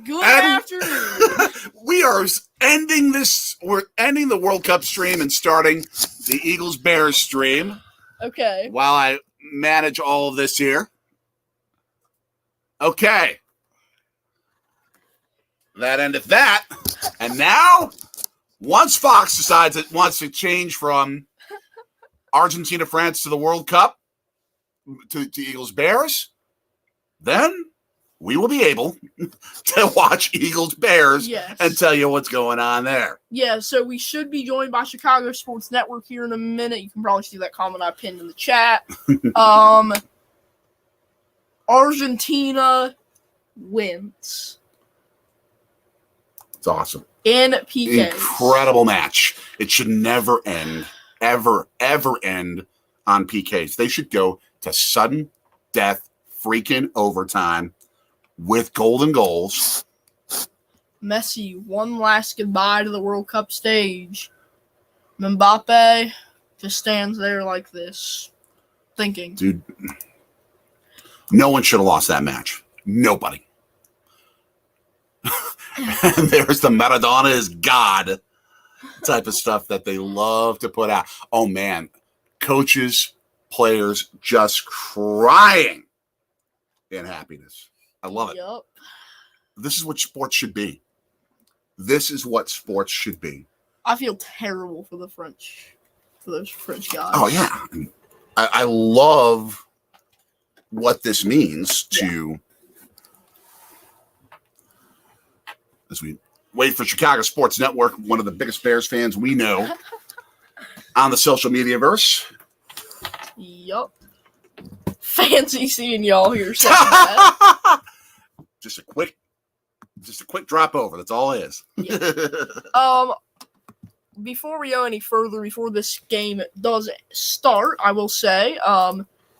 Good afternoon. We are ending this. We're ending the World Cup stream and starting the Eagles-Bears stream. Okay. While I manage all of this here. Okay. That endeth that. And now, once Fox decides it wants to change from Argentina, France to the World Cup to Eagles-Bears, then we will be able to watch Eagles-Bears and tell you what's going on there. Yeah, so we should be joined by Chicago Sports Network here in a minute. You can probably see that comment I pinned in the chat. Argentina wins. It's awesome. In PKs. Incredible match. It should never end, ever end on PKs. They should go to sudden death, freaking overtime with golden goals. Messi, one last goodbye to the World Cup stage. Mbappe just stands there like this, thinking. Dude, no one should have lost that match. Nobody. And there's the Maradona is God type of stuff that they love to put out. Oh, man. Coaches, players just crying in happiness. I love it. Yep. This is what sports should be. This is what sports should be. I feel terrible for those French guys. Oh, yeah. I love what this means to, as we wait for Chicago Sports Network, one of the biggest Bears fans we know on the social media verse. Yup. Fancy seeing y'all here saying that. Just a quick drop over. That's all it is. Yeah. Before we go any further, before this game does start, I will say,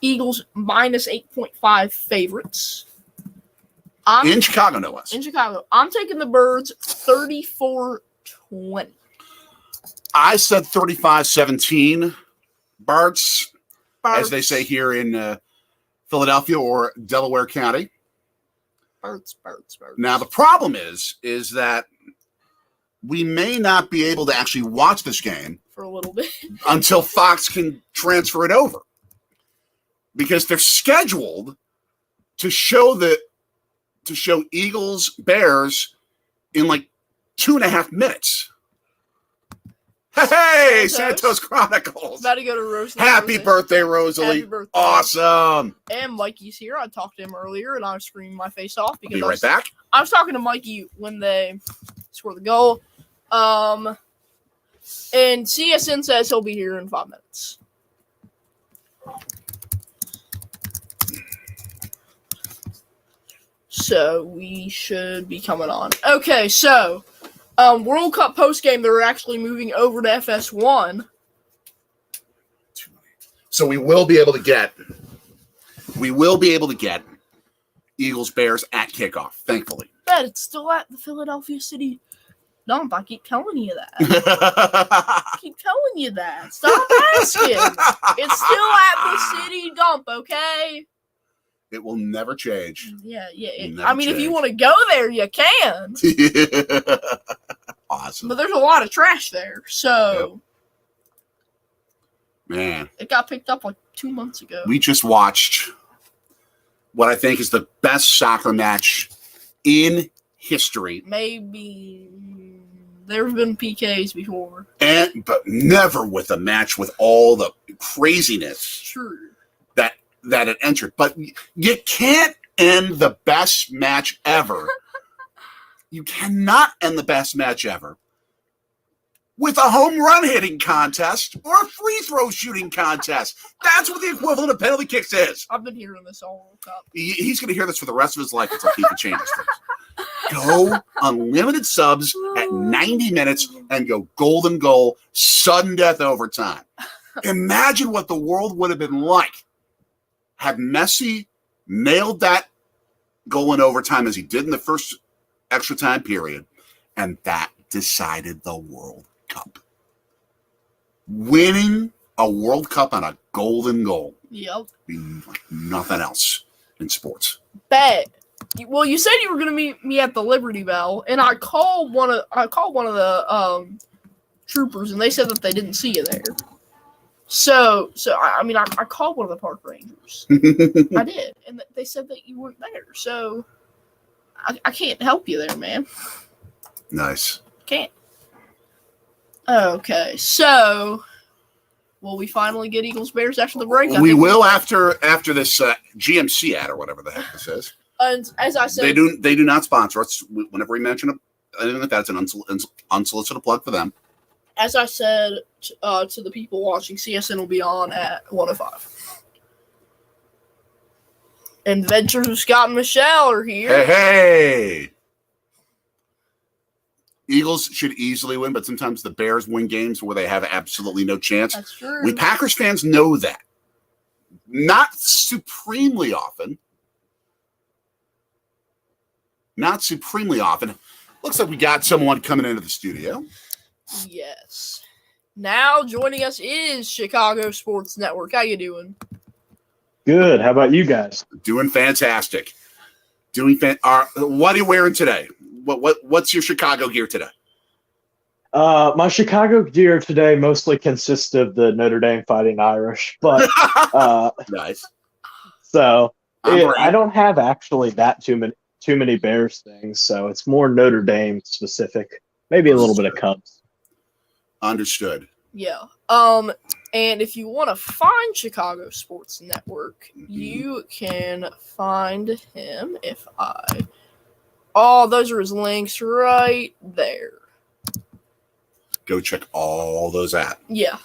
Eagles minus 8.5 favorites. In Chicago, no less. In Chicago. I'm taking the Birds 34-20. I said 35-17. Birds, as they say here in Philadelphia or Delaware County. Birds. Now, the problem is that we may not be able to actually watch this game for a little bit until Fox can transfer it over. Because they're scheduled to show Eagles Bears in like 2.5 minutes. Hey, Santos Chronicles. About to go to Rosalie. Happy birthday, Rosalie. Happy birthday. Awesome. And Mikey's here. I talked to him earlier, and I was screaming my face off. Because I'll be right back. I was talking to Mikey when they scored the goal. And CSN says he'll be here in 5 minutes. So we should be coming on. Okay, so World Cup postgame, they're actually moving over to FS1. So we will be able to get Eagles Bears at kickoff, thankfully. But it's still at the Philadelphia City Dump. I keep telling you that. Stop asking. It's still at the City Dump, okay? It will never change. Yeah. If you want to go there, you can. Awesome. But there's a lot of trash there, so. Yep. Man. It got picked up like 2 months ago. We just watched what I think is the best soccer match in history. Maybe. There have been PKs before. But never with a match with all the craziness. True. That it entered. But you can't end the best match ever. You cannot end the best match ever with a home run hitting contest or a free throw shooting contest. That's what the equivalent of penalty kicks is. I've been hearing this all World Cup. He's going to hear this for the rest of his life until he changes things. Go unlimited subs at 90 minutes and go golden goal, sudden death overtime. Imagine what the world would have been like had Messi nailed that goal in overtime as he did in the first extra time period, and that decided the World Cup. Winning a World Cup on a golden goal. Yep. Be like nothing else in sports. Bet Well, you said you were gonna meet me at the Liberty Bell, and I called one of the troopers, and they said that they didn't see you there. So I called one of the park rangers. I did, and they said that you weren't there. So I can't help you there, man. Nice. Can't. Okay, so will we finally get Eagles Bears after the break? We will after this GMC ad or whatever the heck this is. And as I said, they do not sponsor us. Whenever we mention anything like that, it's an unsolicited plug for them. As I said to the people watching, CSN will be on at 1:05. Adventures of Scott and Michelle are here. Hey! Eagles should easily win, but sometimes the Bears win games where they have absolutely no chance. That's true. We Packers fans know that. Not supremely often. Not supremely often. Looks like we got someone coming into the studio. Yes. Now joining us is Chicago Sports Network. How you doing? Good. How about you guys? Doing fantastic. What are you wearing today? What's your Chicago gear today? My Chicago gear today mostly consists of the Notre Dame Fighting Irish, but Nice. So I don't have actually that too many Bears things, so it's more Notre Dame specific. Maybe a little bit of Cubs. Understood. Yeah. And if you want to find Chicago Sports Network, you can find him those are his links right there. Go check all those out. Yeah.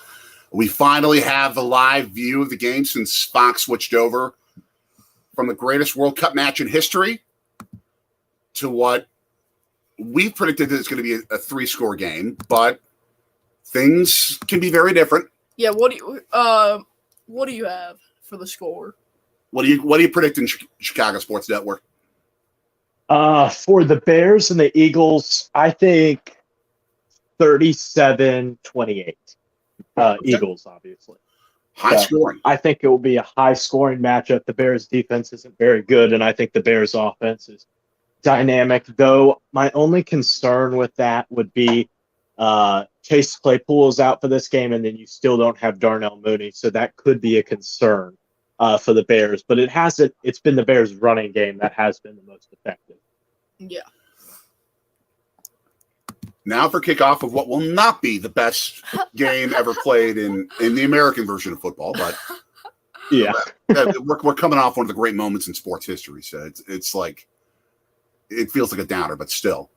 We finally have the live view of the game since Fox switched over from the greatest World Cup match in history to what we predicted that it's going to be a 3-score game, but things can be very different. Yeah, what do you have for the score? What do you predict in Chicago Sports Network? For the Bears and the Eagles, I think 37-28. Eagles, obviously. High scoring. I think it will be a high-scoring matchup. The Bears' defense isn't very good, and I think the Bears' offense is dynamic, though my only concern with that would be Chase Claypool is out for this game, and then you still don't have Darnell Mooney, so that could be a concern for the Bears. But it's been the Bears' running game that has been the most effective. Yeah. Now for kickoff of what will not be the best game ever played in the American version of football, but yeah, we're coming off one of the great moments in sports history, so it's like it feels like a downer, but still.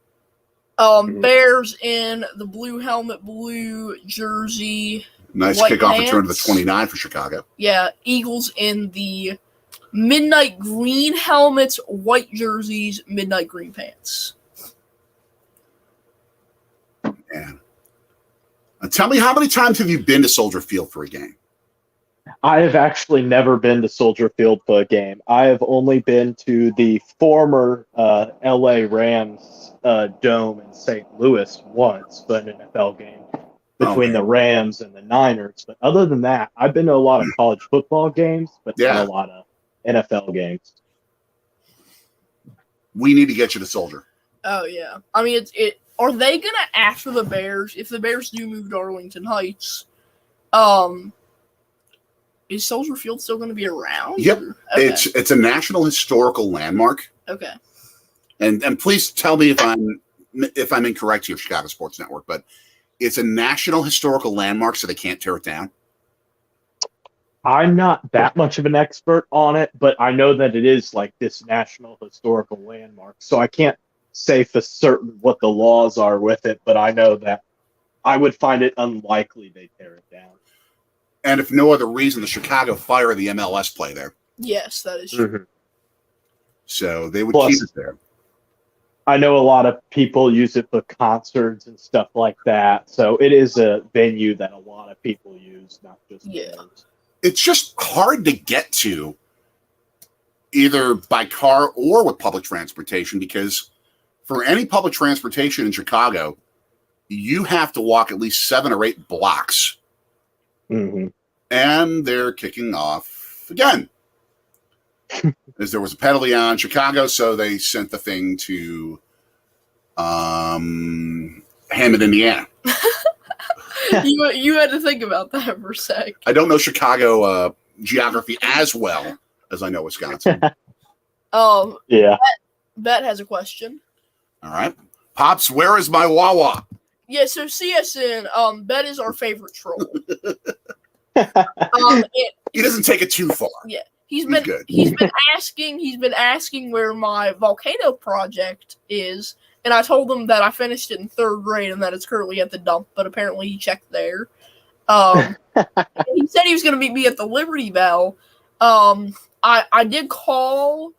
Bears in the blue helmet, blue jersey. Nice kickoff return to the 29 for Chicago. Yeah, Eagles in the midnight green helmets, white jerseys, midnight green pants. Man. Tell me, how many times have you been to Soldier Field for a game? I have actually never been to Soldier Field for a game. I have only been to the former LA Rams dome in St. Louis once, but an NFL game between the Rams and the Niners. But other than that, I've been to a lot of college football games, but not a lot of NFL games. We need to get you to Soldier. Oh, yeah. I mean, are they going to, after the Bears, if the Bears do move to Arlington Heights, is Soldier Field still going to be around? Yep. Okay. It's a national historical landmark. Okay. And please tell me if I'm incorrect here, Chicago Sports Network, but it's a national historical landmark, so they can't tear it down. I'm not that much of an expert on it, but I know that it is like this national historical landmark. So I can't say for certain what the laws are with it, but I know that I would find it unlikely they tear it down. And if no other reason, the Chicago Fire, the MLS, play there. Yes, that is true. Mm-hmm. So they would Plus, keep it there. I know a lot of people use it for concerts and stuff like that. So it is a venue that a lot of people use, not just Bears. It's just hard to get to either by car or with public transportation, because for any public transportation in Chicago, you have to walk at least 7 or 8 blocks. Mm-hmm. And they're kicking off again. is there was a penalty on Chicago, so they sent the thing to Hammond, Indiana. You had to think about that for a sec. I don't know Chicago geography as well as I know Wisconsin. Yeah. Bet has a question. All right. Pops, where is my Wawa? Yeah, so CSN, Bet is our favorite troll. He doesn't take it too far. Yeah. He's been asking where my volcano project is, and I told him that I finished it in 3rd grade and that it's currently at the dump, but apparently he checked there. He said he was going to meet me at the Liberty Bell. I did call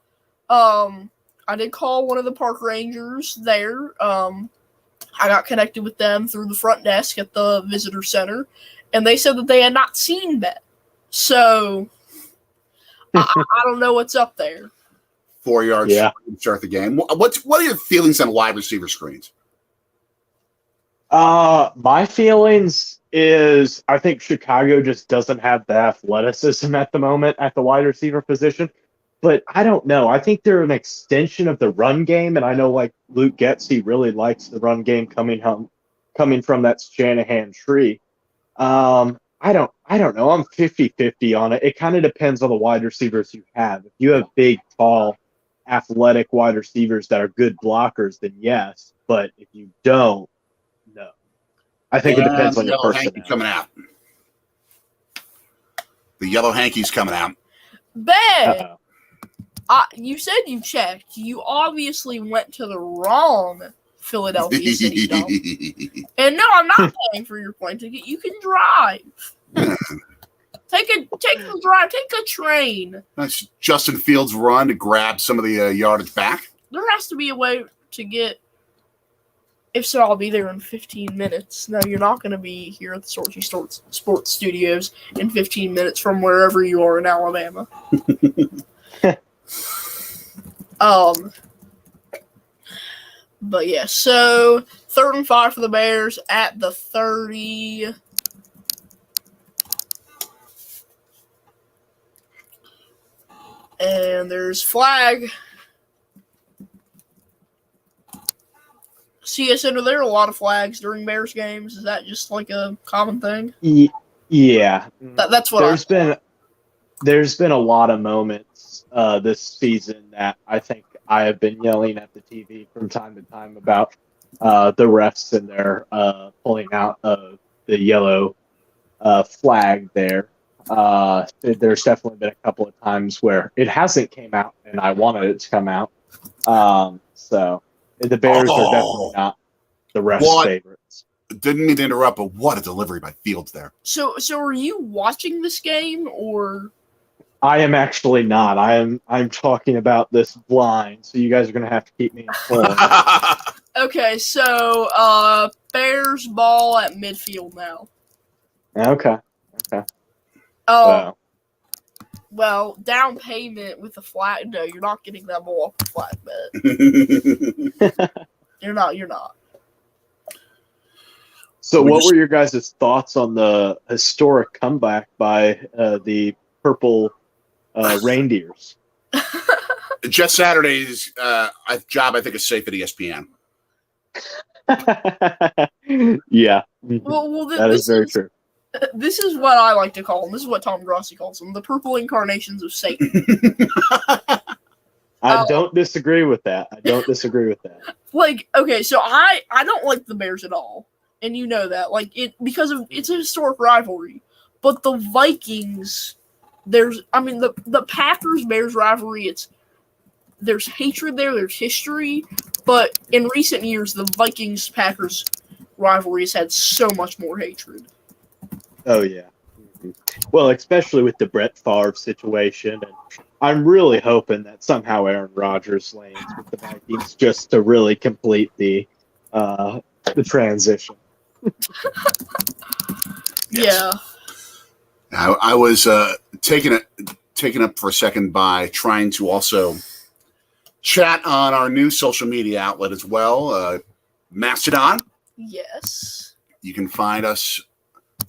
one of the park rangers there. I got connected with them through the front desk at the visitor center, and they said that they had not seen Bet. So I don't know what's up there. 4 yards to start the game. What are your feelings on wide receiver screens? My feelings is I think Chicago just doesn't have the athleticism at the moment at the wide receiver position. But I don't know. I think they're an extension of the run game, and I know like Luke Getsy really likes the run game coming from that Shanahan tree. I don't know. I'm 50-50 on it. It kind of depends on the wide receivers you have. If you have big, tall, athletic wide receivers that are good blockers, then yes. But if you don't, no. I think it depends on your personnel. Coming out. The yellow hanky's coming out. Bet. You said you checked. You obviously went to the wrong Philadelphia City dump. And no, I'm not paying for your plane ticket. You can drive. Take a train. That's Justin Fields' run to grab some of the yardage back. There has to be a way to get. If so, I'll be there in 15 minutes. No, you're not going to be here at the Sorgy Sports Studios in 15 minutes from wherever you are in Alabama. But yeah, so 3rd and 5 for the Bears at the 30. And there's flag. CSN, are there a lot of flags during Bears games? Is that just like a common thing? Yeah. That's what there's been a lot of moments this season that I think I have been yelling at the TV from time to time about the refs and their pulling out of the yellow flag there. There's definitely been a couple of times where it hasn't came out and I wanted it to come out. So the Bears are definitely not the refs' favorites. Didn't mean to interrupt, but what a delivery by Fields there. So are you watching this game or? I am actually not. I'm talking about this blind, so you guys are going to have to keep me informed. Okay, so Bears ball at midfield now. Okay. Oh, well, down payment with the flag. No, you're not getting that ball off the flag bet. You're not. So what were your guys' thoughts on the historic comeback by the Purple Reindeers? Jet Saturday's job, I think, is safe at ESPN. Yeah. Well, that is very true. This is what I like to call them. This is what Tom Grossi calls them. The purple incarnations of Satan. I don't disagree with that. Like, okay, so I don't like the Bears at all. And you know that. Like, because it's a historic rivalry. But the Vikings, the Packers-Bears rivalry, there's hatred there, there's history. But in recent years, the Vikings-Packers rivalry has had so much more hatred. Oh, yeah. Mm-hmm. Well, especially with the Brett Favre situation. And I'm really hoping that somehow Aaron Rodgers lands with the Vikings just to really complete the transition. Yeah. I was taken up for a second by trying to also chat on our new social media outlet as well, Mastodon. Yes. You can find us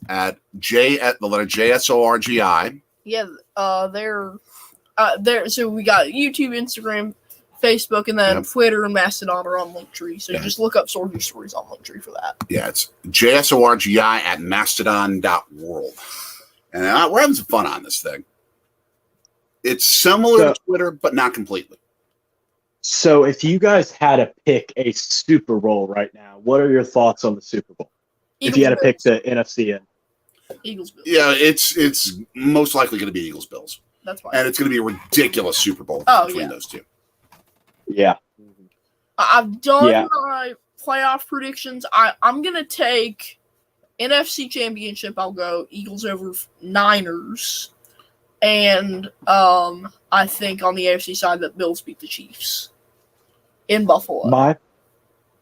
at the letter JSORGI. Yeah, they're So we got YouTube, Instagram, Facebook, and then Yep. Twitter and Mastodon are on Linktree. So Yeah. just look up Sorgy Stories on Linktree for that. Yeah, it's jsorgi@mastodon.world. And we're having some fun on this thing. It's similar to Twitter, but not completely. So if you guys had to pick a Super Bowl right now, what are your thoughts on the Super Bowl? If you had to pick the NFC in. Eagles Bills. Yeah, it's most likely going to be Eagles Bills. That's why. And it's going to be a ridiculous Super Bowl between those two. Yeah. I've done my playoff predictions. I'm going to take NFC Championship. I'll go Eagles over Niners. And I think on the AFC side that Bills beat the Chiefs in Buffalo.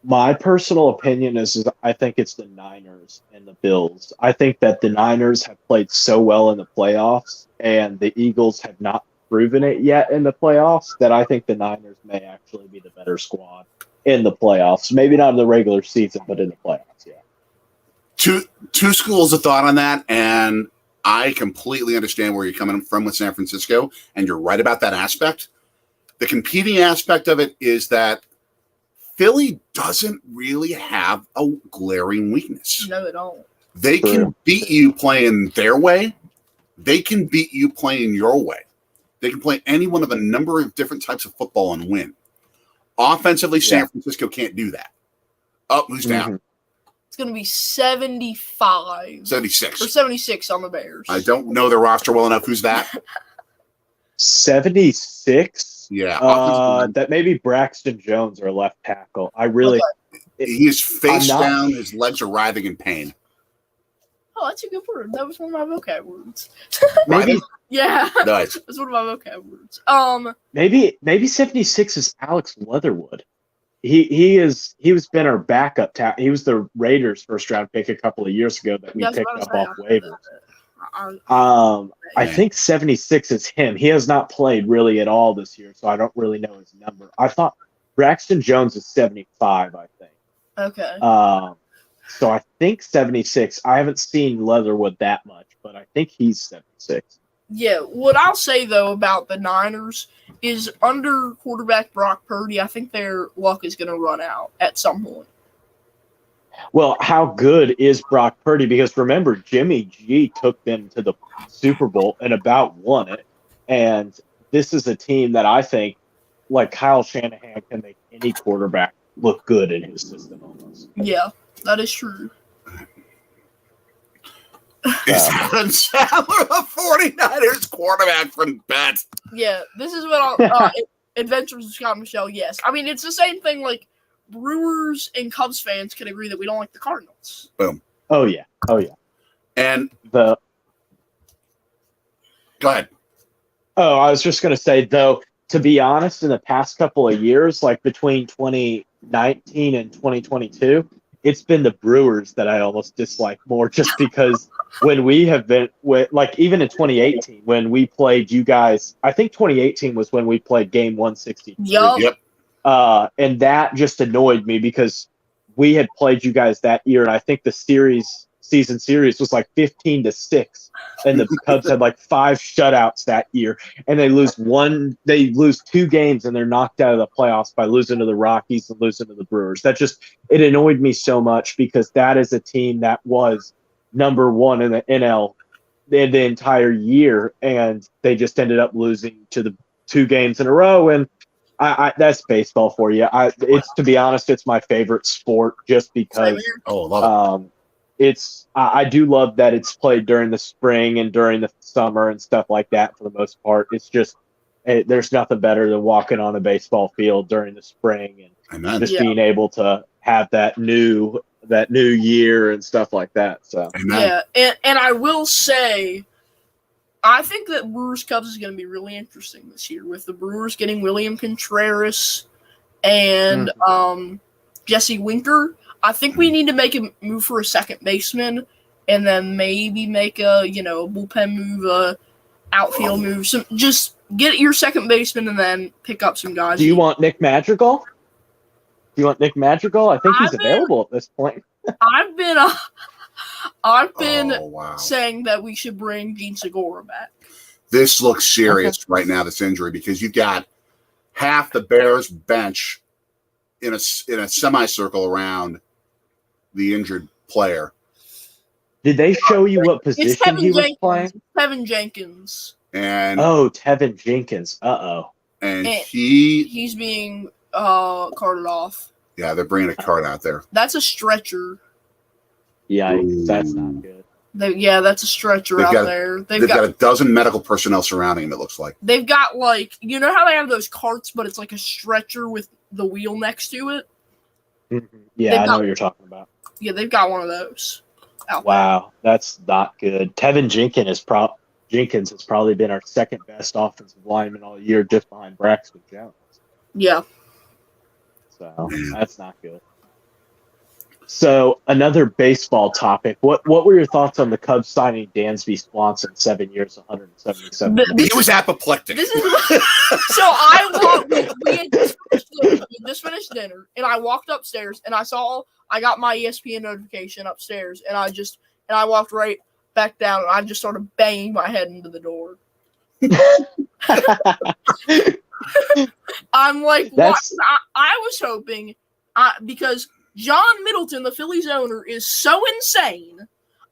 My personal opinion is I think it's the Niners and the Bills. I think that the Niners have played so well in the playoffs, and the Eagles have not proven it yet in the playoffs, that I think the Niners may actually be the better squad in the playoffs. Maybe not in the regular season, but in the playoffs, yeah. Two schools of thought on that, and I completely understand where you're coming from with San Francisco, and you're right about that aspect. The competing aspect of it is that Philly doesn't really have a glaring weakness. No, they don't. They can beat you playing their way. They can beat you playing your way. They can play any one of a number of different types of football and win. Offensively, San Francisco can't do that. Up, who's down? It's going to be 75. 76. Or 76 on the Bears. I don't know their roster well enough. Who's that? 76? Yeah. That may be Braxton Jones or left tackle. He is face down. His legs are writhing in pain. Oh, that's a good word. That was one of my vocab words. Maybe. Yeah. Nice. That's one of my vocab words. Maybe 76 is Alex Leatherwood. He was been our backup tackle. He was the Raiders' first round pick a couple of years ago that we picked up off waivers. I think 76 is him. He has not played really at all this year, so I don't really know his number. I thought Braxton Jones is 75, I think. Okay. So I think 76. I haven't seen Leatherwood that much, but I think he's 76. Yeah, what I'll say, though, about the Niners is under quarterback Brock Purdy, I think their luck is going to run out at some point. Well, how good is Brock Purdy? Because remember, Jimmy G took them to the Super Bowl and about won it. And this is a team that I think, like Kyle Shanahan, can make any quarterback look good in his system almost. Yeah, that is true. Is Adam Sandler a 49ers quarterback from Bet? Yeah, this is what I'll Adventures of Scott Michelle, yes. I mean, it's the same thing, like, Brewers and Cubs fans can agree that we don't like the Cardinals. Boom. Oh, yeah. And go ahead. Oh, I was just going to say, though, to be honest, in the past couple of years, like between 2019 and 2022, it's been the Brewers that I almost dislike more, just because when we have been, like even in 2018, when we played you guys, I think 2018 was when we played game 162. Yep. And that just annoyed me because we had played you guys that year, and I think the season series was like 15-6, and the Cubs had like 5 shutouts that year, and they lose 2 games, and they're knocked out of the playoffs by losing to the Rockies and losing to the Brewers. It annoyed me so much because that is a team that was number 1 in the NL the entire year, and they just ended up losing to the 2 games in a row. And I that's baseball for you. To be honest, it's my favorite sport just because. Oh, I love it. I do love that it's played during the spring and during the summer and stuff like that for the most part. It's just there's nothing better than walking on a baseball field during the spring and being able to have that new year and stuff like that. So Amen. Yeah, and I will say, I think that Brewers Cubs is going to be really interesting this year with the Brewers getting William Contreras and Jesse Winker. I think we need to make a move for a second baseman, and then maybe make a bullpen move, a outfield move. Just get your second baseman and then pick up some guys. Do you want Nick Madrigal? I think he's available at this point. I've been saying that we should bring Gene Segura back. this looks serious right now, this injury, because you've got half the Bears bench in a semicircle around the injured player. Did they show you what position he was playing? Tevin Jenkins. And Tevin Jenkins. And he's being carted off. Yeah, they're bringing a cart out there. That's a stretcher. Yikes, that's not good. That's a stretcher there. They've got a dozen medical personnel surrounding him, it looks like. They've got, like, you know how they have those carts, but it's like a stretcher with the wheel next to it? Mm-hmm. Yeah, I know what you're talking about. Yeah, they've got one of those out Wow, that's not good. Tevin Jenkins has probably been our second best offensive lineman all year, just behind Braxton Jones. Yeah. So that's not good. So another baseball topic. What were your thoughts on the Cubs signing Dansby Swanson, 7 years, 177? He was apoplectic. So we had just finished dinner, and I walked upstairs, and I got my ESPN notification upstairs, and I walked right back down, and I just started banging my head into the door. I'm like, what? I was hoping, because John Middleton, the Phillies owner, is so insane.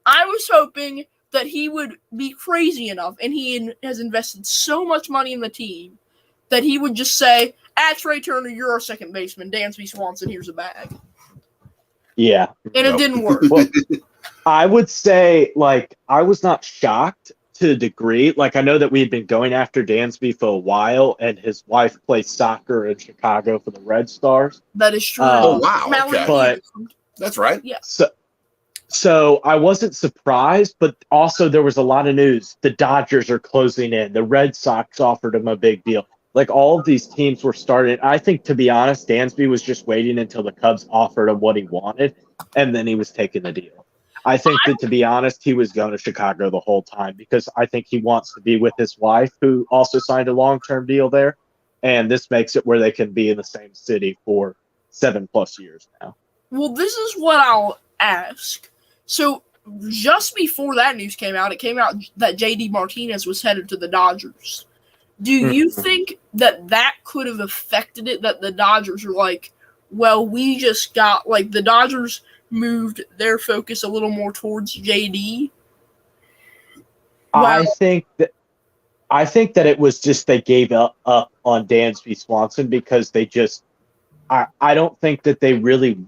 I was hoping that he would be crazy enough, and he has invested so much money in the team, that he would just say, Trey Turner, you're our second baseman. Dansby Swanson, here's a bag. Yeah. And it didn't work. Well, I would say, I was not shocked to a degree. I know that we had been going after Dansby for a while, and his wife plays soccer in Chicago for the Red Stars. That is true. Wow. Okay. But that's right. Yeah. So I wasn't surprised, but also there was a lot of news. The Dodgers are closing in. The Red Sox offered him a big deal. All of these teams were starting. I think, to be honest, Dansby was just waiting until the Cubs offered him what he wanted, and then he was taking the deal. I think that, to be honest, he was going to Chicago the whole time, because I think he wants to be with his wife, who also signed a long-term deal there, and this makes it where they can be in the same city for 7+ years now. Well, this is what I'll ask. So just before that news came out, it came out that J.D. Martinez was headed to the Dodgers. Do you think that could have affected it, that the Dodgers are like, well, we just got, the Dodgers moved their focus a little more towards JD? I think that it was just they gave up on Dansby Swanson because they just I don't think that they really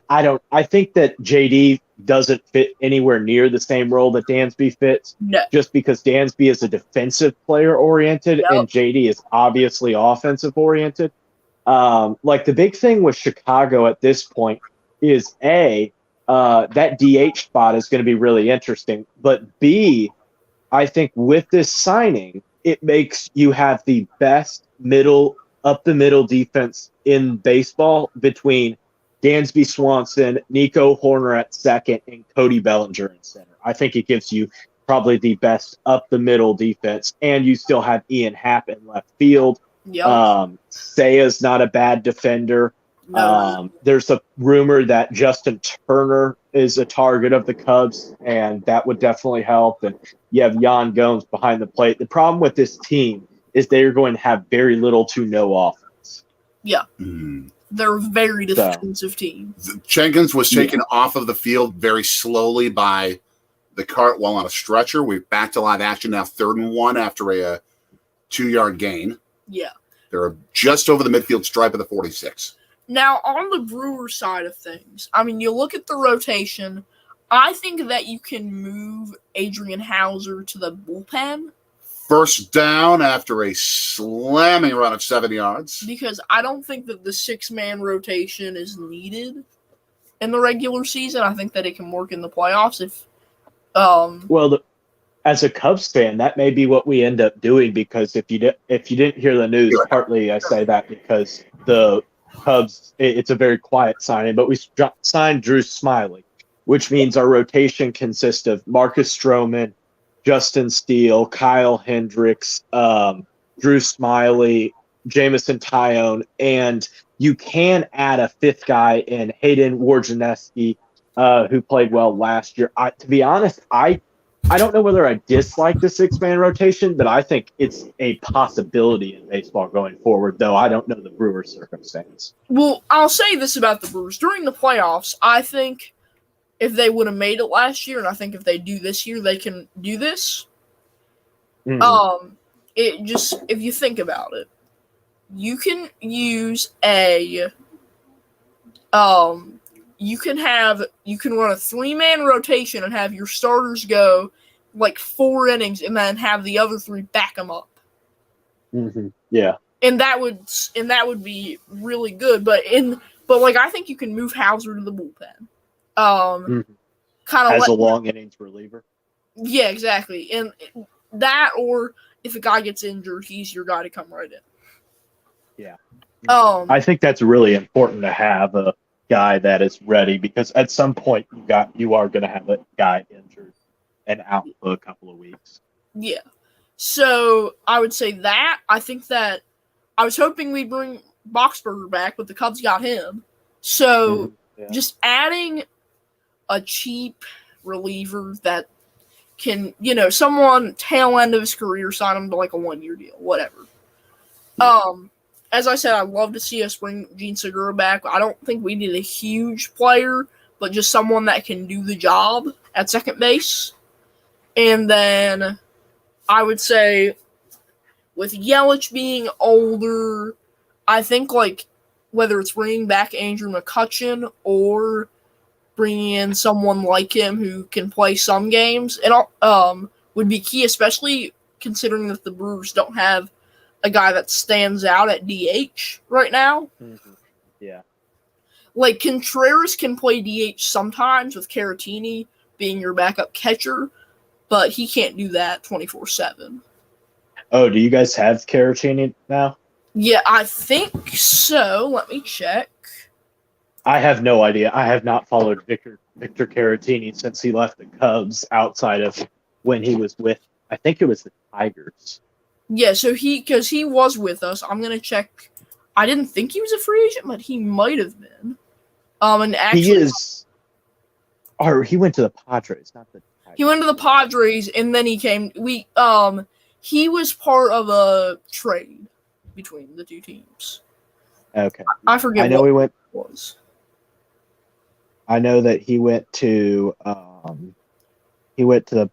I think that JD doesn't fit anywhere near the same role that Dansby fits. No. Just because Dansby is a defensive player oriented and JD is obviously offensive oriented. The big thing with Chicago at this point is that DH spot is going to be really interesting, but B, I think with this signing, it makes you have the best up the middle defense in baseball between Dansby Swanson, Nico Horner at second, and Cody Bellinger in center. I think it gives you probably the best up the middle defense, and you still have Ian Happ in left field. Yep. Saya's not a bad defender. No. There's a rumor that Justin Turner is a target of the Cubs, and that would definitely help. And you have Yan Gomes behind the plate. The problem with this team is they're going to have very little to no offense. Yeah. They're a very defensive team. Jenkins was taken off of the field very slowly by the cart while on a stretcher. We're back to live action now, 3rd and 1 after a 2-yard gain. Yeah. They're just over the midfield stripe of the 46. Now, on the Brewers side of things, I mean, you look at the rotation, I think that you can move Adrian Hauser to the bullpen. First down after a slamming run of 7 yards. Because I don't think that the 6-man rotation is needed in the regular season. I think that it can work in the playoffs if as a Cubs fan, that may be what we end up doing, because if you didn't hear the news, partly I say that because the Cubs, it's a very quiet signing, but we signed Drew Smyly, which means our rotation consists of Marcus Stroman, Justin Steele, Kyle Hendricks, Drew Smyly, Jamison Tyone, and you can add a 5th guy in Hayden Wojnarowski, who played well last year. To be honest, I I don't know whether I dislike the 6-man rotation, but I think it's a possibility in baseball going forward, though I don't know the Brewers' circumstance. Well, I'll say this about the Brewers. During the playoffs, I think if they would have made it last year, and I think if they do this year, they can do this. It just, if you think about it, you can use you can run a 3-man rotation and have your starters go like 4 innings and then have the other 3 back them up. Yeah. And that would be really good. But I think you can move Hauser to the bullpen. Kind of as a long innings reliever. Yeah, exactly. And that, or if a guy gets injured, he's your guy to come right in. Yeah. I think that's really important to have a guy that is ready, because at some point you are going to have a guy injured and out for a couple of weeks. Yeah. So I would say that. I think that I was hoping we'd bring Boxberger back, but the Cubs got him. So just adding a cheap reliever that can, someone tail end of his career, sign him to like a 1-year deal, whatever. As I said, I'd love to see us bring Gene Segura back. I don't think we need a huge player, but just someone that can do the job at second base. And then I would say with Yelich being older, I think like whether it's bringing back Andrew McCutchen or bringing in someone like him who can play some games, and would be key, especially considering that the Brewers don't have a guy that stands out at DH right now. Yeah. Like, Contreras can play DH sometimes with Caratini being your backup catcher, but he can't do that 24/7. Oh, do you guys have Caratini now? Yeah, I think so. Let me check. I have no idea. I have not followed Victor Caratini since he left the Cubs, outside of when he was with, I think it was the Tigers. Yeah, so because he was with us, I'm going to check. I didn't think he was a free agent, but he might have been. And actually, he is, or he went to the Padres, not the Tigers. He went to the Padres, and then he came. He was part of a trade between the two teams. Okay, I forget. I know what it was. I know that he went to the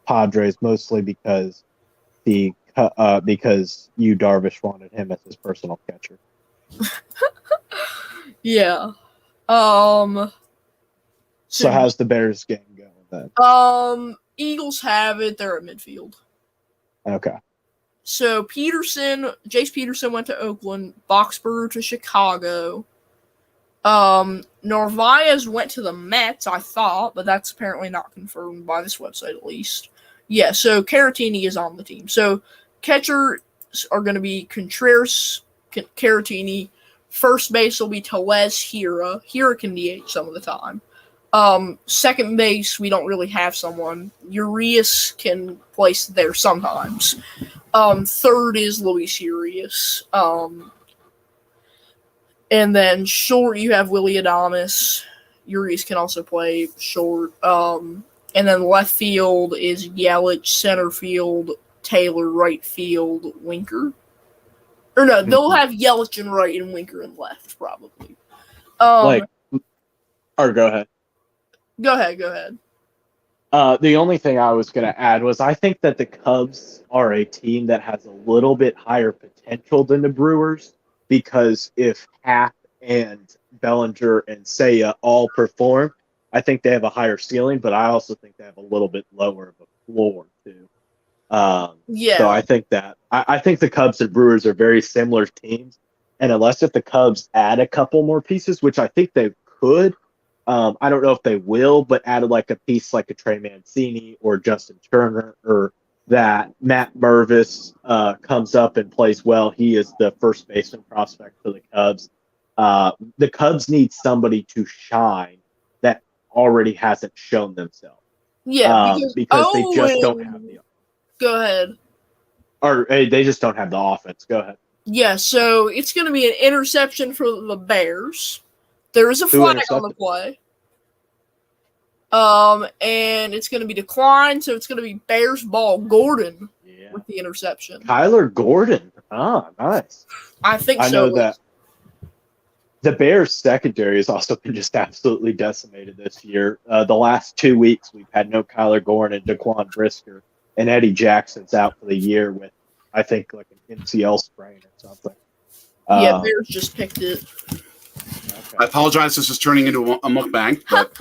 Padres mostly because because Yu Darvish wanted him as his personal catcher. Yeah. So how's the Bears game going then? Eagles have it. They're at midfield. Okay. So Jace Peterson went to Oakland. Boxberger to Chicago. Narvaez went to the Mets, I thought, but that's apparently not confirmed by this website, at least. Yeah, so Caratini is on the team. So catchers are going to be Contreras, Caratini. First base will be Tellez, Hira. Hira can DH some of the time. Second base, we don't really have someone. Urias can place there sometimes. Third is Luis Urias. And then short, you have Willie Adames. Urias can also play short. And then left field is Yelich, center field, Taylor, right field, Winker. Or no, they'll have Yelich in right and Winker in left, probably. Or go ahead. Go ahead. The only thing I was going to add was I think that the Cubs are a team that has a little bit higher potential than the Brewers, because if Happ and Bellinger and Seiya all perform, I think they have a higher ceiling, but I also think they have a little bit lower of a floor too. Yeah. So I think that I think the Cubs and Brewers are very similar teams, and unless if the Cubs add a couple more pieces, which I think they could, I don't know if they will, but added like a piece like a Trey Mancini or Justin Turner, or that Matt Mervis comes up and plays well. He is the first baseman prospect for the Cubs. The Cubs need somebody to shine that already hasn't shown themselves. Yeah, because they just don't have the. Go ahead. Or they just don't have the offense. Go ahead. Yeah, so it's going to be an interception for the Bears. There is a flag on the play. And it's going to be declined, so it's going to be Bears ball. Gordon with the interception. Kyler Gordon. Ah, nice. I think I so. know that the Bears secondary has also been just absolutely decimated this year. The last 2 weeks, we've had no Kyler Gordon, Daquan Brisker, and Eddie Jackson's out for the year with, I think, like an MCL sprain or something. Yeah, Bears just picked it. Okay. I apologize. This is turning into a mukbang, but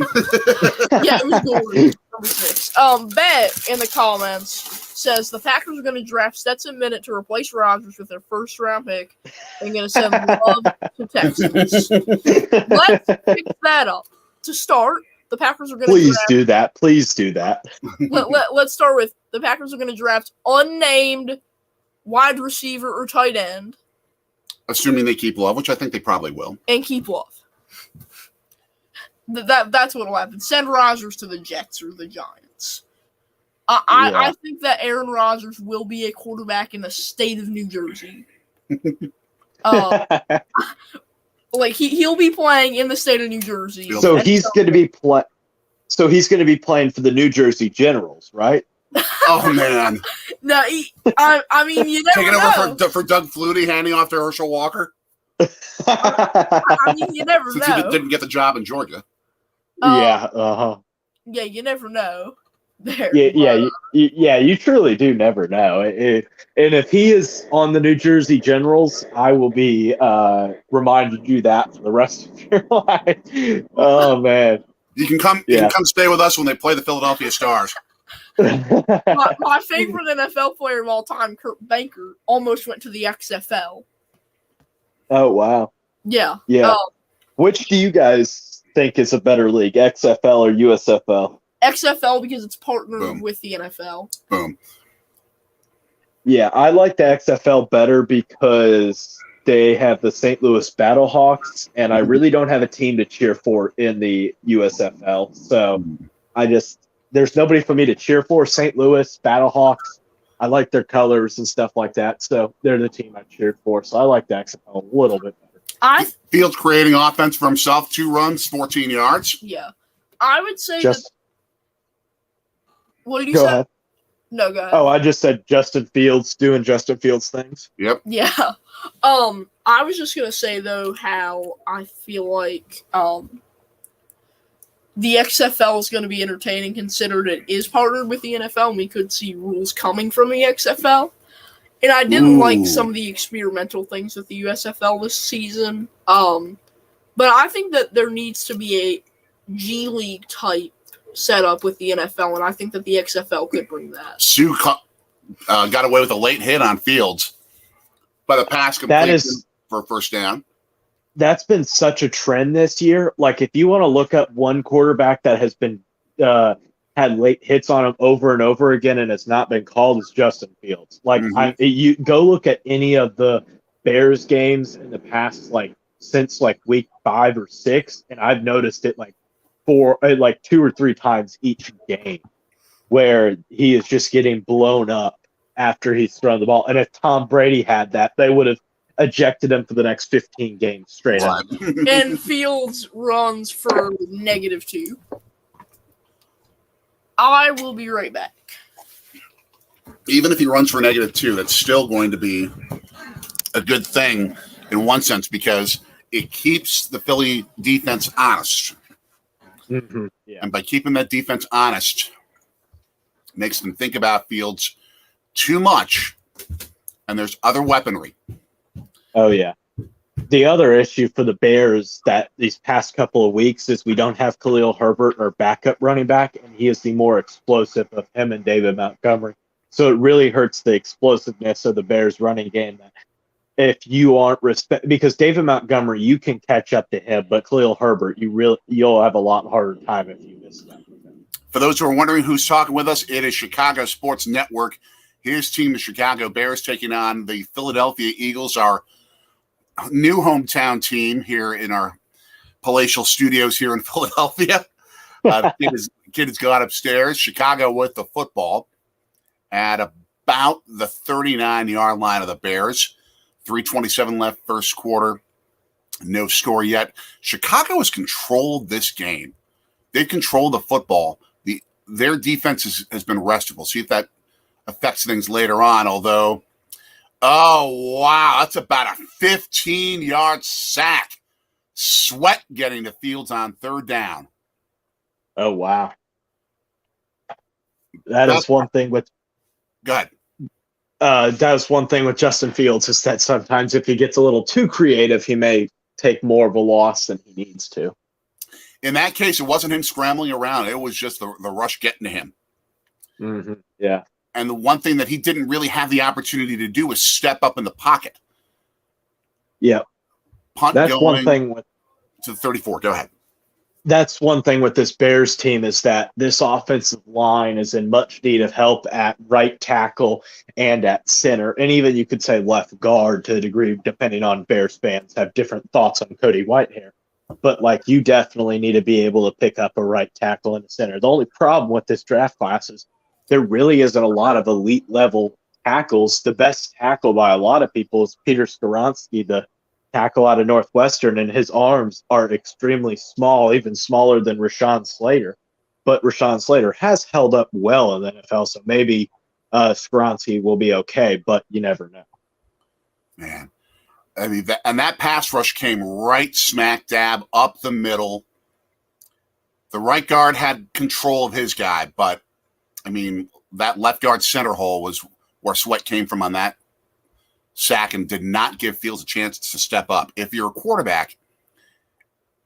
Yeah, it was Gordon, number 6. Bet in the comments says the Packers are going to draft Stetson Bennett to replace Rodgers with their first-round pick and going to send love to Texans. Let's pick that up. To start, the Packers are going to Please do that. Please do that. Let's start with the Packers are going to draft unnamed wide receiver or tight end. assuming they keep Love, which I think they probably will. And keep Love. That's what will happen. Send Rodgers to the Jets or the Giants. I think that Aaron Rodgers will be a quarterback in the state of New Jersey. Like he'll be playing in the state of New Jersey. So he's going to be So he's going to be playing for the New Jersey Generals, right? Oh man! No, I mean you never taking know. over for Doug Flutie, handing off to Herschel Walker. I mean you never Since know. he didn't get the job in Georgia. Yeah. Yeah, you never know. There. Yeah. You truly do never know. And if he is on the New Jersey Generals, I will be reminding you that for the rest of your life. Oh man. You can come. You can come stay with us when they play the Philadelphia Stars. My favorite NFL player of all time, Kurt Banker, almost went to the XFL. Oh wow. Yeah. Yeah. Which do you guys think is a better league, XFL or USFL? XFL because it's partnered with the NFL. Boom. Yeah, I like the XFL better because they have the St. Louis Battlehawks, and I really don't have a team to cheer for in the USFL. So there's nobody for me to cheer for. St. Louis Battlehawks, I like their colors and stuff like that. So they're the team I cheered for. So I like the XFL a little bit better. Fields creating offense for himself, 2 runs, 14 yards. Yeah. I would say what did you go say? Ahead. No, go ahead. Oh, I just said Justin Fields doing Justin Fields things. Yep. Yeah. I was just gonna say though how I feel like the XFL is going to be entertaining, considered it is partnered with the NFL, and we could see rules coming from the XFL. And I didn't like some of the experimental things with the USFL this season. But I think that there needs to be a G League type setup with the NFL, and I think that the XFL could bring that. Sue got away with a late hit on Fields, but a pass completion for a first down. That's been such a trend this year. Like, if you want to look up one quarterback that has been had late hits on him over and over again and has not been called, it's Justin Fields. Like, you go look at any of the Bears games in the past, like since like week 5 or 6, and I've noticed it like 2 or 3 times each game where he is just getting blown up after he's thrown the ball. And if Tom Brady had that, they would have ejected him for the next 15 games straight up. And Fields runs for -2. I will be right back. Even if he runs for -2, that's still going to be a good thing in one sense because it keeps the Philly defense honest. Mm-hmm. Yeah. And by keeping that defense honest, it makes them think about Fields too much, and there's other weaponry. Oh, yeah. The other issue for the Bears that these past couple of weeks is we don't have Khalil Herbert, our backup running back, and he is the more explosive of him and David Montgomery. So it really hurts the explosiveness of the Bears running game. If you aren't because David Montgomery, you can catch up to him, but Khalil Herbert, you'll have a lot harder time if you miss that. For those who are wondering who's talking with us, it is Chicago Sports Network. His team, the Chicago Bears, taking on the Philadelphia Eagles, our new hometown team here in our palatial studios here in Philadelphia. The kid has gone upstairs. Chicago with the football at about the 39-yard line of the Bears. 3:27 left first quarter. No score yet. Chicago has controlled this game They control the football. Their defense has been restful. See if that affects things later on. Although, oh, wow, that's about a 15-yard sack. Sweat getting to Fields on third down. Oh, wow. That's one thing with. Go ahead. That's one thing with Justin Fields is that sometimes if he gets a little too creative, he may take more of a loss than he needs to. In that case, it wasn't him scrambling around. It was just the rush getting to him. Mm-hmm. Yeah. And the one thing that he didn't really have the opportunity to do was step up in the pocket. Yeah. Punt That's going one thing to the 34. Go ahead. That's one thing with this Bears team is that this offensive line is in much need of help at right tackle and at center. And even you could say left guard to a degree, depending on Bears fans have different thoughts on Cody Whitehair. But like you definitely need to be able to pick up a right tackle in the center. The only problem with this draft class is there really isn't a lot of elite level tackles. The best tackle by a lot of people is Peter Skoronski, the tackle out of Northwestern, and his arms are extremely small, even smaller than Rashawn Slater. But Rashawn Slater has held up well in the NFL, so maybe Skoronski will be okay, but you never know. Man. I mean, that pass rush came right smack dab up the middle. The right guard had control of his guy, but, I mean, that left guard center hole was where Sweat came from on that sack and did not give Fields a chance to step up. If you're a quarterback,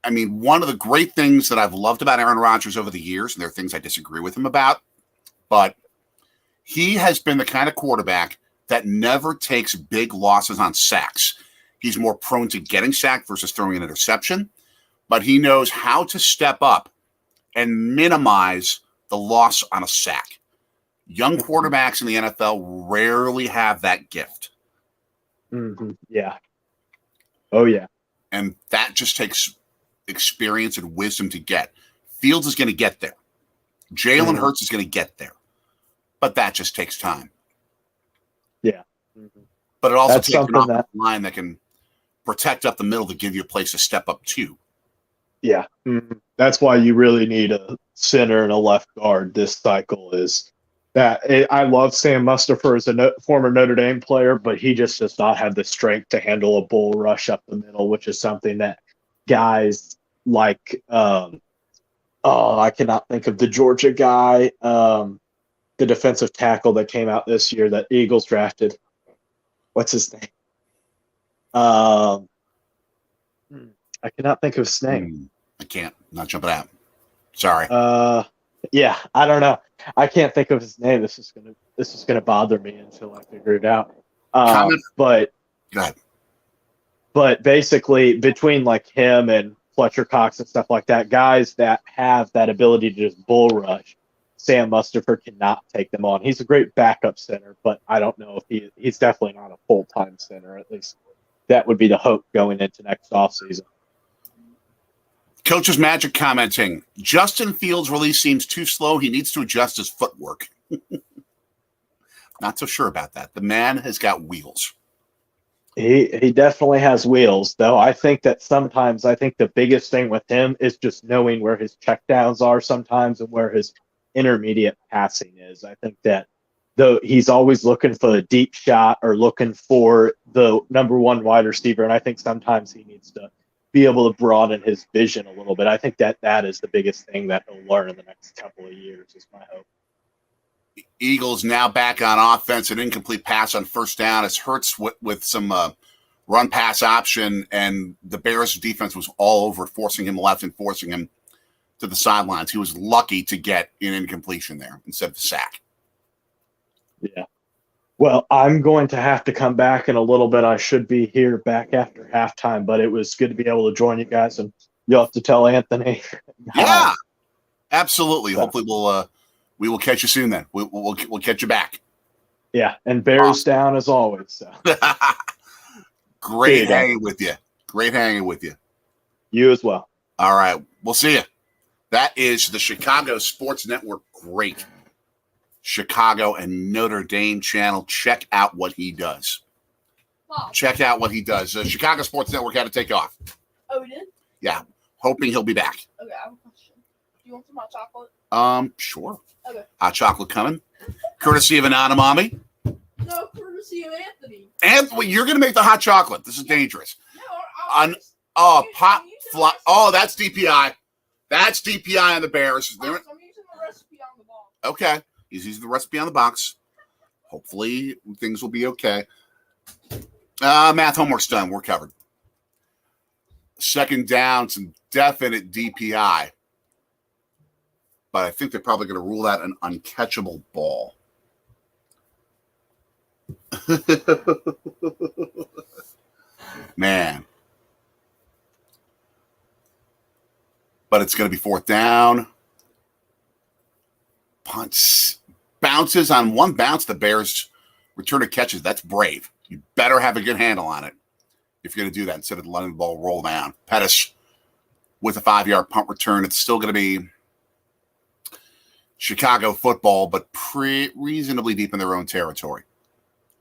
I mean, one of the great things that I've loved about Aaron Rodgers over the years, and there are things I disagree with him about, but he has been the kind of quarterback that never takes big losses on sacks. He's more prone to getting sacked versus throwing an interception, but he knows how to step up and minimize the loss on a sack. Young quarterbacks in the NFL rarely have that gift. Mm-hmm. Yeah. Oh, yeah. And that just takes experience and wisdom to get. Fields is going to get there. Jalen Hurts is going to get there. But that just takes time. Yeah. Mm-hmm. But it also takes an offensive line that can protect up the middle to give you a place to step up to. Yeah. Mm-hmm. That's why you really need a center and a left guard this cycle is that. I love Sam Mustipher as a former Notre Dame player, but he just does not have the strength to handle a bull rush up the middle, which is something that guys like I cannot think of the Georgia guy, the defensive tackle that came out this year that Eagles drafted. What's his name? I cannot think of his name. I can't. I'm not jumping out. Sorry. Yeah, I don't know. I can't think of his name. This is gonna bother me until I figure it out. But go ahead. But basically, between like him and Fletcher Cox and stuff like that, guys that have that ability to just bull rush, Sam Mustipher cannot take them on. He's a great backup center, but I don't know if he's definitely not a full-time center. At least that would be the hope going into next offseason. Coach's Magic commenting, Justin Fields' release seems too slow. He needs to adjust his footwork. Not so sure about that. The man has got wheels. He definitely has wheels, though. I think that sometimes the biggest thing with him is just knowing where his checkdowns are sometimes and where his intermediate passing is. I think that though he's always looking for a deep shot or looking for the number one wide receiver, and I think sometimes he needs to be able to broaden his vision a little bit. I think that is the biggest thing that he'll learn in the next couple of years is my hope. Eagles now back on offense, an incomplete pass on first down. It hurts with some run pass option, and the Bears defense was all over, forcing him left and forcing him to the sidelines. He was lucky to get an incompletion there instead of the sack. Yeah. Well, I'm going to have to come back in a little bit. I should be here back after halftime, but it was good to be able to join you guys, and you'll have to tell Anthony. Yeah, absolutely. So. Hopefully we will catch you soon then. We'll catch you back. Yeah, and Bears down as always. So. Great hanging with you. Great hanging with you. You as well. All right. We'll see you. That is the Chicago Sports Network great Chicago and Notre Dame channel. Check out what he does. Wow. Check out what he does. Chicago Sports Network had to take off. Oh, we did? Yeah. Hoping he'll be back. Okay, I have a question. you want some hot chocolate? Sure. Okay. Hot chocolate coming. Courtesy of Anonymami. No, courtesy of Anthony. Anthony, you're going to make the hot chocolate. This is dangerous. No, That's DPI. That's DPI on the Bears. I'm using the recipe on the box. Okay. He's using the recipe on the box. Hopefully things will be okay. Math homework's done. We're covered. Second down, some definite DPI. But I think they're probably going to rule that an uncatchable ball. Man. But it's going to be fourth down. Punts. Bounces on one bounce. The Bears return to catches. That's brave. You better have a good handle on it if you're going to do that instead of letting the ball roll down. Pettis with a 5-yard punt return. It's still going to be Chicago football, but reasonably deep in their own territory.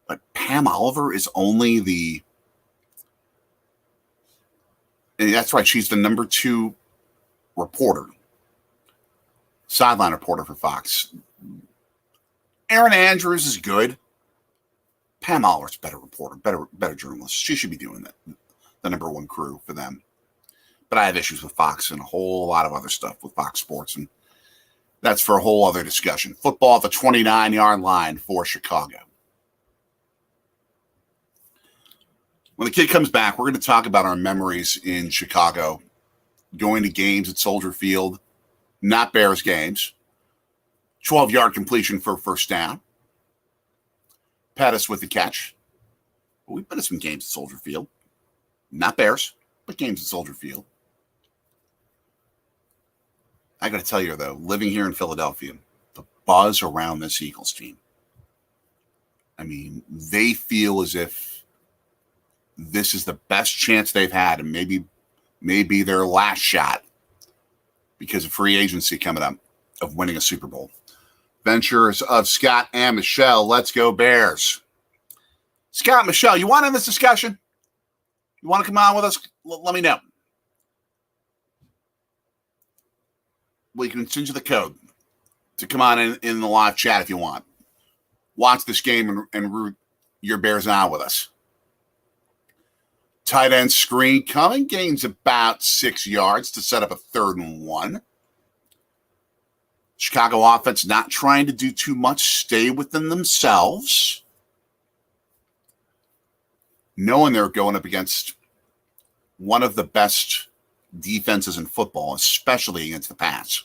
But Pam Oliver is only and that's right, she's the number 2 reporter, sideline reporter for Fox. Erin Andrews is good. Pam Oliver's a better reporter, better journalist. She should be doing that, the number 1 crew for them. But I have issues with Fox and a whole lot of other stuff with Fox Sports, and that's for a whole other discussion. Football at the 29-yard line for Chicago. When the kid comes back, we're going to talk about our memories in Chicago, going to games at Soldier Field, not Bears games. 12-yard completion for first down. Pettis with the catch. We've been to some games at Soldier Field. Not Bears, but games at Soldier Field. I got to tell you, though, living here in Philadelphia, the buzz around this Eagles team. I mean, they feel as if this is the best chance they've had and maybe their last shot because of free agency coming up of winning a Super Bowl. Ventures of Scott and Michelle. Let's go Bears. Scott, Michelle, you want in this discussion? You want to come on with us? Let me know. We can send you the code to come on in the live chat if you want. Watch this game and root your Bears on with us. Tight end screen coming. Gains about 6 yards to set up a 3rd and 1. Chicago offense not trying to do too much. Stay within themselves. Knowing they're going up against one of the best defenses in football, especially against the pass.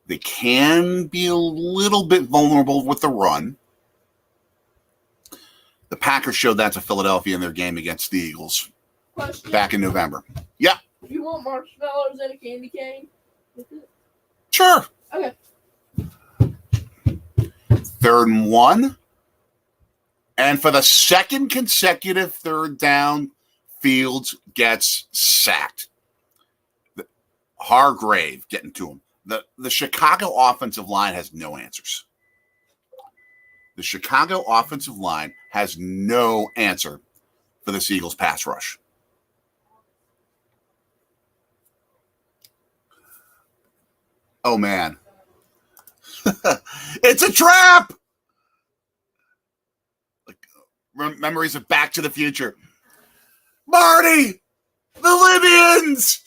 They can be a little bit vulnerable with the run. The Packers showed that to Philadelphia in their game against the Eagles back in November. Yeah. You want marshmallows and a candy cane with it? Sure. Okay. 3rd and 1. And for the second consecutive 3rd down, Fields gets sacked. Hargrave getting to him. The Chicago offensive line has no answers. The Chicago offensive line has no answer for this Eagles pass rush. Oh, man. It's a trap! Memories of Back to the Future. Marty! The Libyans!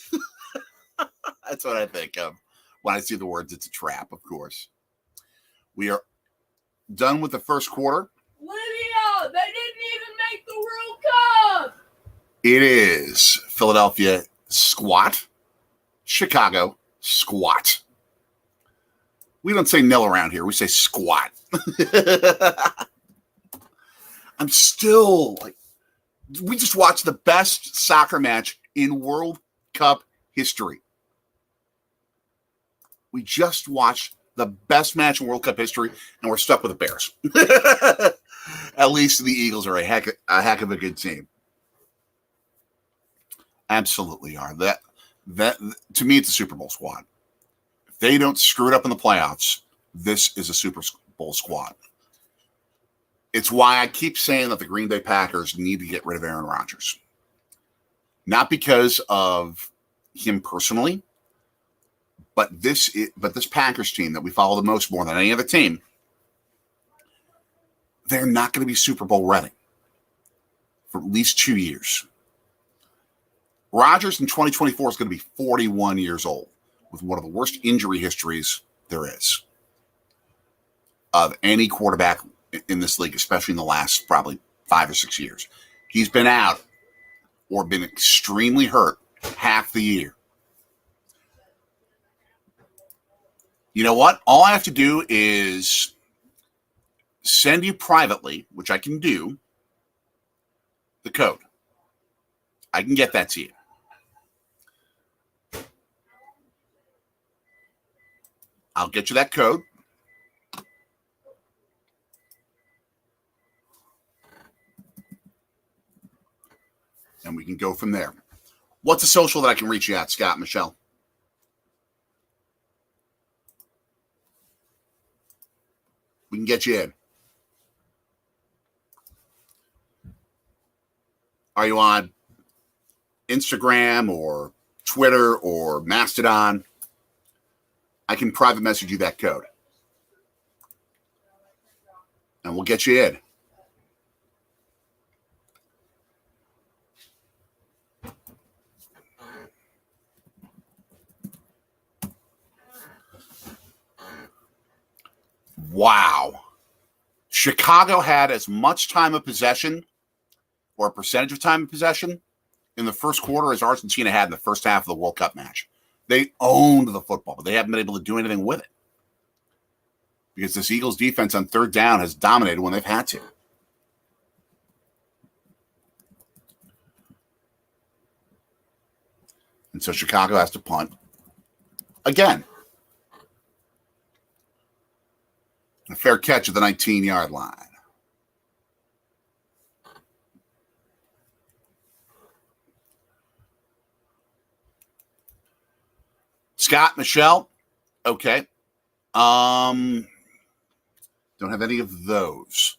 That's what I think of when I see the words, it's a trap, of course. We are done with the first quarter. Libya! They didn't even make the World Cup! It is Philadelphia squat, Chicago squat. We don't say nil around here. We say squat. I'm still like, we just watched the best soccer match in World Cup history. We just watched the best match in World Cup history, and we're stuck with the Bears. At least the Eagles are a heck of a good team. Absolutely are. That to me, it's a Super Bowl squad. If they don't screw it up in the playoffs, this is a Super Bowl squad. It's why I keep saying that the Green Bay Packers need to get rid of Aaron Rodgers. Not because of him personally, But this Packers team that we follow the most more than any other team, they're not going to be Super Bowl ready for at least 2 years. Rodgers in 2024 is going to be 41 years old with one of the worst injury histories there is of any quarterback in this league, especially in the last probably 5 or 6 years. He's been out or been extremely hurt half the year. You know what? All I have to do is send you privately, which I can do, the code. I can get that to you. I'll get you that code. And we can go from there. What's a social that I can reach you at, Scott, Michelle? We can get you in. Are you on Instagram or Twitter or Mastodon? I can private message you that code. And we'll get you in. Wow. Chicago had as much time of possession or a percentage of time of possession in the first quarter as Argentina had in the first half of the World Cup match. They owned the football, but they haven't been able to do anything with it because this Eagles defense on third down has dominated when they've had to. And so Chicago has to punt again. A fair catch at the 19-yard line. Scott, Michelle, okay. Don't have any of those.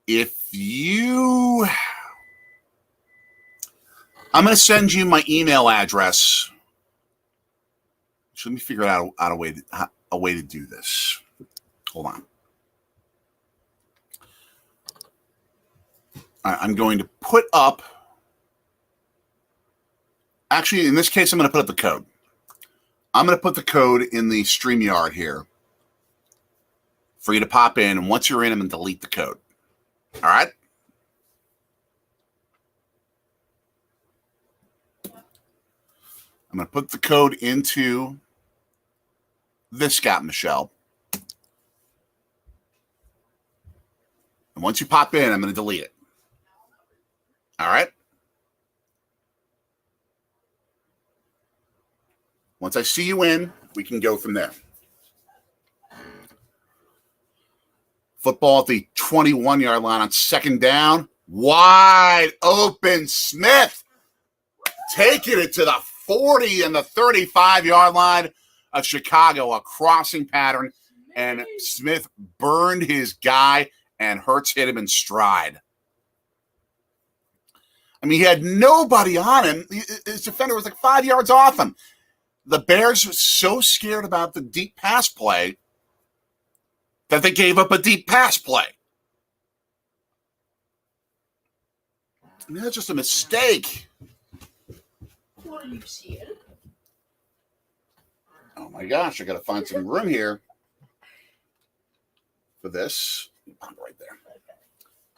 I'm going to send you my email address. So let me figure out a way to do this. Hold on. I'm going to put up. Actually, in this case, I'm going to put up the code. I'm going to put the code in the StreamYard here for you to pop in. And once you're in, I'm going to delete the code. All right? I'm going to put the code into this Scott Michelle. And once you pop in, I'm going to delete it. All right? Once I see you in, we can go from there. Football at the 21-yard line on second down. Wide open Smith. Taking it to the 40 and the 35-yard line of Chicago. A crossing pattern. And Smith burned his guy and Hurts hit him in stride. I mean, he had nobody on him. His defender was like 5 yards off him. The Bears were so scared about the deep pass play that they gave up a deep pass play. I mean, that's just a mistake. What are you seeing? Oh my gosh, I got to find some room here for this. Right there.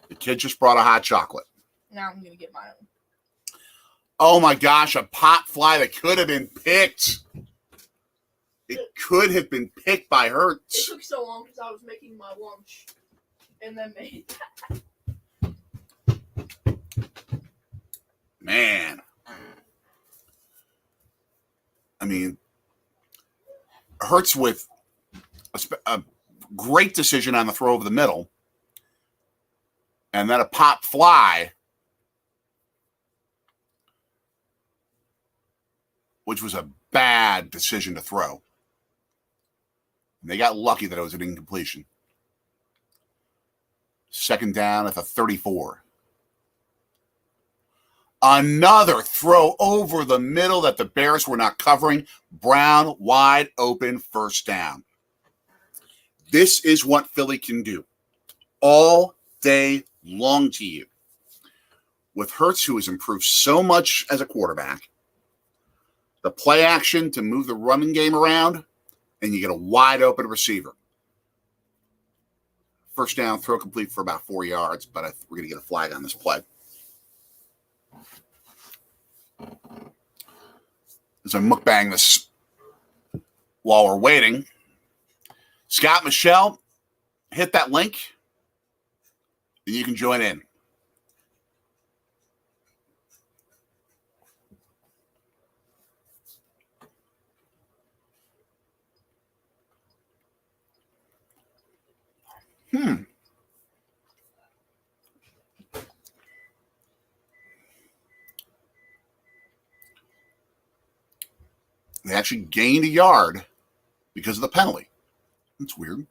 The kid just brought a hot chocolate. Now I'm going to get my own. Oh my gosh, a pop fly that could have been picked. It could have been picked by Hurts. It took so long because I was making my lunch and then made that. Man. I mean, Hurts with a great decision on the throw over the middle. And then a pop fly, which was a bad decision to throw. And they got lucky that it was an incompletion. Second down at the 34. Another throw over the middle that the Bears were not covering. Brown wide open, first down. This is what Philly can do all day long to you. With Hurts, who has improved so much as a quarterback, the play action to move the running game around, and you get a wide open receiver. First down, throw complete for about 4 yards, but we're going to get a flag on this play. As I mukbang this while we're waiting, Scott Michelle, hit that link, and you can join in. They actually gained a yard because of the penalty. That's weird.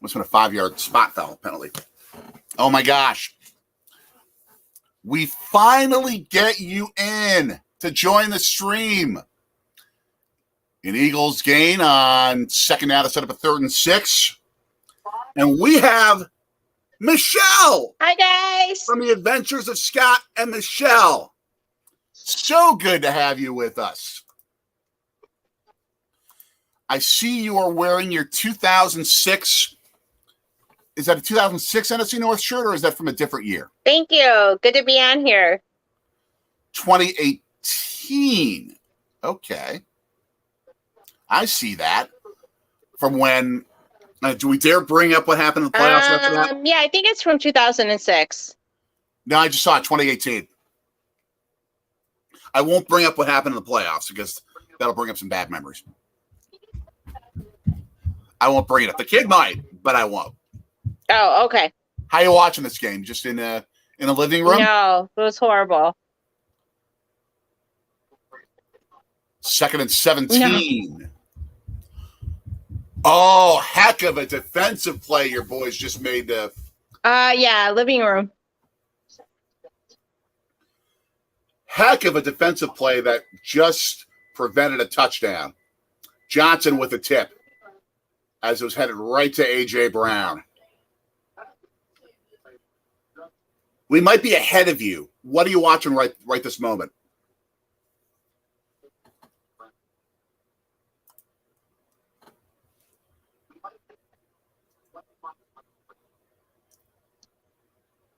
Must have been a 5-yard spot foul penalty. Oh my gosh. We finally get you in to join the stream. An Eagles gain on second down to set up a 3rd and 6. And we have Michelle. Hi, guys. From the Adventures of Scott and Michelle. So good to have you with us. I see you are wearing your 2006. Is that a 2006 NFC North shirt, or is that from a different year? Thank you. Good to be on here. 2018. Okay. I see that. From when, do we dare bring up what happened in the playoffs after that? Yeah, I think it's from 2006. No, I just saw it, 2018. I won't bring up what happened in the playoffs because that'll bring up some bad memories. I won't bring it up. The kid might, but I won't. Oh, okay. How you watching this game? Just in a living room? No, it was horrible. 2nd and 17. No. Oh, heck of a defensive play your boys just made. Yeah, living room. Heck of a defensive play that just prevented a touchdown. Johnson with a tip as it was headed right to A.J. Brown. We might be ahead of you. What are you watching right this moment?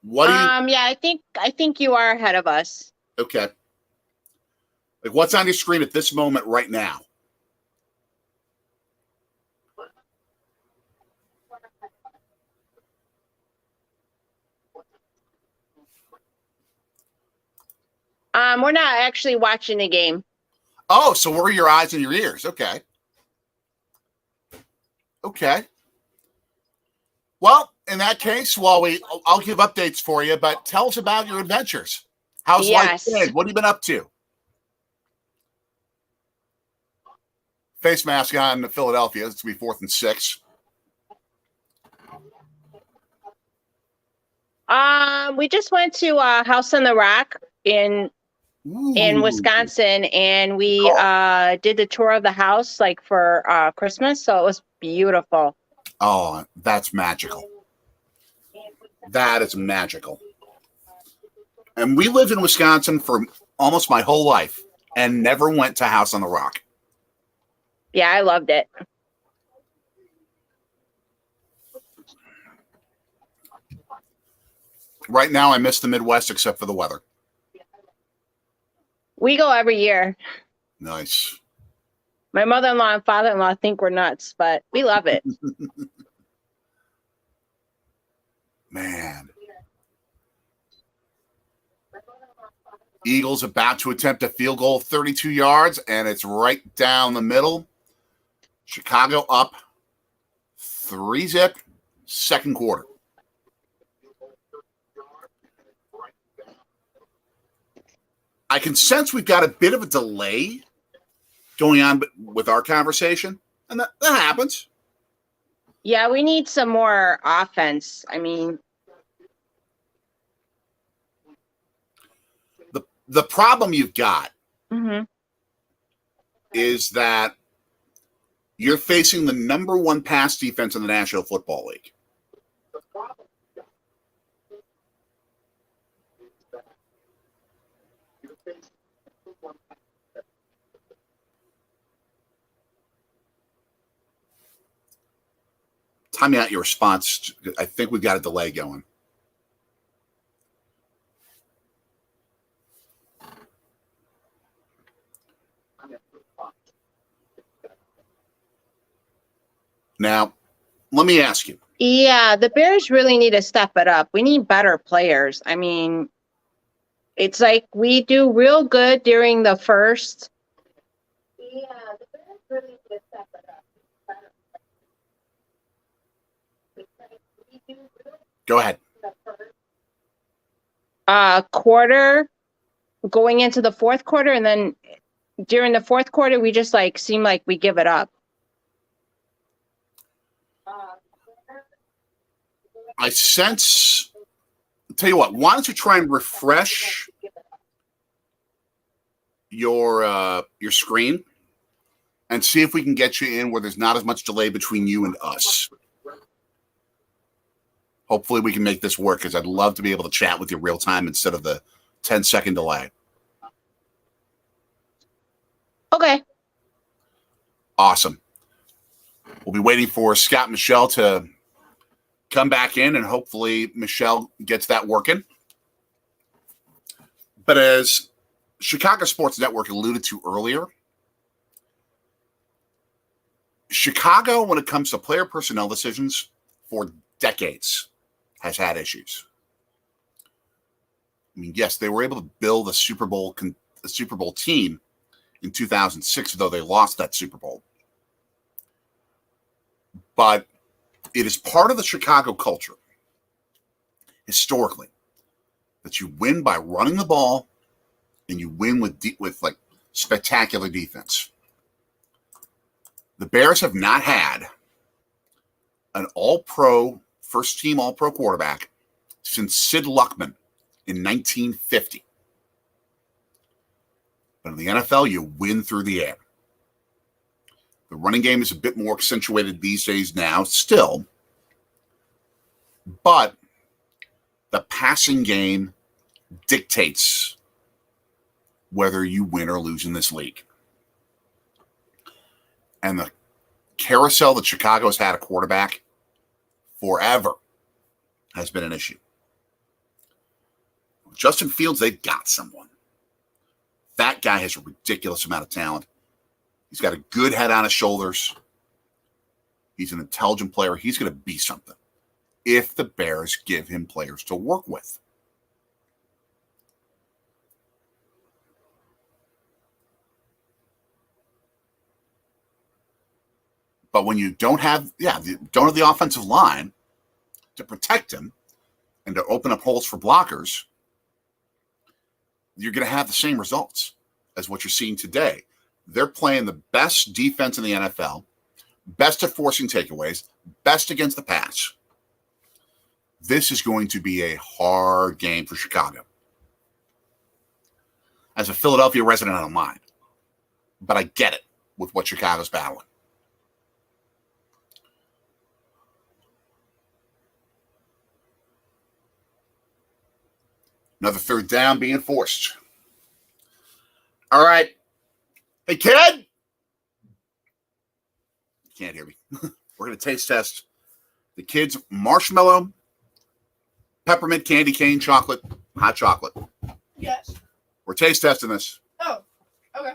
What do you? Yeah, I think you are ahead of us. Okay. Like, what's on your screen at this moment right now? We're not actually watching the game. Oh, so where are your eyes and your ears? Okay. Okay. Well, in that case, I'll give updates for you, but tell us about your adventures. How's life been? What have you been up to? Face mask on to Philadelphia. It's going to be 4th and 6. We just went to House on the Rock in Wisconsin, and we did the tour of the house like for Christmas, so it was beautiful. Oh, that's magical. That is magical. And we lived in Wisconsin for almost my whole life and never went to House on the Rock. Yeah, I loved it. Right now, I miss the Midwest except for the weather. We go every year. Nice. My mother-in-law and father-in-law think we're nuts, but we love it. Man. Eagles about to attempt a field goal of 32 yards, and it's right down the middle. Chicago up 3-zip, second quarter. I can sense we've got a bit of a delay going on with our conversation, and that happens. Yeah, we need some more offense. I mean, The problem you've got Mm-hmm. is that you're facing the number one pass defense in the National Football League. Time out your response. I think we've got a delay going. Now, let me ask you. Yeah, the Bears really need to step it up. We need better players. I mean, it's like we do real good during the first. Yeah, the Bears really need to step it up. Go ahead. Quarter going into the fourth quarter, and then during the fourth quarter, we just like seem like we give it up. I sense. I'll tell you what. Why don't you try and refresh your screen and see if we can get you in where there's not as much delay between you and us. Hopefully, we can make this work because I'd love to be able to chat with you real time instead of the 10-second delay. Okay. Awesome. We'll be waiting for Scott and Michelle to come back in, and hopefully Michelle gets that working. But as Chicago Sports Network alluded to earlier, Chicago, when it comes to player personnel decisions, for decades has had issues. I mean, yes, they were able to build a Super Bowl team in 2006, though they lost that Super Bowl. But it is part of the Chicago culture, historically, that you win by running the ball and you win with like spectacular defense. The Bears have not had an all-pro, first-team all-pro quarterback since Sid Luckman in 1950. But in the NFL, you win through the air. The running game is a bit more accentuated these days now, still. But the passing game dictates whether you win or lose in this league. And the carousel that Chicago's had a quarterback forever has been an issue. Justin Fields, they've got someone. That guy has a ridiculous amount of talent. He's got a good head on his shoulders. He's an intelligent player. He's going to be something if the Bears give him players to work with. But when you don't have the offensive line to protect him and to open up holes for blockers, you're going to have the same results as what you're seeing today. They're playing the best defense in the NFL, best at forcing takeaways, best against the pass. This is going to be a hard game for Chicago. As a Philadelphia resident, I don't mind. But I get it with what Chicago's battling. Another third down being forced. All right. Hey, kid. You can't hear me. We're going to taste test the kids' marshmallow, peppermint candy cane chocolate, hot chocolate. Yes. We're taste testing this. Oh, okay.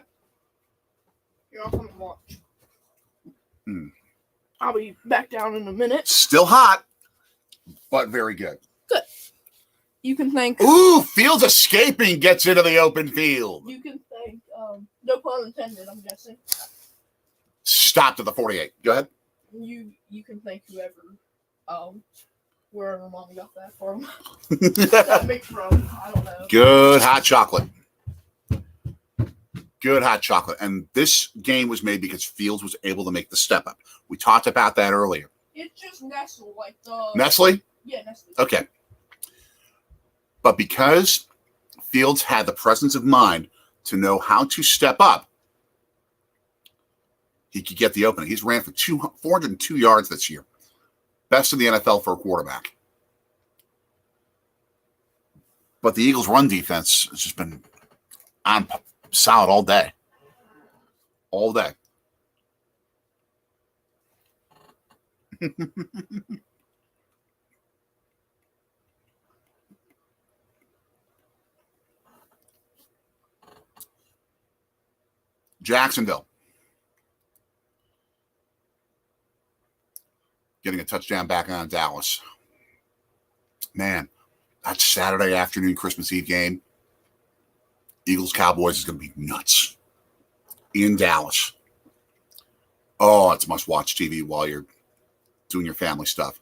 You're all coming to watch. I'll be back down in a minute. Still hot, but very good. Good. You can thank. Ooh, Fields escaping gets into the open field. You can thank. No pun intended, I'm guessing. Stopped at the 48. Go ahead. You can thank wherever Mom got that from. That makes from. I don't know. Good hot chocolate. Good hot chocolate. And this game was made because Fields was able to make the step up. We talked about that earlier. It's just Nestle, Nestle? Nestle? Yeah, Nestle. Okay. But because Fields had the presence of mind to know how to step up, he could get the opening. He's ran for 402 yards this year. Best in the NFL for a quarterback. But the Eagles' run defense has just been on solid all day. All day. Jacksonville getting a touchdown back on Dallas. Man, that Saturday afternoon Christmas Eve game, Eagles-Cowboys is going to be nuts in Dallas. Oh, it's must-watch TV while you're doing your family stuff.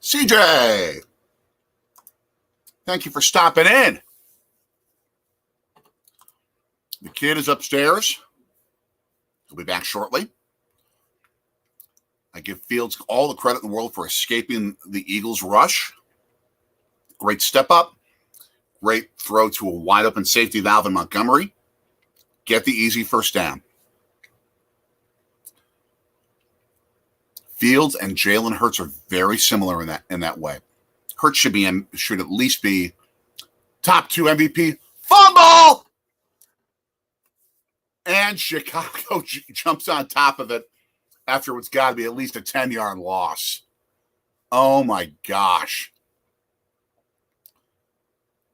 CJ, thank you for stopping in. The kid is upstairs. He'll be back shortly. I give Fields all the credit in the world for escaping the Eagles' rush. Great step up. Great throw to a wide open safety valve in Montgomery. Get the easy first down. Fields and Jalen Hurts are very similar in that way. Hurts should at least be top 2 MVP. Fumble! And Chicago jumps on top of it after what's got to be at least a 10-yard loss. Oh, my gosh.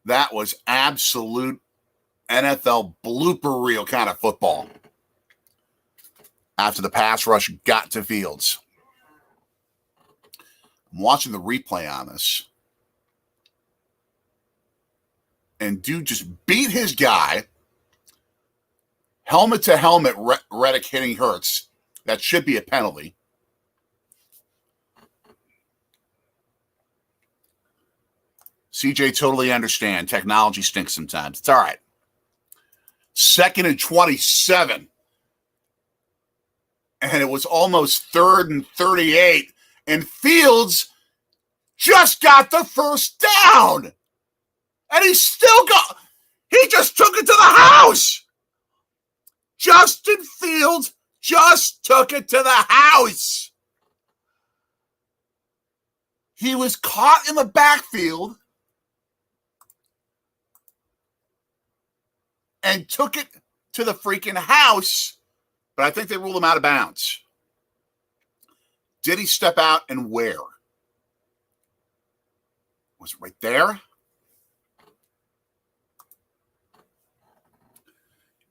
That was absolute NFL blooper reel kind of football after the pass rush got to Fields. I'm watching the replay on this. And dude just beat his guy. Helmet to helmet, Reddick hitting Hurts. That should be a penalty. CJ, totally understand. Technology stinks sometimes. It's all right. 2nd and 27. And it was almost 3rd and 38. And Fields just got the first down. And he just took it to the house. Justin Fields just took it to the house. He was caught in the backfield and took it to the freaking house, but I think they ruled him out of bounds. Did he step out and where? Was it right there?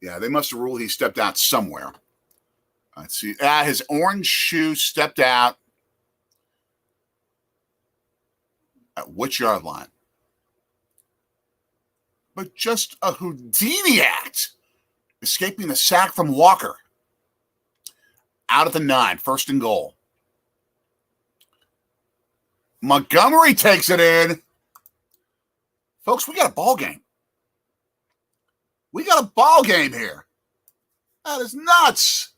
Yeah, they must have ruled he stepped out somewhere. Let's see. His orange shoe stepped out at which yard line? But just a Houdini act, escaping the sack from Walker. Out at the 9, 1st and goal. Montgomery takes it in. Folks, we got a ball game. We got a ball game here. That is nuts.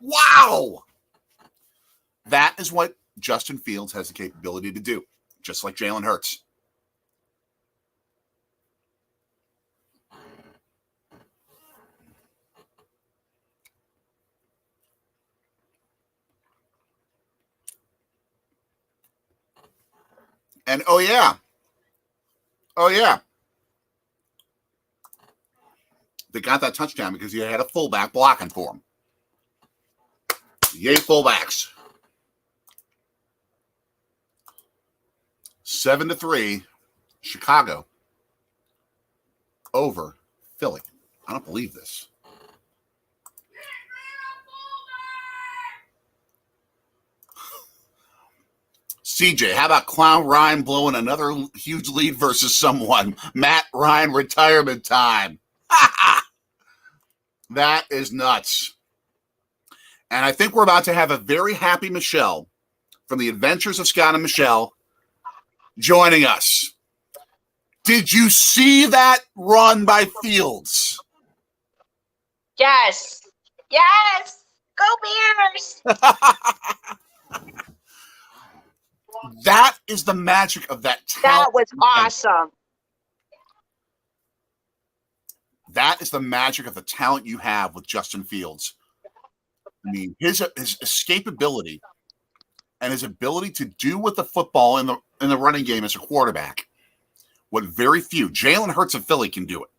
Wow. That is what Justin Fields has the capability to do, just like Jalen Hurts. And oh yeah, they got that touchdown because he had a fullback blocking for him. Yay, fullbacks. 7-3, Chicago over Philly. I don't believe this. CJ, how about Clown Ryan blowing another huge lead versus someone? Matt Ryan retirement time. That is nuts. And I think we're about to have a very happy Michelle from the Adventures of Scott and Michelle joining us. Did you see that run by Fields? Yes. Yes. Go Bears. That is the magic of that That talent. was awesome. That is the magic of the talent you have with Justin Fields. I mean, his escapability and his ability to do with the football in the running game as a quarterback, what very few, Jalen Hurts of Philly can do it,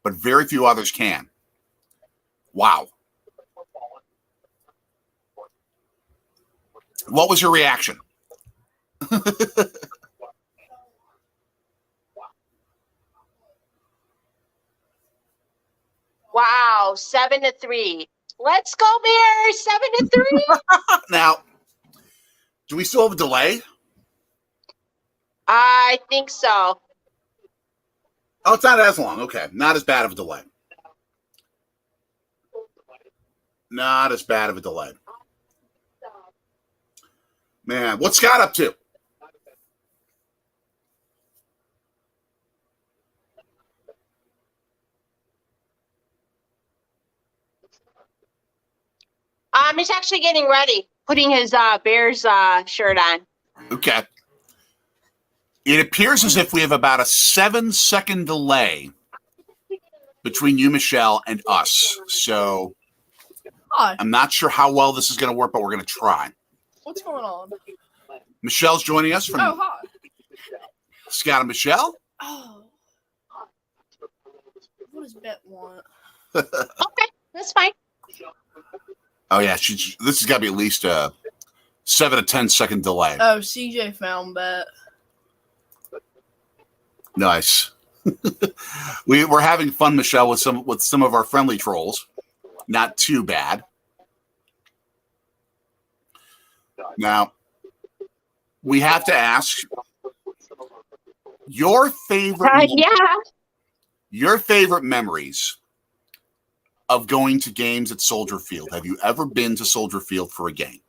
but very few others can. Wow. What was your reaction? Wow, 7-3. Let's go Bears, 7-3. Now, do we still have a delay? I think so. Oh, it's not as long. Okay, not as bad of a delay. Not as bad of a delay. Man, what's Scott up to? He's actually getting ready, putting his Bears shirt on. Okay. It appears as if we have about a 7-second delay between you, Michelle, and us. So Hi. I'm not sure how well this is going to work, but we're going to try. What's going on? Michelle's joining us from hi. Scott and Michelle. Oh. What does Bet want? Okay, that's fine. Oh, yeah. This has got to be at least a 7 to 10 second delay. Oh, CJ found Bet. Nice. We're having fun, Michelle, with some of our friendly trolls. Not too bad. Now, we have to ask your favorite your favorite memories of going to games at Soldier Field. Have you ever been to Soldier Field for a game?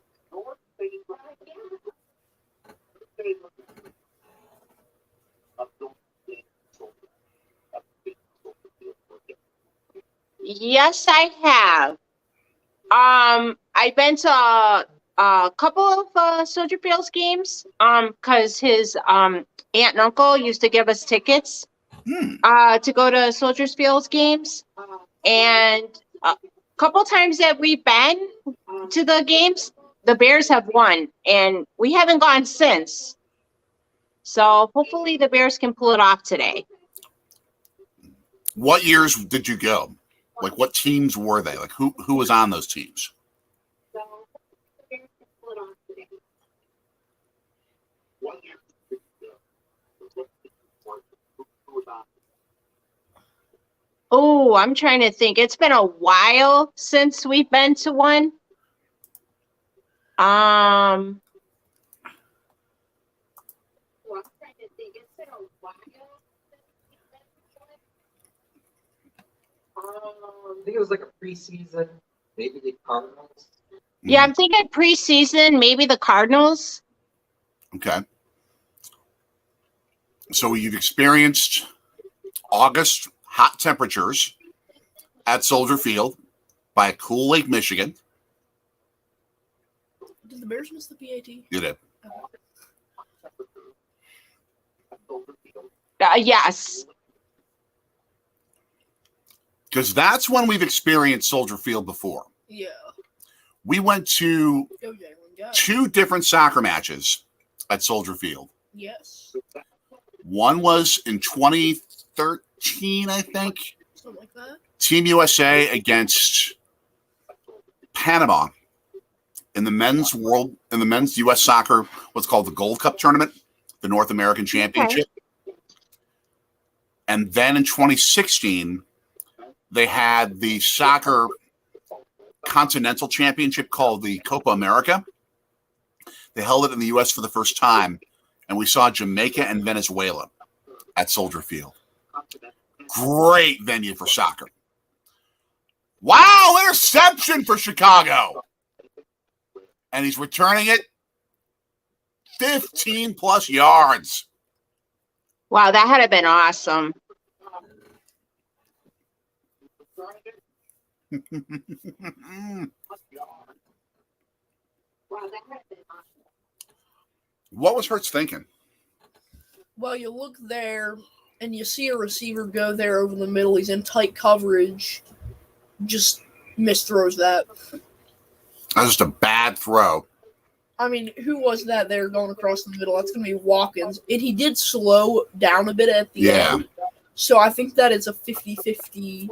Yes, I have. I've been to a couple of Soldier Fields games. Because his aunt and uncle used to give us tickets. To go to Soldier Fields games, and a couple times that we've been to the games, the Bears have won, and we haven't gone since. So hopefully the Bears can pull it off today. What years did you go? Like, what teams were they? Like, who was on those teams? Oh, I'm trying to think. It's been a while since we've been to one. I think it was like a preseason, maybe the Cardinals. Yeah, I'm thinking preseason, maybe the Cardinals. Okay. So you've experienced August hot temperatures at Soldier Field by a cool Lake Michigan. Did the Bears miss the PAT? You did. Yes. Because that's when we've experienced Soldier Field before. Yeah. We went to Go, Jalen, go. 2 different soccer matches at Soldier Field. Yes. One was in 2013, I think. Something like that. Team USA against Panama in the men's U.S. soccer, what's called the Gold Cup tournament, the North American Championship. Okay. And then in 2016, they had the soccer continental championship called the Copa America. They held it in the U.S. for the first time, and we saw Jamaica and Venezuela at Soldier Field. Great venue for soccer. Wow, interception for Chicago. And he's returning it 15 plus yards. Wow, that had been awesome. What was Hurts thinking? Well, you look there and you see a receiver go there over the middle. He's in tight coverage. Just misthrows that. That was just a bad throw. I mean, who was that there going across the middle? That's going to be Watkins. And he did slow down a bit at the end. So I think that it's a 50-50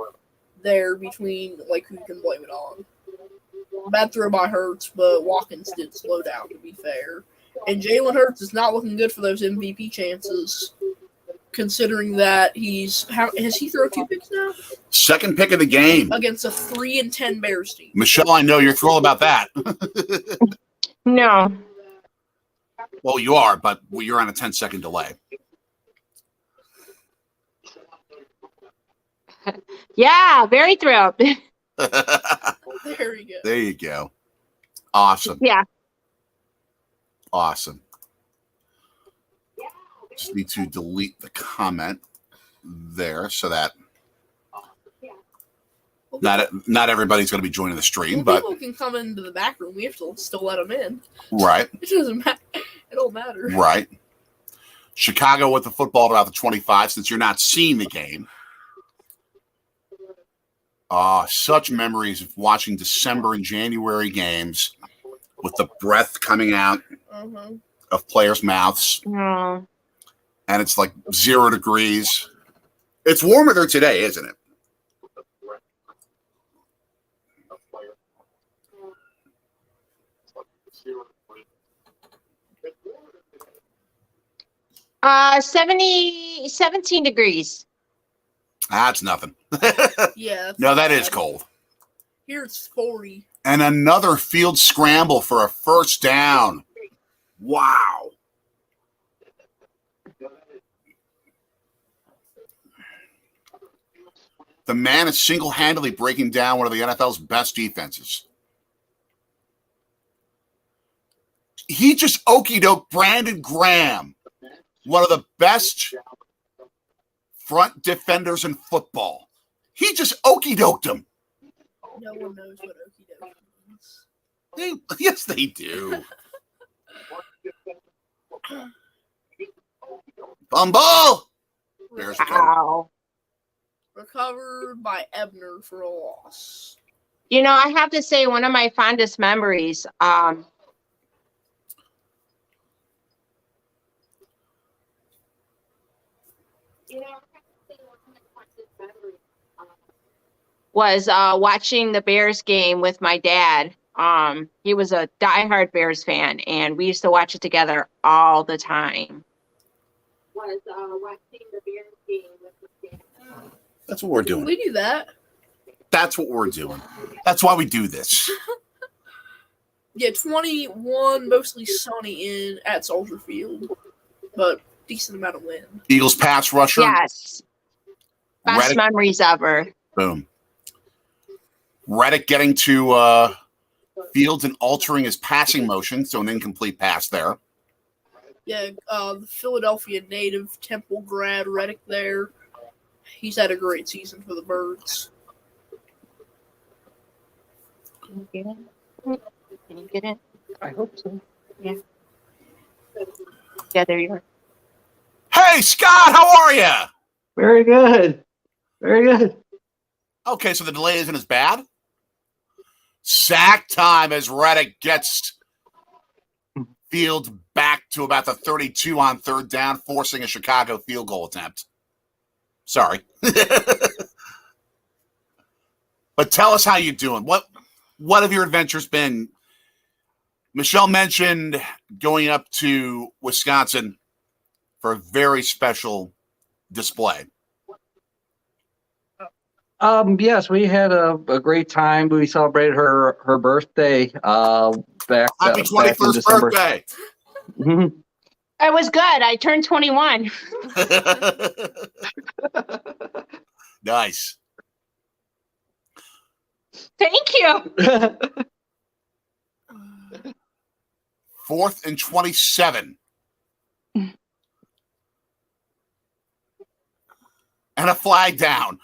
there between, like, who you can blame it on. Bad throw by Hurts, but Watkins did slow down, to be fair. And Jalen Hurts is not looking good for those MVP chances, considering that has he thrown 2 picks now? Second pick of the game. Against a 3-10 Bears team. Michelle, I know you're thrilled about that. No. Well, you are, but you're on a 10-second delay. Yeah, very thrilled. There you go. There you go. Awesome. Yeah. Awesome. Just need to delete the comment there so that not everybody's going to be joining the stream, but people can come into the back room. We have to still let them in. Right. It doesn't matter. It don't matter. Right. Chicago with the football at about the 25, since you're not seeing the game. Such memories of watching December and January games with the breath coming out of players' mouths. Oh. And it's like 0 degrees. It's warmer there today, isn't it? Uh, 17 degrees. That's nothing. Yeah. No, that is cold. Here it's 40. And another field scramble for a first down. Wow. The man is single-handedly breaking down one of the NFL's best defenses. He just okey-doked Brandon Graham, one of the best front defenders in football. He just okey-doked him. No one knows what okey-doke means. Yes, they do. Bumble! There's Wow. Recovered by Ebner for a loss. You know, I have to say one of my fondest memories, was watching the Bears game with my dad. He was a diehard Bears fan, and we used to watch it together all the time. Was watching the Bears game with my dad. That's what we're doing. We do that. That's what we're doing. That's why we do this. Yeah, 21, mostly sunny at Soldier Field, but decent amount of wind. Eagles pass rusher. Yes. Best Reddick. memories ever. Boom. Reddick getting to Fields and altering his passing motion, so an incomplete pass there. Yeah, the Philadelphia native Temple grad Reddick there. He's had a great season for the Birds. Can you get it? Can you get it? I hope so. Yeah. Yeah, there you are. Hey, Scott, how are you? Very good. Very good. Okay, so the delay isn't as bad. Sack time as Reddick gets Fields back to about the 32 on third down, forcing a Chicago field goal attempt. Sorry. But tell us how you're doing. What have your adventures been? Michelle mentioned going up to Wisconsin for a very special display. Yes, we had a great time. We celebrated her birthday back Happy in 21st December. birthday. Mhm. It was good. I turned 21. Nice. Thank you. 4th and 27. and a flag down.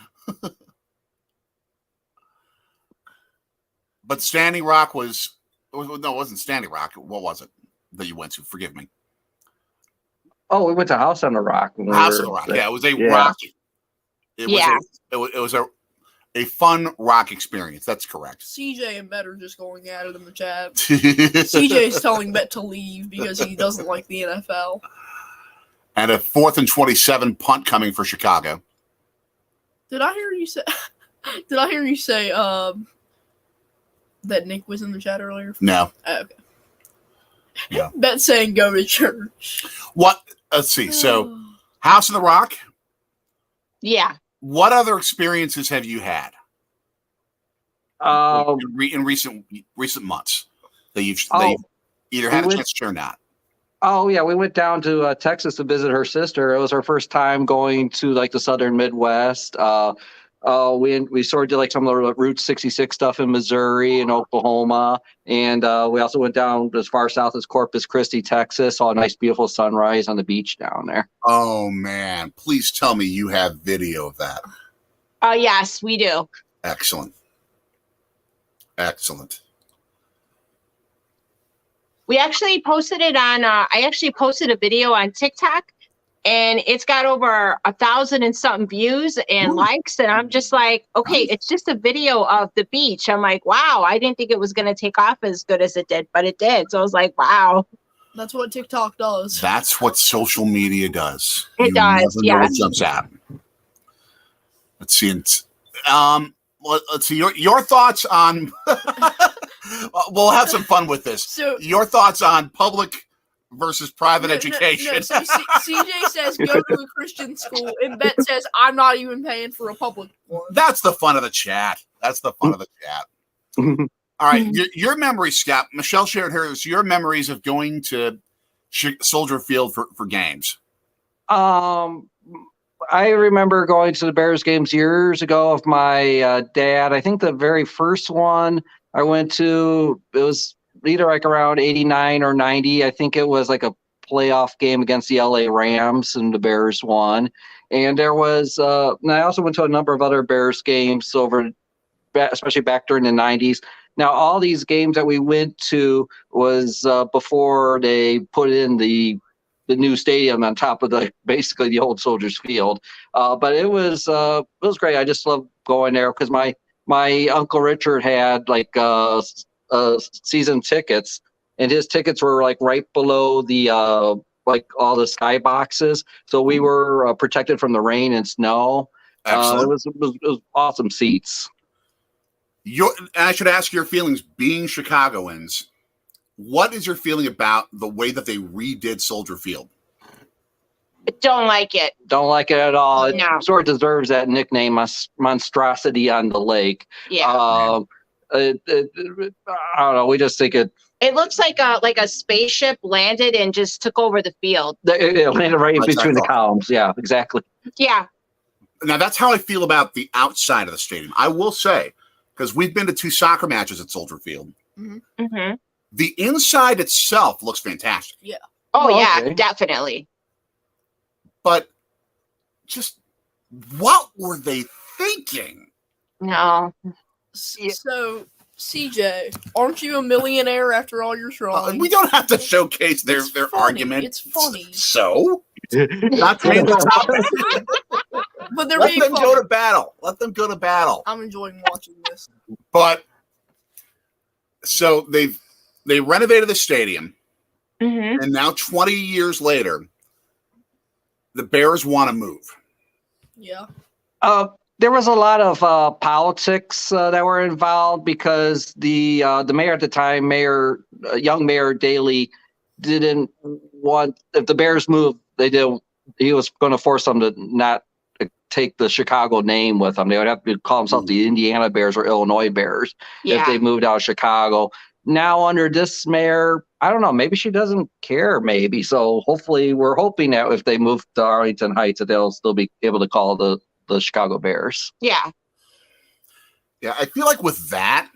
But Standing Rock no, it wasn't Standing Rock. What was it that you went to? Forgive me. Oh, we went to House on the Rock. House on the Rock. Yeah, it was a rock. It was a fun rock experience. That's correct. CJ and Bet are just going at it in the chat. CJ's telling Bet to leave because he doesn't like the NFL. And a 4th and 27 punt coming for Chicago. Did I hear you say? Did I hear you say that Nick was in the chat earlier? No. Oh, okay. Yeah. Bet saying go to church. What? Let's see. So, House on the Rock. Yeah. What other experiences have you had in recent months that you've either had a chance to share or not? Oh yeah, we went down to Texas to visit her sister. It was her first time going to like the Southern Midwest. We sort of did like some of the Route 66 stuff in Missouri and Oklahoma, and we also went down as far south as Corpus Christi, Texas. Saw a nice, beautiful sunrise on the beach down there. Oh man! Please tell me you have video of that. Oh yes, we do. Excellent. We actually posted it on. I actually posted a video on TikTok, and it's got over 1,000 and something views and likes. And I'm just like, okay, it's just a video of the beach. I'm like, wow, I didn't think it was going to take off as good as it did, but it did. So I was like, wow. That's what TikTok does. That's what social media does. It does. Never know what jumps out. Let's see. Let's see your thoughts on. We'll have some fun with this. So, your thoughts on public versus private education. So CJ says go to a Christian school, and Bet says I'm not even paying for a public one. That's the fun of the chat. All right, your memories, Scott. Michelle shared hers. Your memories of going to Soldier Field for games. I remember going to the Bears games years ago with my dad. I think the very first one I went to, it was either like around 89 or 90. I think it was like a playoff game against the LA Rams, and the Bears won. And there was, and I also went to a number of other Bears games especially back during the 90s. Now, all these games that we went to was before they put in the new stadium on top of basically the old Soldiers Field. But it was great. I just love going there because my Uncle Richard had like season tickets, and his tickets were like right below the like all the sky boxes, so we were protected from the rain and snow. It was awesome seats. I should ask your feelings, being Chicagoans. What is your feeling about the way that they redid Soldier Field? Don't like it. Don't like it at all. It No. sort of deserves that nickname, monstrosity on the lake. Yeah. I don't know. We just think it looks like a spaceship landed and just took over the field. It landed right in between the columns. Yeah, exactly. Yeah. Now, that's how I feel about the outside of the stadium. I will say, because we've been to 2 soccer matches at Soldier Field. Mm-hmm. Mm-hmm. The inside itself looks fantastic. Yeah. Oh, yeah, okay. Definitely. But just what were they thinking? No. So, CJ, aren't you a millionaire after all your trying? We don't have to showcase their funny. argument. It's funny. So? Not to change the topic. But they're Let being them funny. go to battle. Let them go to battle. I'm enjoying watching this. But so they renovated the stadium, Mm-hmm. and now 20 years later, the Bears want to move. Yeah. There was a lot of politics that were involved because the mayor at the time, young Mayor Daley, didn't want, if the Bears moved, he was going to force them to not take the Chicago name with them. They would have to call themselves the Indiana Bears or Illinois Bears if they moved out of Chicago. Now under this mayor, I don't know, maybe she doesn't care, maybe. So hopefully we're hoping that if they move to Arlington Heights, that they'll still be able to call the Chicago Bears. Yeah. Yeah, I feel like with that,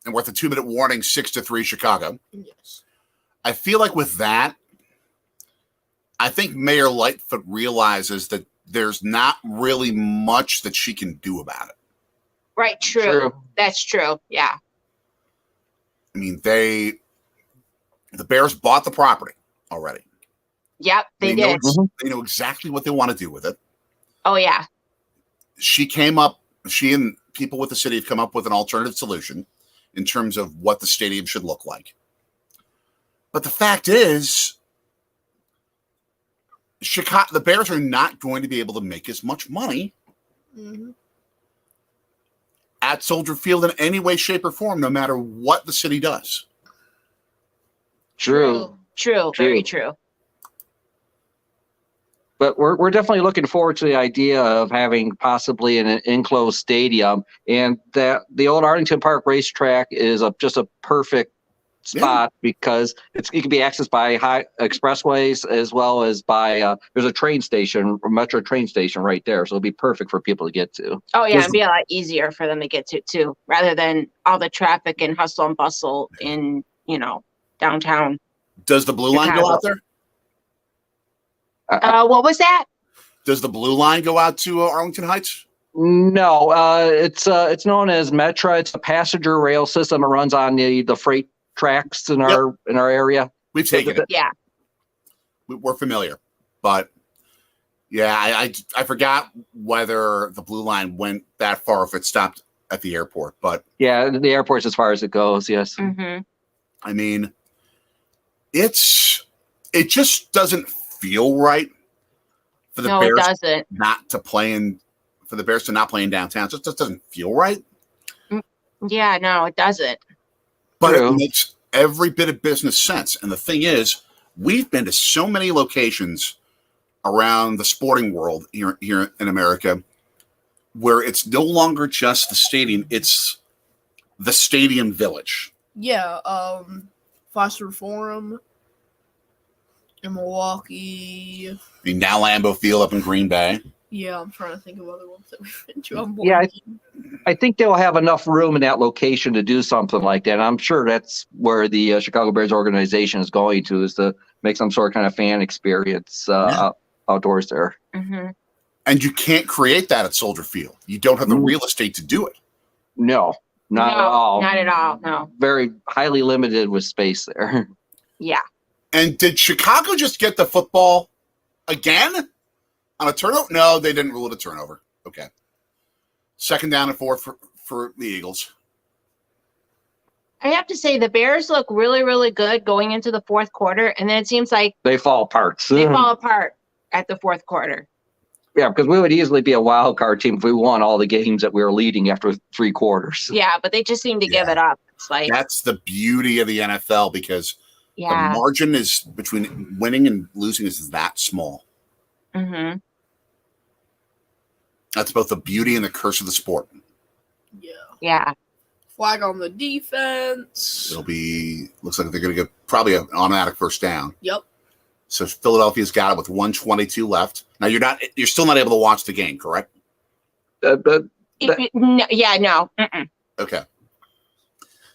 and with the 2-minute warning, 6-3 Chicago. Yes. I feel like with that, I think Mayor Lightfoot realizes that there's not really much that she can do about it. Right. True. That's true. Yeah. I mean, the Bears bought the property already. Yep, they did. They know exactly what they want to do with it. Oh, yeah. She and people with the city have come up with an alternative solution in terms of what the stadium should look like. But the fact is, the Bears are not going to be able to make as much money at Soldier Field in any way, shape, or form, no matter what the city does. True. Very true. But we're definitely looking forward to the idea of having possibly an enclosed stadium, and that the old Arlington Park racetrack is just a perfect spot because it can be accessed by high expressways as well as by there's a train station, a metro train station right there, so it'll be perfect for people to get to. Oh yeah, it'd be a lot easier for them to get to too, rather than all the traffic and hustle and bustle in downtown. Does the blue line go out there? What was that? Does the blue line go out to Arlington Heights? No, it's known as Metra. It's a passenger rail system. It runs on the freight tracks in our area. We've taken it. Yeah, we're familiar, but yeah, I forgot whether the blue line went that far, if it stopped at the airport. But yeah, the airport's as far as it goes. Yes. Mm-hmm. I mean, it just doesn't feel right for the Bears not to play for the Bears to not play in downtown. It just doesn't feel right. Yeah, no, it doesn't. But it makes every bit of business sense. And the thing is, we've been to so many locations around the sporting world here in America where it's no longer just the stadium, it's the stadium village. Yeah, Foster Forum in Milwaukee. I mean, now Lambeau Field up in Green Bay. Yeah, I'm trying to think of other ones that we've been to. Yeah, I think they'll have enough room in that location to do something like that. And I'm sure that's where the Chicago Bears organization is going to, is to make some sort of kind of fan experience outdoors there. Mm-hmm. And you can't create that at Soldier Field. You don't have the real estate to do it. No, not at all. Not at all, no. Very highly limited with space there. Yeah. And did Chicago just get the football again on a turnover? No, they didn't rule it a turnover. Okay. 2nd down and 4 for the Eagles. I have to say the Bears look really, really good going into the fourth quarter, and then it seems like they fall apart. They fall apart at the fourth quarter. Yeah, because we would easily be a wild card team if we won all the games that we were leading after 3 quarters. Yeah, but they just seem to give it up. It's like that's the beauty of the NFL, because the margin is between winning and losing is that small. Mm-hmm. That's both the beauty and the curse of the sport. Yeah. Yeah. Flag on the defense. It'll be, looks like they're going to get probably an automatic first down. Yep. So Philadelphia's got it with 1:22 left. Now you're still not able to watch the game, correct? No. Mm-mm. Okay.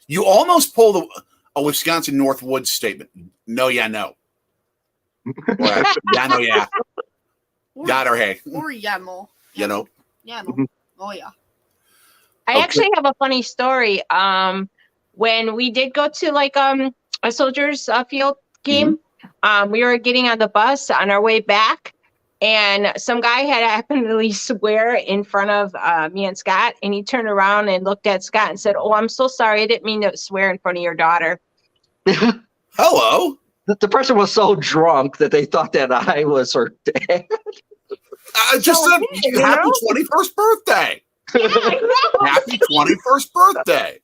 You almost pulled a Wisconsin Northwoods statement. No, yeah, no. Or, yeah, no, yeah. Got her, hey. Or yeah, no. You know? Yeah, no. Oh, yeah. I actually have a funny story. When we did go to like a Soldiers Field game, we were getting on the bus on our way back, and some guy had happened swear in front of me and Scott, and he turned around and looked at Scott and said, "Oh, I'm so sorry. I didn't mean to swear in front of your daughter." Hello. The person was so drunk that they thought that I was her dad. I just said happy 21st birthday. Happy 21st birthday.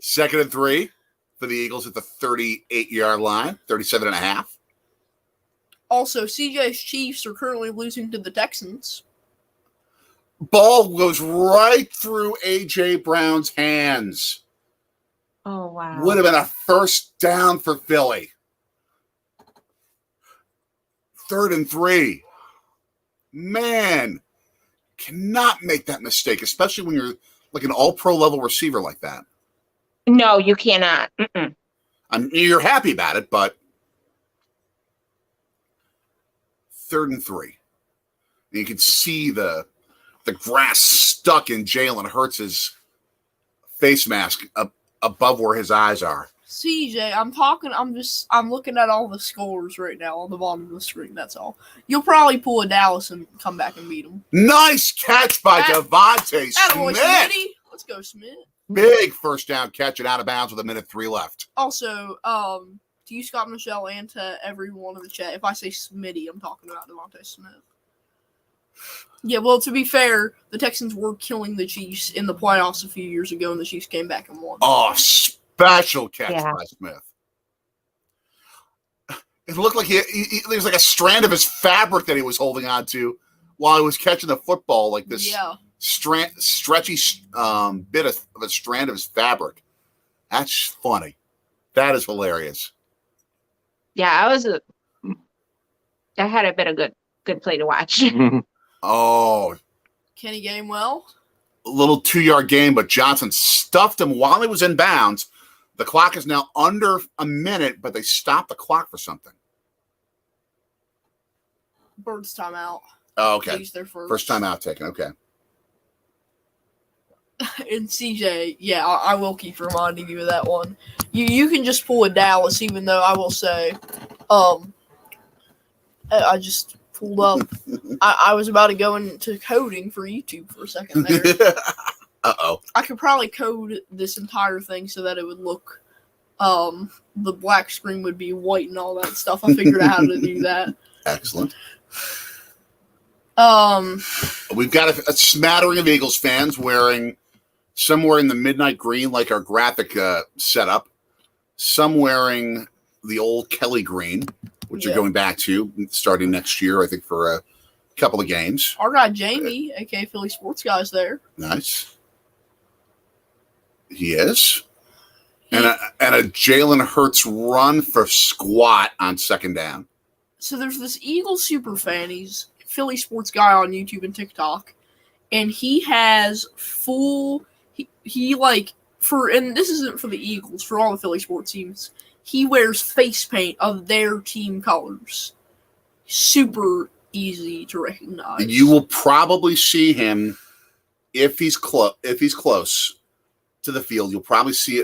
2nd and 3 for the Eagles at the 38-yard line, 37.5. Also, CJ's Chiefs are currently losing to the Texans. Ball goes right through A.J. Brown's hands. Oh, wow. Would have been a first down for Philly. 3rd and 3. Man, cannot make that mistake, especially when you're like an all-pro level receiver like that. No, you cannot. You're happy about it, but 3rd and 3. And you can see the grass stuck in Jalen Hurts' face mask above where his eyes are. CJ, I'm looking at all the scores right now on the bottom of the screen, that's all. You'll probably pull a Dallas and come back and beat them. Nice catch by Devontae Attaboy, Smith. Smitty. Let's go, Smith. Big first down catch and out of bounds with 1:03 left. Also, to you, Scott Michelle, and to everyone in the chat, if I say Smitty, I'm talking about Devontae Smith. Yeah, well, to be fair, the Texans were killing the Chiefs in the playoffs a few years ago, and the Chiefs came back and won. Oh, special catch by Smith. It looked like there was like a strand of his fabric that he was holding on to while he was catching the football, like this stretchy bit of a strand of his fabric. That's funny. That is hilarious. Yeah, I had a bit of good play to watch. Oh. Kenny Gainwell. A little 2-yard game, but Johnson stuffed him while he was in bounds. The clock is now under a minute, but they stopped the clock for something. Birds timeout. Oh, okay. Use their First timeout taken. Okay. And CJ, yeah, I will keep reminding you of that one. You can just pull a Dallas, even though I will say, I just pulled up. I was about to go into coding for YouTube for a second there. Uh-oh. I could probably code this entire thing so that it would look, the black screen would be white and all that stuff. I figured out how to do that. Excellent. We've got a smattering of Eagles fans some wearing the midnight green like our graphic setup. Some wearing the old Kelly green, which are going back to starting next year, I think, for a couple of games. Our guy Jamie, aka Philly Sports Guy, is there. Nice. He is. And a Jalen Hurts run for squat on second down. So there's this Eagles super fan. He's Philly Sports Guy on YouTube and TikTok. And he has full... He like... And this isn't for the Eagles, for all the Philly sports teams. He wears face paint of their team colors. Super easy to recognize. You will probably see him if he's close to the field. You'll probably see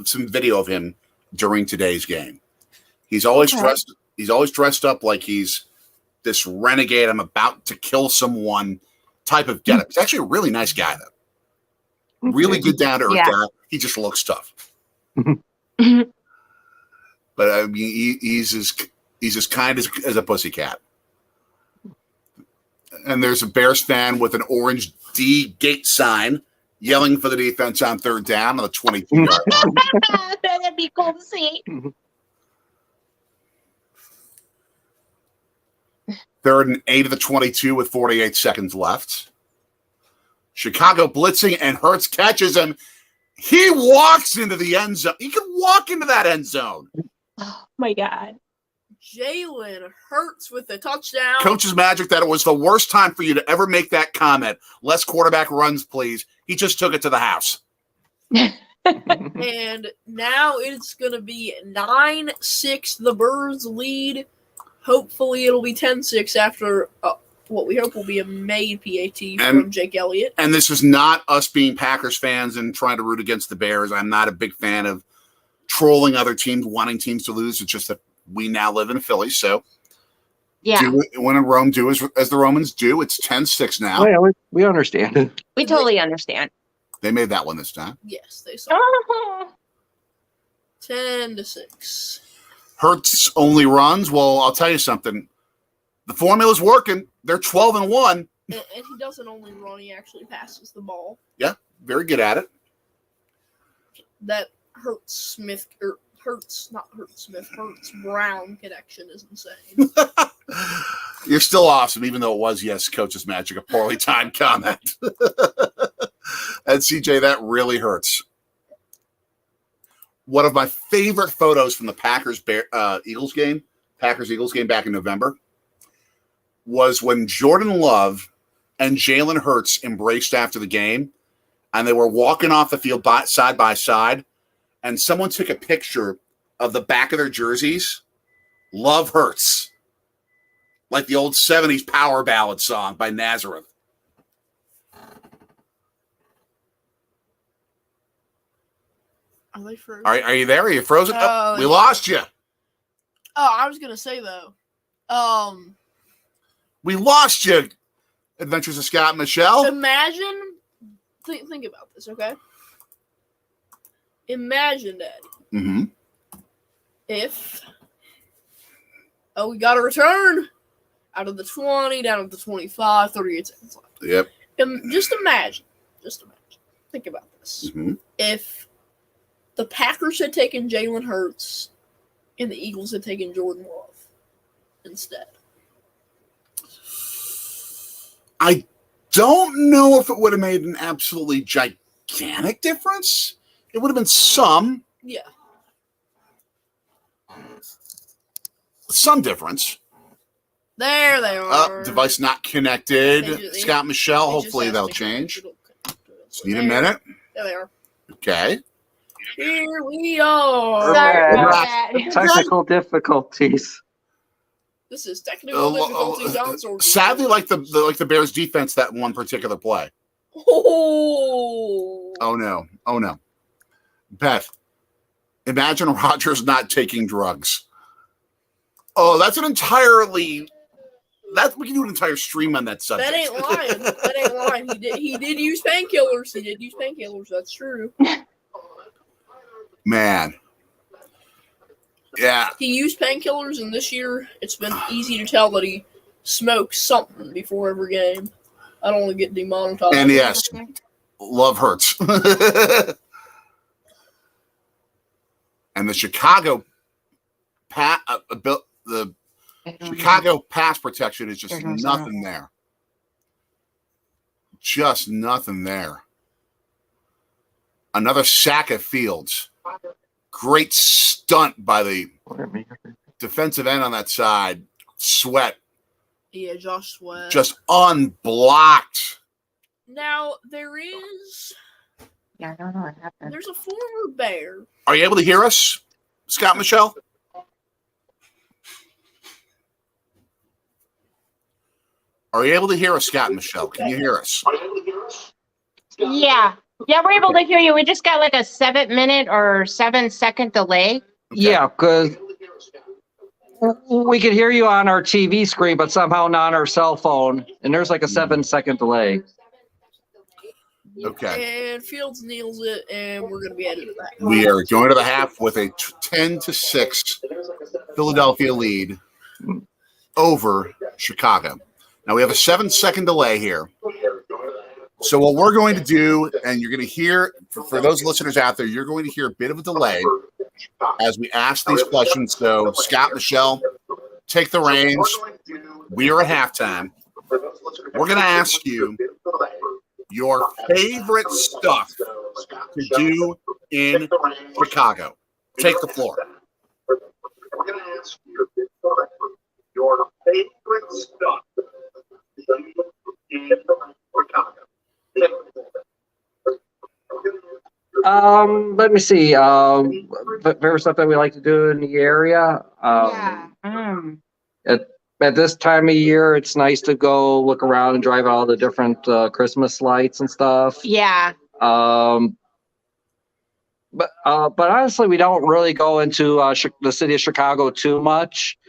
some video of him during today's game. He's always dressed. He's always dressed up like he's this renegade. I'm about to kill someone type of getup. He's actually a really nice guy, though. Really good down to earth guy. He just looks tough. But I mean, he's as kind as a pussycat. And there's a Bears fan with an orange D gate sign yelling for the defense on third down on the 22-yard line. That'd be cool to see. 3rd and 8 of the 22 with 48 seconds left. Chicago blitzing and Hurts catches him. He walks into the end zone. He can walk into that end zone. Oh my God. Jalen Hurts with the touchdown. Coach's magic that it was the worst time for you to ever make that comment. Less quarterback runs, please. He just took it to the house. And now it's going to be 9-6. The Birds lead. Hopefully it'll be 10-6 after what we hope will be a made PAT from Jake Elliott. And this is not us being Packers fans and trying to root against the Bears. I'm not a big fan of trolling other teams, wanting teams to lose. It's just that we now live in Philly, so when in Rome, do as the Romans do. It's 10-6 now. Oh, yeah, we understand. We totally understand. They made that one this time. Yes, they saw. 10-6. Hurts only runs. Well, I'll tell you something. The formula's working. They're 12-1. And he doesn't only run; he actually passes the ball. Yeah, very good at it. That Hurts Brown connection is insane. You're still awesome, even though it was, yes, Coach's magic, a poorly timed comment. And CJ, that really hurts. One of my favorite photos from the Packers-Eagles game back in November, was when Jordan Love and Jalen Hurts embraced after the game, and they were walking off the field side by side, and someone took a picture of the back of their jerseys. Love Hurts. like the old 70s power ballad song by Nazareth. Are they frozen? Are you there? Are you frozen? We lost you. Oh, I was gonna say though. We lost you. Adventures of Scott and Michelle. Imagine. Think about this, okay? Imagine, Daddy. Mm-hmm. If we got a return out of the 20 down to the 25, 38 seconds left. Yep. Just imagine. Think about this. Mm-hmm. If the Packers had taken Jalen Hurts and the Eagles had taken Jordan Love instead. I don't know if it would have made an absolutely gigantic difference. It would have been some. Yeah. Some difference. There they are. Device not connected. Scott and Michelle, they hopefully just they'll have to change. Just Need a minute. There they are. Okay. Here we are. Sorry about Right. that. Technical difficulties. This is technical difficulties outsourcing. Sadly, like the Bears defense that one particular play. Oh no. Beth, imagine Rodgers not taking drugs. Oh, that's an entirely. We can do an entire stream on that subject. That ain't lying. He did use painkillers. That's true. Man. Yeah. He used painkillers, and this year it's been easy to tell that he smokes something before every game. I don't want to get demonetized. And yes, love hurts. And the Chicago Chicago pass protection is just nothing there. Just nothing there. Another sack of Fields. Great stunt by the defensive end on that side. Sweat. Yeah, Josh Sweat. Just unblocked. Now, there is... Yeah, I don't know what happened. There's a former Bear. Are you able to hear us, Scott Michelle? Are you able to hear us, Scott Michelle? Can you hear us? Yeah, we're able to hear you. We just got like a 7-minute or 7-second delay. Okay. Yeah, because we could hear you on our TV screen, but somehow not on our cell phone. And there's like a 7-second delay. Okay. And Fields nails it, and we're going to be added back. We are going to the half with a 10-6 Philadelphia lead over Chicago. Now we have a 7-second delay here. So what we're going to do, and you're going to hear, for those listeners out there, you're going to hear a bit of a delay as we ask these questions. So Scott, Michelle, take the reins. We are at halftime. We're going to ask you your favorite stuff to do in Chicago. Take the floor. We're going to ask you your favorite stuff to do in Chicago. Let me see. Favorite stuff that we like to do in the area. At this time of year, it's nice to go look around and drive all the different Christmas lights and stuff. Yeah. But honestly, we don't really go into the city of Chicago too much,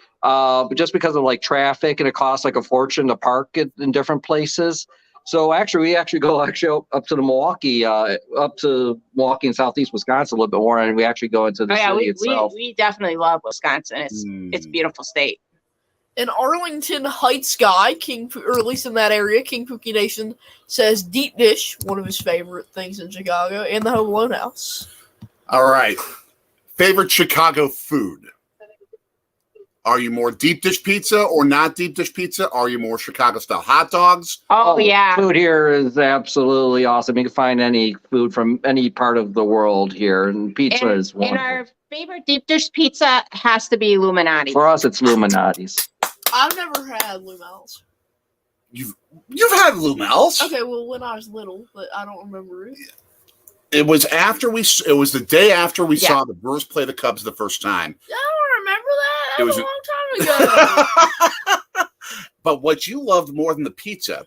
just because of like traffic, and it costs like a fortune to park it in different places. So we go up to Milwaukee and southeast Wisconsin a little bit more, and we actually go into the city itself. We definitely love Wisconsin. It's a beautiful state. An Arlington Heights guy, or at least in that area, King Pookie Nation, says deep dish, one of his favorite things in Chicago, and the Home Alone house. All right. Favorite Chicago food? Are you more deep dish pizza or not deep dish pizza? Are you more Chicago style hot dogs? Oh yeah. Food here is absolutely awesome. You can find any food from any part of the world here, and pizza is wonderful. And our favorite deep dish pizza has to be Illuminati. For us, it's Illuminati's. I've never had Lumel's. You've had Lumel's? Okay, well, when I was little, but I don't remember it. It was the day after we saw the Brewers play the Cubs the first time. I don't remember that. That was a long time ago. But what you loved more than the pizza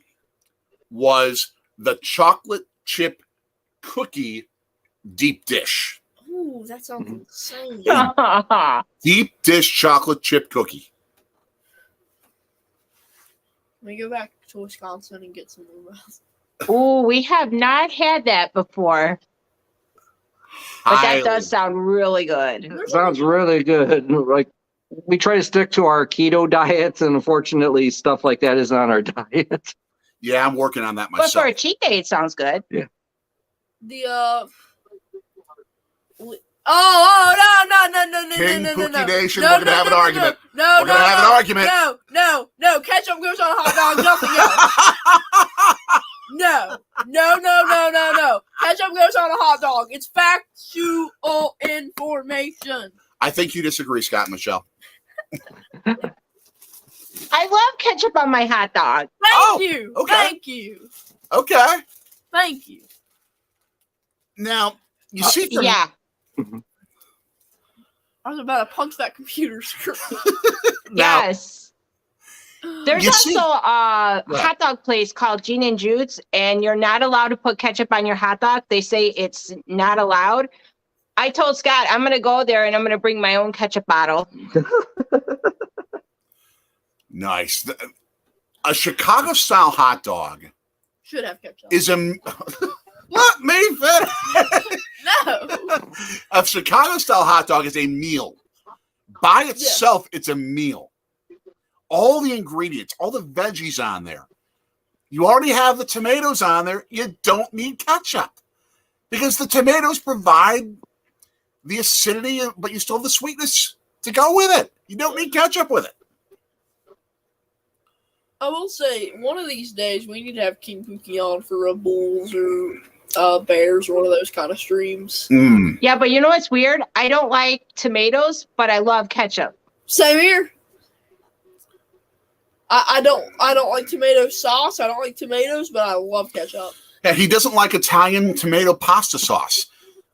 was the chocolate chip cookie deep dish. Ooh, that sounds insane. Deep dish chocolate chip cookie. Let me go back to Wisconsin and get some more. Oh, we have not had that before. But that does sound really good. Sounds really good. Like, we try to stick to our keto diets, and unfortunately, stuff like that is on our diet. Yeah, I'm working on that But myself. for a cheat day, it sounds good. Yeah. The no, King no, Cookie no. Nation, No, we're gonna no, have an no, argument. No, We're gonna have an argument. No. Ketchup goes on a hot dog. Nothing else. No. Ketchup goes on a hot dog. It's factual information. I think you disagree, Scott and Michelle. I love ketchup on my hot dog. Thank you. Okay. Thank you. Okay. Thank you. Now, you see from Yeah. I was about to punch that computer screen. Now, Yes. There's You see- also a What? hot dog place called Gene and Jude's, and you're not allowed to put ketchup on your hot dog. They say it's not allowed. I told Scott I'm going to go there and I'm going to bring my own ketchup bottle. nice. A Chicago style hot dog Should have ketchup. is a let me finish. No. A Chicago style hot dog is a meal. By itself, it's a meal. All the ingredients, all the veggies on there. You already have the tomatoes on there. You don't need ketchup because the tomatoes provide the acidity, but you still have the sweetness to go with it. You don't need ketchup with it. I will say, one of these days, we need to have King Pookie on for Bulls or Bears or one of those kind of streams. Mm. Yeah, but you know what's weird? I don't like tomatoes, but I love ketchup. Same here. I don't like tomato sauce. I don't like tomatoes, but I love ketchup. Yeah, he doesn't like Italian tomato pasta sauce.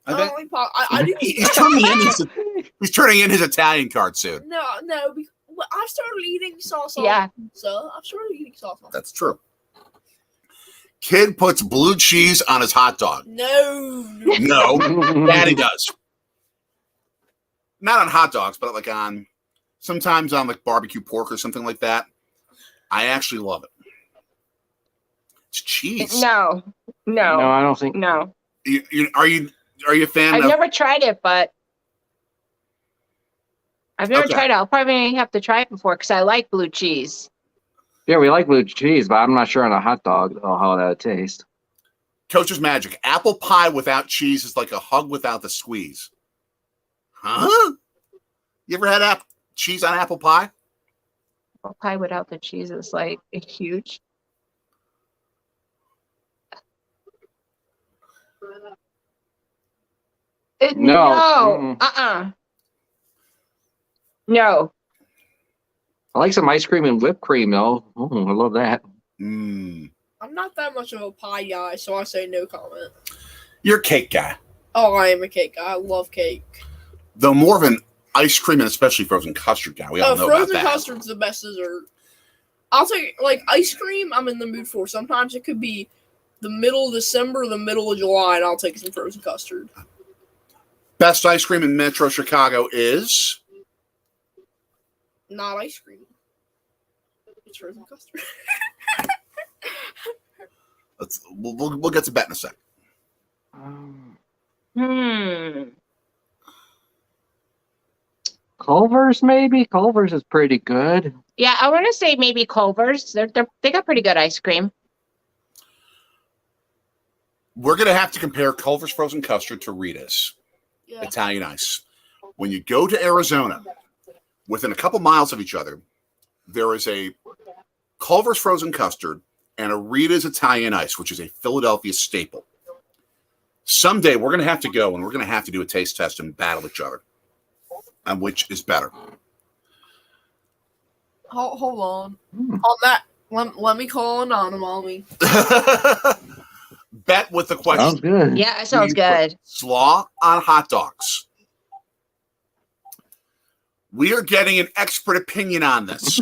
I don't like I do. He's turning in his Italian card soon. No. I started eating sauce on Yeah. pizza. I've started eating sauce on. That's true. Kid puts blue cheese on his hot dog. No. No, Daddy does. Not on hot dogs, but like sometimes on like barbecue pork or something like that. I actually love it. It's cheese. No, I don't think. no. Are you a fan I've of? never tried it, but I've never Okay. tried it. I'll probably have to try it before because I like blue cheese. Yeah, we like blue cheese, but I'm not sure on a hot dog how that would taste. Coach's Magic. Apple pie without cheese is like a hug without the squeeze. Huh? You ever had cheese on apple pie? Apple pie without the cheese is like huge. No. No. No. I like some ice cream and whipped cream, though. Oh, I love that. Mm. I'm not that much of a pie guy, so I say no comment. You're a cake guy. Oh, I am a cake guy. I love cake. Though more of an ice cream and especially frozen custard guy. We all know about Frozen that. custard's the best dessert. I'll take like ice cream. I'm in the mood for. Sometimes it could be the middle of December, the middle of July, and I'll take some frozen custard. Best ice cream in Metro Chicago is Not ice cream. It's frozen custard. we'll get to bet in a sec. Culver's, maybe? Culver's is pretty good. Yeah, I want to say maybe Culver's. They got pretty good ice cream. We're gonna have to compare Culver's frozen custard to Rita's Yeah. Italian ice. When you go to Arizona, within a couple miles of each other, there is a Culver's frozen custard and a Rita's Italian ice, which is a Philadelphia staple. Someday we're going to have to go and we're going to have to do a taste test and battle each other on which is better. Hold on. On that, let me call Anonymous. Bet with the question. Sounds good. Yeah, it sounds Do you put good. Slaw on hot dogs. We are getting an expert opinion on this.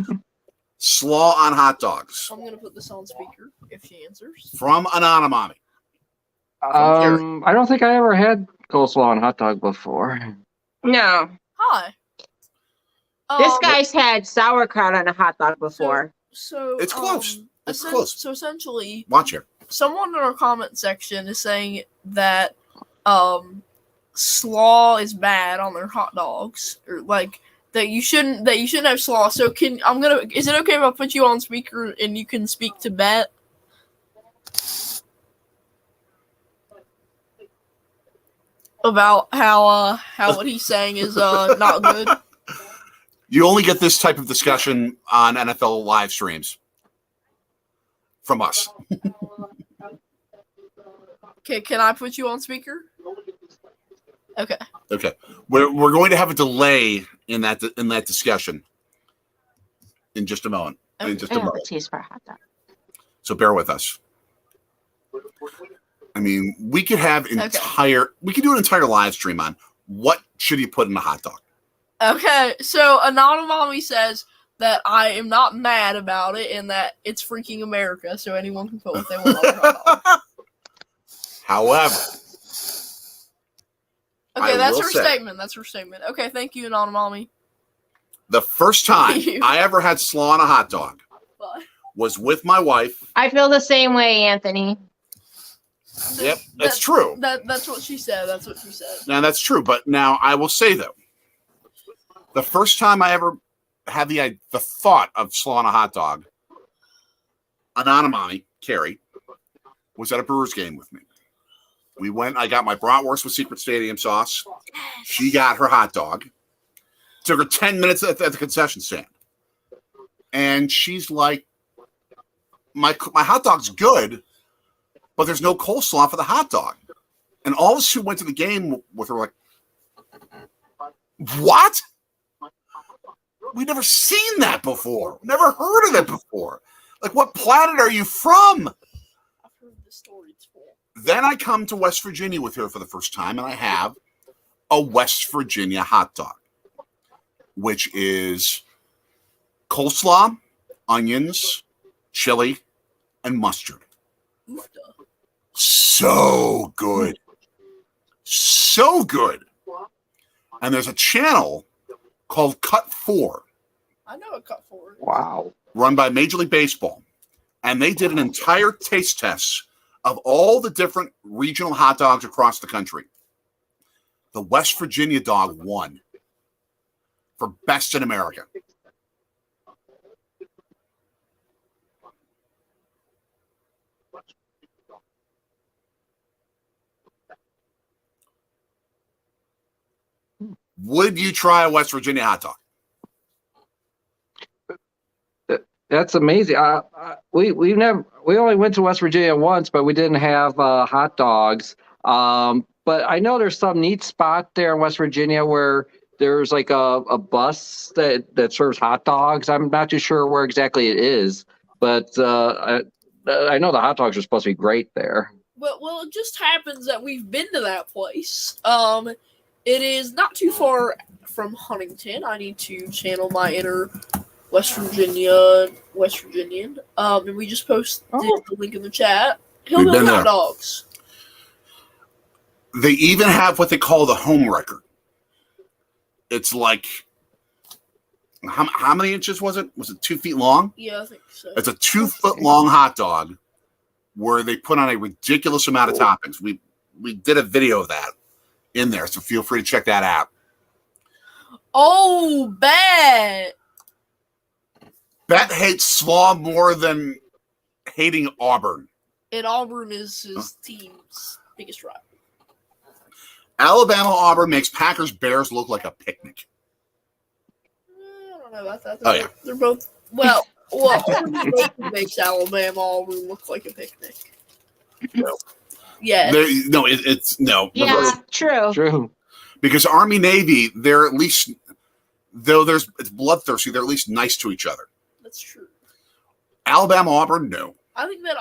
Slaw on hot dogs. I'm gonna put this on speaker if she answers. From Anonymami. I don't think I ever had coleslaw on hot dog before. No. Hi. This guy's had sauerkraut on a hot dog before. So It's close. It's close. So essentially, Watch here. someone in our comment section is saying that slaw is bad on their hot dogs, or like that you shouldn't have slaw. So is it okay if I put you on speaker and you can speak to Bet? About how what he's saying is not good. You only get this type of discussion on NFL live streams from us. Okay, can I put you on speaker? Okay. Okay. We're going to have a delay in that discussion in just a moment. In just a moment. Taste for a hot dog. So bear with us. I mean, we could have we could do an entire live stream on what should you put in a hot dog. Okay, so Anonymami says that I am not mad about it and that it's freaking America, so anyone can put what they want on their hot dog. However, okay, that's her statement. That's her statement. Okay, thank you, Anonymami. The first time I ever had slaw on a hot dog was with my wife. I feel the same way, Anthony. Yep, that's true. That's what she said. That's what she said. Now, that's true. But now I will say, though, the first time I ever had the thought of slaw on a hot dog, Anonymami, Carrie, was at a Brewers game with me. We went, I got my bratwurst with secret stadium sauce. She got her hot dog. Took her 10 minutes at the concession stand. And she's like, my hot dog's good, but there's no coleslaw for the hot dog. And all of us who went to the game with her were like, what? We've never seen that before. Never heard of it before. Like, what planet are you from? I've heard the story before. Then I come to West Virginia with her for the first time, and I have a West Virginia hot dog, which is coleslaw, onions, chili, and mustard. So good. So good. And there's a channel called Cut 4. I know a Cut 4. Wow. Run by Major League Baseball. And they did an entire taste test of all the different regional hot dogs across the country. The West Virginia dog won for best in America. Would you try a West Virginia hot dog? That's amazing. We only went to West Virginia once, but we didn't have hot dogs. But I know there's some neat spot there in West Virginia where there's like a bus that serves hot dogs. I'm not too sure where exactly it is, but I know the hot dogs are supposed to be great there. Well, it just happens that we've been to that place. It is not too far from Huntington. I need to channel my inner West Virginian. And we just posted the link in the chat. Hillbilly hot dogs. They even have what they call the home record. It's like, how many inches was it? Was it 2 feet long? Yeah, I think so. It's a 2 foot long hot dog where they put on a ridiculous amount of toppings. We did a video of that in there, so feel free to check that out. Oh, Bet hates slaw more than hating Auburn. And Auburn is his team's biggest rival. Alabama Auburn makes Packers Bears look like a picnic. I don't know about that. They're both Auburn makes Alabama Auburn look like a picnic. No. Yeah. It's no. Yeah, true. Because Army Navy, they're at least, though it's bloodthirsty, they're at least nice to each other. That's true. Alabama Auburn, no. I think that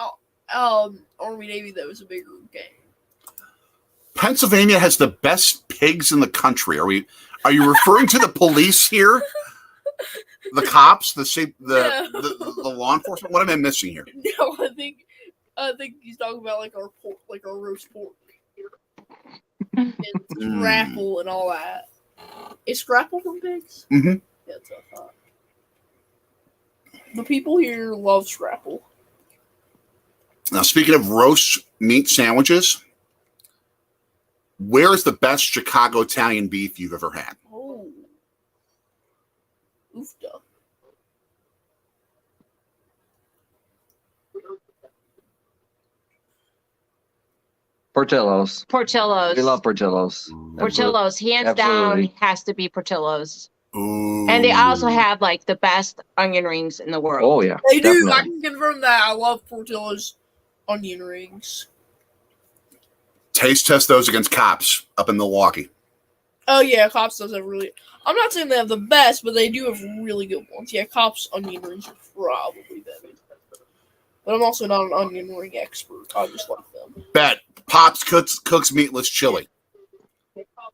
Army Navy though is a bigger game. Pennsylvania has the best pigs in the country. Are you referring to the police here? the cops, the Yeah. law enforcement. What am I missing here? No, I think he's talking about like our pork, like our roast pork and scrapple and all that. Is scrapple from pigs? Mm-hmm. Yeah, that's what I thought. The people here love scrapple. Now, speaking of roast meat sandwiches, where is the best Chicago Italian beef you've ever had? Oh, oofda. Portillo's. Portillo's. We love Portillo's. Portillo's, hands Absolutely. down, has to be Portillo's. Ooh. And they also have like the best onion rings in the world. Oh yeah, They do. definitely. I can confirm that. I love Portillo's onion rings. Taste test those against Cops up in Milwaukee. Oh yeah, Cops does have really. I'm not saying they have the best, but they do have really good ones. Yeah, Cops onion rings are probably better. But I'm also not an onion ring expert. I just like them. Bet Pops cooks meatless chili.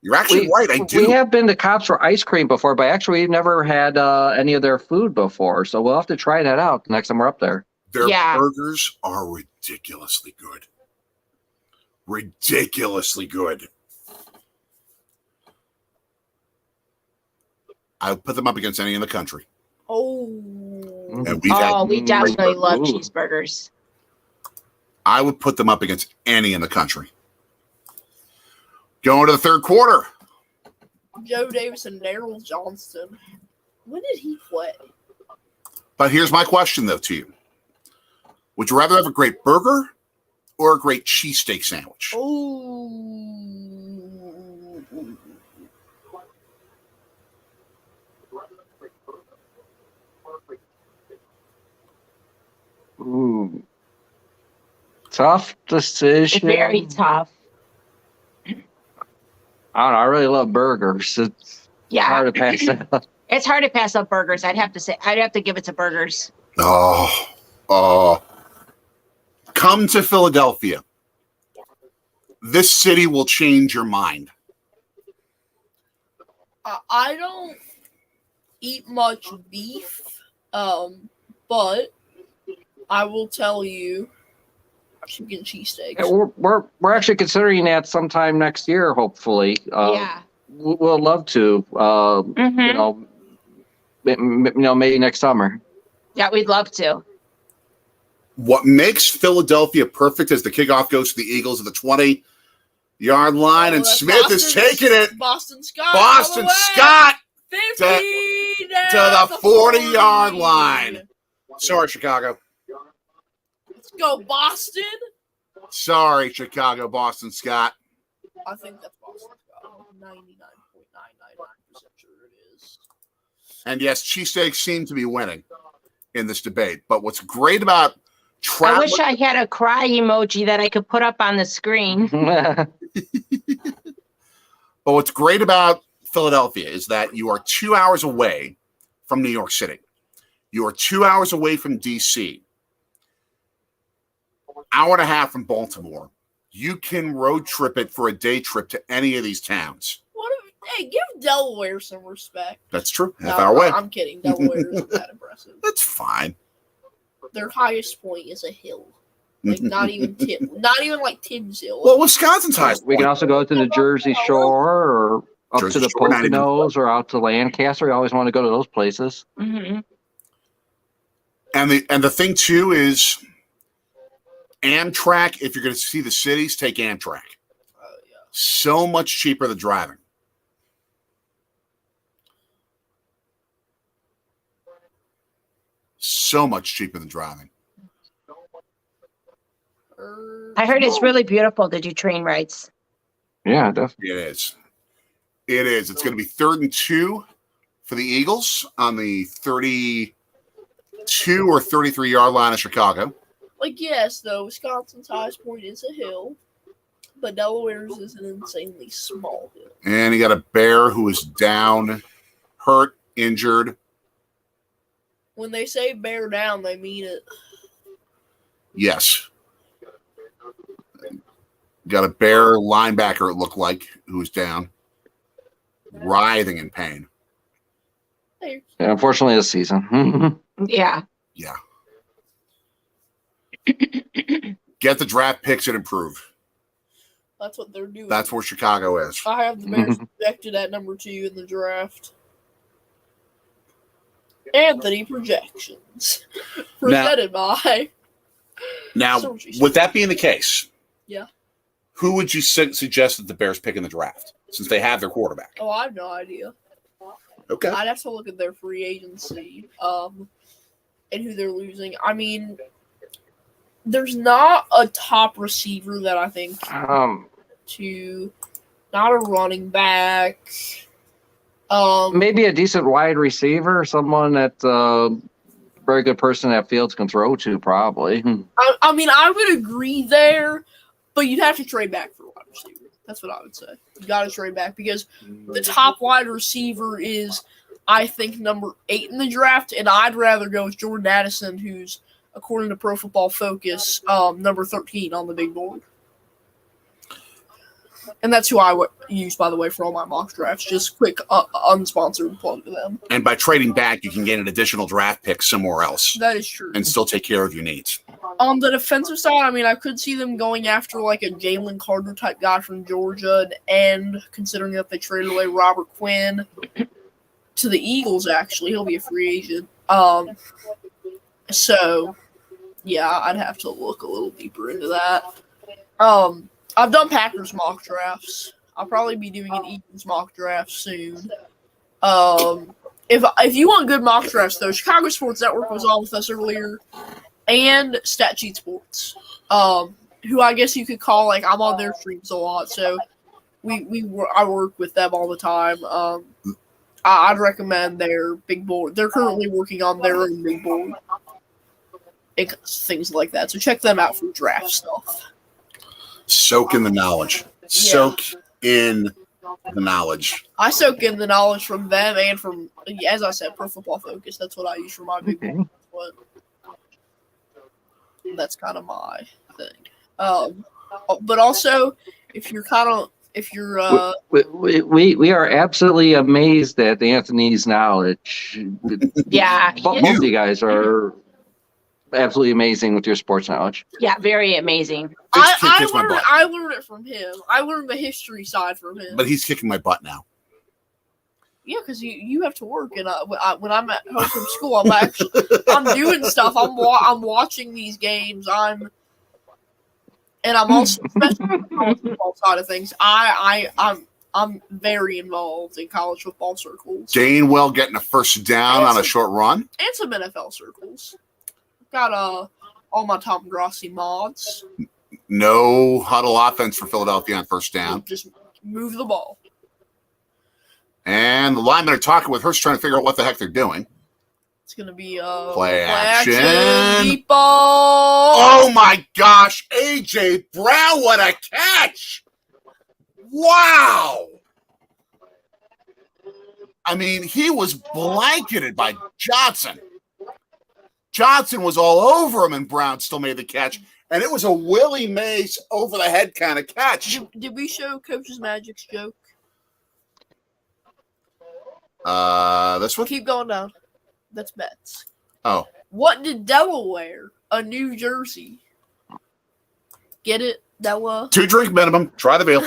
You're actually right. I do. We have been to Cops for ice cream before, but actually we've never had any of their food before. So we'll have to try that out next time we're up there. Their Yeah. burgers are ridiculously good. Ridiculously good. I would put them up against any in the country. Oh. And we've had, We definitely love Ooh. cheeseburgers. I would put them up against any in the country. Going to the third quarter. Joe Davis and Daryl Johnston. When did he play? But here's my question, though, to you. Would you rather have a great burger or a great cheesesteak sandwich? Oh. Ooh. Tough decision. Very tough. I don't know. I really love burgers. It's Yeah. hard to pass that up. It's hard to pass up burgers. I'd have to give it to burgers. Oh. Come to Philadelphia. This city will change your mind. I don't eat much beef, but I will tell you, chicken cheesesteaks. Yeah, we're actually considering that sometime next year, hopefully. Yeah. We'll love to. Mhm. Maybe next summer. Yeah, we'd love to. What makes Philadelphia perfect is the kickoff goes to the Eagles at the 20-yard line, and that's Smith is taking it. Boston Scott. Boston all the way. Scott 50 to the 40-yard line. Sorry, Chicago. Let's go, Boston. Sorry, Chicago, Boston Scott. I think that's Boston Scott. 99.999% sure it is. And yes, cheesesteaks seem to be winning in this debate. But what's great about I traveling, wish I had a cry emoji that I could put up on the screen. but what's great about Philadelphia is that you are 2 hours away from New York City. You are 2 hours away from D.C., hour and a half from Baltimore. You can road trip it for a day trip to any of these towns. Hey, give Delaware some respect. That's true. Half No, hour away. I'm kidding. Delaware isn't that impressive. That's fine. Their highest point is a hill. Like not even like Tim's Hill. Well, Wisconsin's highest. We can also go to the Jersey Shore or up Jersey to the Shore, not even Poconos or out to Lancaster. We always want to go to those places. Mhm. And the thing too is Amtrak. If you're going to see the cities, take Amtrak. Yeah. So much cheaper than driving. So much cheaper than driving. I heard it's really beautiful to do train rides. Yeah, definitely. It is. It is. It's going to be 3rd and 2 for the Eagles on the 32 or 33-yard line of Chicago. Like, yes, though, Wisconsin's highest point is a hill, but Delaware's is an insanely small hill. And you got a Bear who is down, hurt, injured. When they say bear down, they mean it. Yes. Got a Bear linebacker, it looked like, who's down, writhing in pain. There. Yeah, unfortunately, this season. Yeah. Yeah. Get the draft picks and improve. That's what they're doing. That's where Chicago is. I have the Bears projected at number 2 in the draft. Anthony projections. Presented by. Now, So what you with said. that being the case, Yeah. who would you suggest that the Bears pick in the draft since they have their quarterback? Oh, I have no idea. Okay. I'd have to look at their free agency, and who they're losing. I mean, there's not a top receiver that I think not a running back. Maybe a decent wide receiver, someone that's a very good person that Fields can throw to, probably. I mean, I would agree there, but you'd have to trade back for a wide receiver. That's what I would say. You got to trade back because the top wide receiver is, I think, number 8 in the draft, and I'd rather go with Jordan Addison, who's, according to Pro Football Focus, number 13 on the big board. And that's who I use, by the way, for all my mock drafts. Just quick, unsponsored plug to them. And by trading back, you can get an additional draft pick somewhere else That is true. and still take care of your needs. On the defensive side, I mean, I could see them going after like a Jalen Carter type guy from Georgia, and considering that they traded away Robert Quinn to the Eagles, actually, he'll be a free agent. So, yeah, I'd have to look a little deeper into that. I've done Packers mock drafts. I'll probably be doing an Eagles mock draft soon. If you want good mock drafts, though, Chicago Sports Network was on with us earlier, and Stat Sheet Sports, who I guess you could call, like, I'm on their streams a lot, so I work with them all the time. I'd recommend their big board. They're currently working on their own big board, and things like that. So check them out for draft stuff. Soak in the knowledge. Soak in the knowledge. I soak in the knowledge from them and from, as I said, Pro Football Focus. That's what I use for my big board. But that's kind of my thing. But also, if you're we are absolutely amazed at Anthony's knowledge. Yeah. Both of you guys are absolutely amazing with your sports knowledge. Yeah, very amazing. I learned it from him. I learned the history side from him. But he's kicking my butt now. Yeah, because you have to work, and when I'm at home from school, I'm doing stuff. I'm watching these games. I'm also, especially on the college football side of things, I'm very involved in college football circles. Gainwell getting a first down on a short run. And some NFL circles. Got all my Tom Grossi mods. No huddle offense for Philadelphia on first down. Just move the ball. And the linemen are talking with Hurst, trying to figure out what the heck they're doing. It's going to be play action. Deep ball. Oh, my gosh. A.J. Brown, what a catch. Wow. I mean, he was blanketed by Johnson. Johnson was all over him, and Brown still made the catch. And it was a Willie Mays over-the-head kind of catch. Did we show Coach's Magic's joke? This one? Keep going down. That's bets. Oh. What did Delaware? A New Jersey. Get it, Della? 2 drink minimum. Try the bill.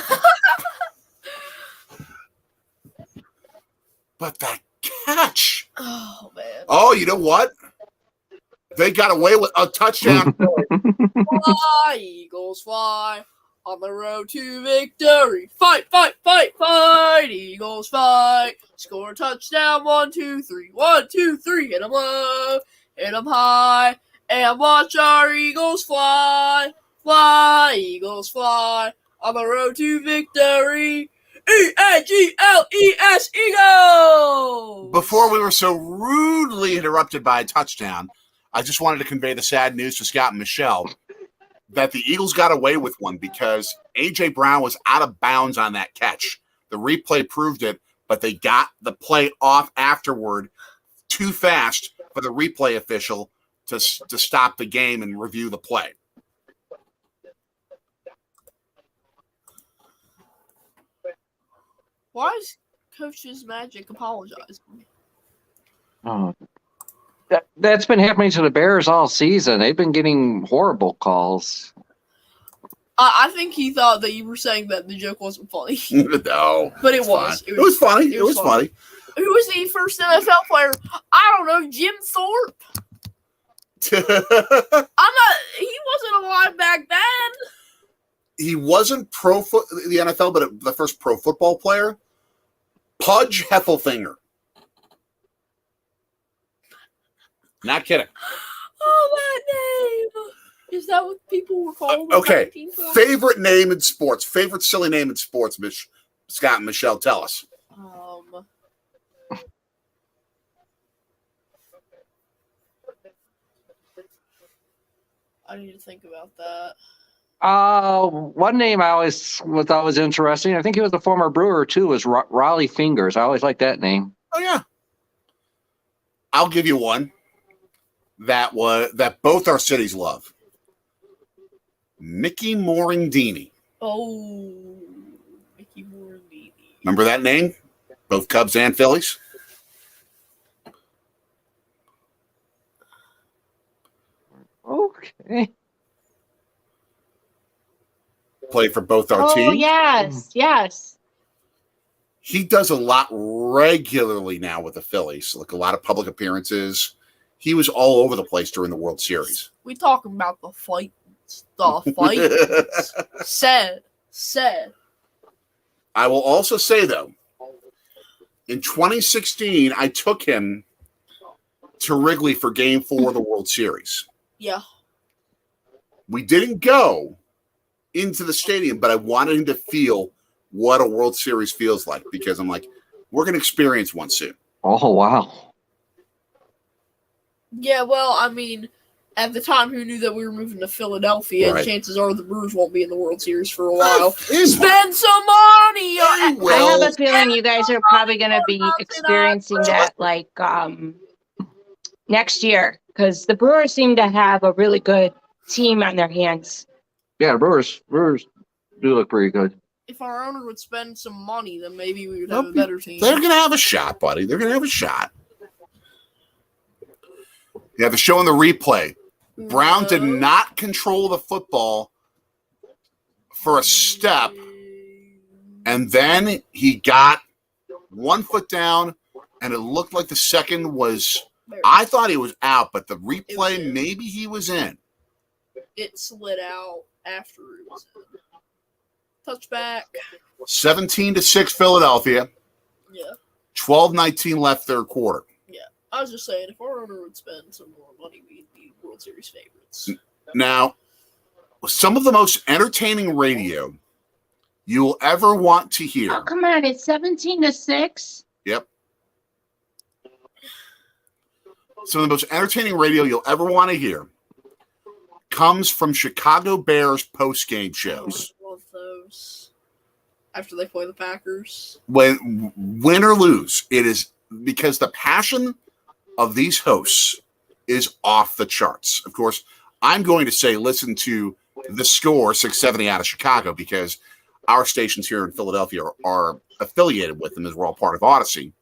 But that catch. Oh, man. Oh, you know what? They got away with a touchdown. Fly, Eagles, fly. On the road to victory. Fight, fight, fight, fight. Eagles, fight. Score a touchdown. 1, 2, 3. 1, 2, 3. Hit them low. Hit them high. And watch our Eagles fly. Fly, Eagles, fly. On the road to victory. E-A-G-L-E-S, Eagles! Before we were so rudely interrupted by a touchdown, I just wanted to convey the sad news to Scott and Michelle that the Eagles got away with one because A.J. Brown was out of bounds on that catch. The replay proved it, but they got the play off afterward too fast for the replay official to stop the game and review the play. Why is Coach's Magic apologizing? Oh, that's been happening to the Bears all season. They've been getting horrible calls. I think he thought that you were saying that the joke wasn't funny. No. But it it's was. fine. It was funny. It was funny. Who was the first NFL player? I don't know, Jim Thorpe. He wasn't alive back then. He wasn't the NFL, but the first pro football player. Pudge Heffelfinger. Not kidding. Oh, that name. Is that what people were called? Okay. Favorite name in sports. Favorite silly name in sports, Scott and Michelle, tell us. I need to think about that. One name I always thought was interesting. I think he was a former Brewer too. Was Raleigh Fingers. I always liked that name. Oh yeah. I'll give you one that both our cities love. Mickey Morandini. Oh, Mickey Morandini. Remember that name? Both Cubs and Phillies. Okay. Played for both our teams. Oh, yes. He does a lot regularly now with the Phillies, like a lot of public appearances. He was all over the place during the World Series. We talking about the fight. Said. I will also say, though, in 2016, I took him to Wrigley for Game 4 of the World Series. Yeah. We didn't go into the stadium, but I wanted him to feel what a World Series feels like because I'm like, we're going to experience one soon. Oh, wow. Yeah, well, I mean, at the time, who knew that we were moving to Philadelphia? Right. And chances are the Brewers won't be in the World Series for a while. Spend some money. I have a feeling you guys are probably going to be experiencing that like next year because the Brewers seem to have a really good team on their hands. Yeah, Brewers do look pretty good. If our owner would spend some money, then maybe we would have a better team. They're going to have a shot, buddy. They're going to have a shot. Yeah, the show on the replay. Brown did not control the football for a step, and then he got 1 foot down, and it looked like the second was – I thought he was out, but the replay, maybe he was in. It slid out after it was in. Touchback. 17-6 Philadelphia. Yeah. 12-19 left third quarter. Yeah. I was just saying, if our owner would spend some more money, we'd be World Series favorites. Now, some of the most entertaining radio you'll ever want to hear. Oh, come on. It's 17-6. Yep. Some of the most entertaining radio you'll ever want to hear comes from Chicago Bears post-game shows. I love those. After they play the Packers. When win or lose, it is because the passion of these hosts is off the charts. Of course, I'm going to say listen to The Score 670 out of Chicago because our stations here in Philadelphia are affiliated with them as we're all part of Odyssey.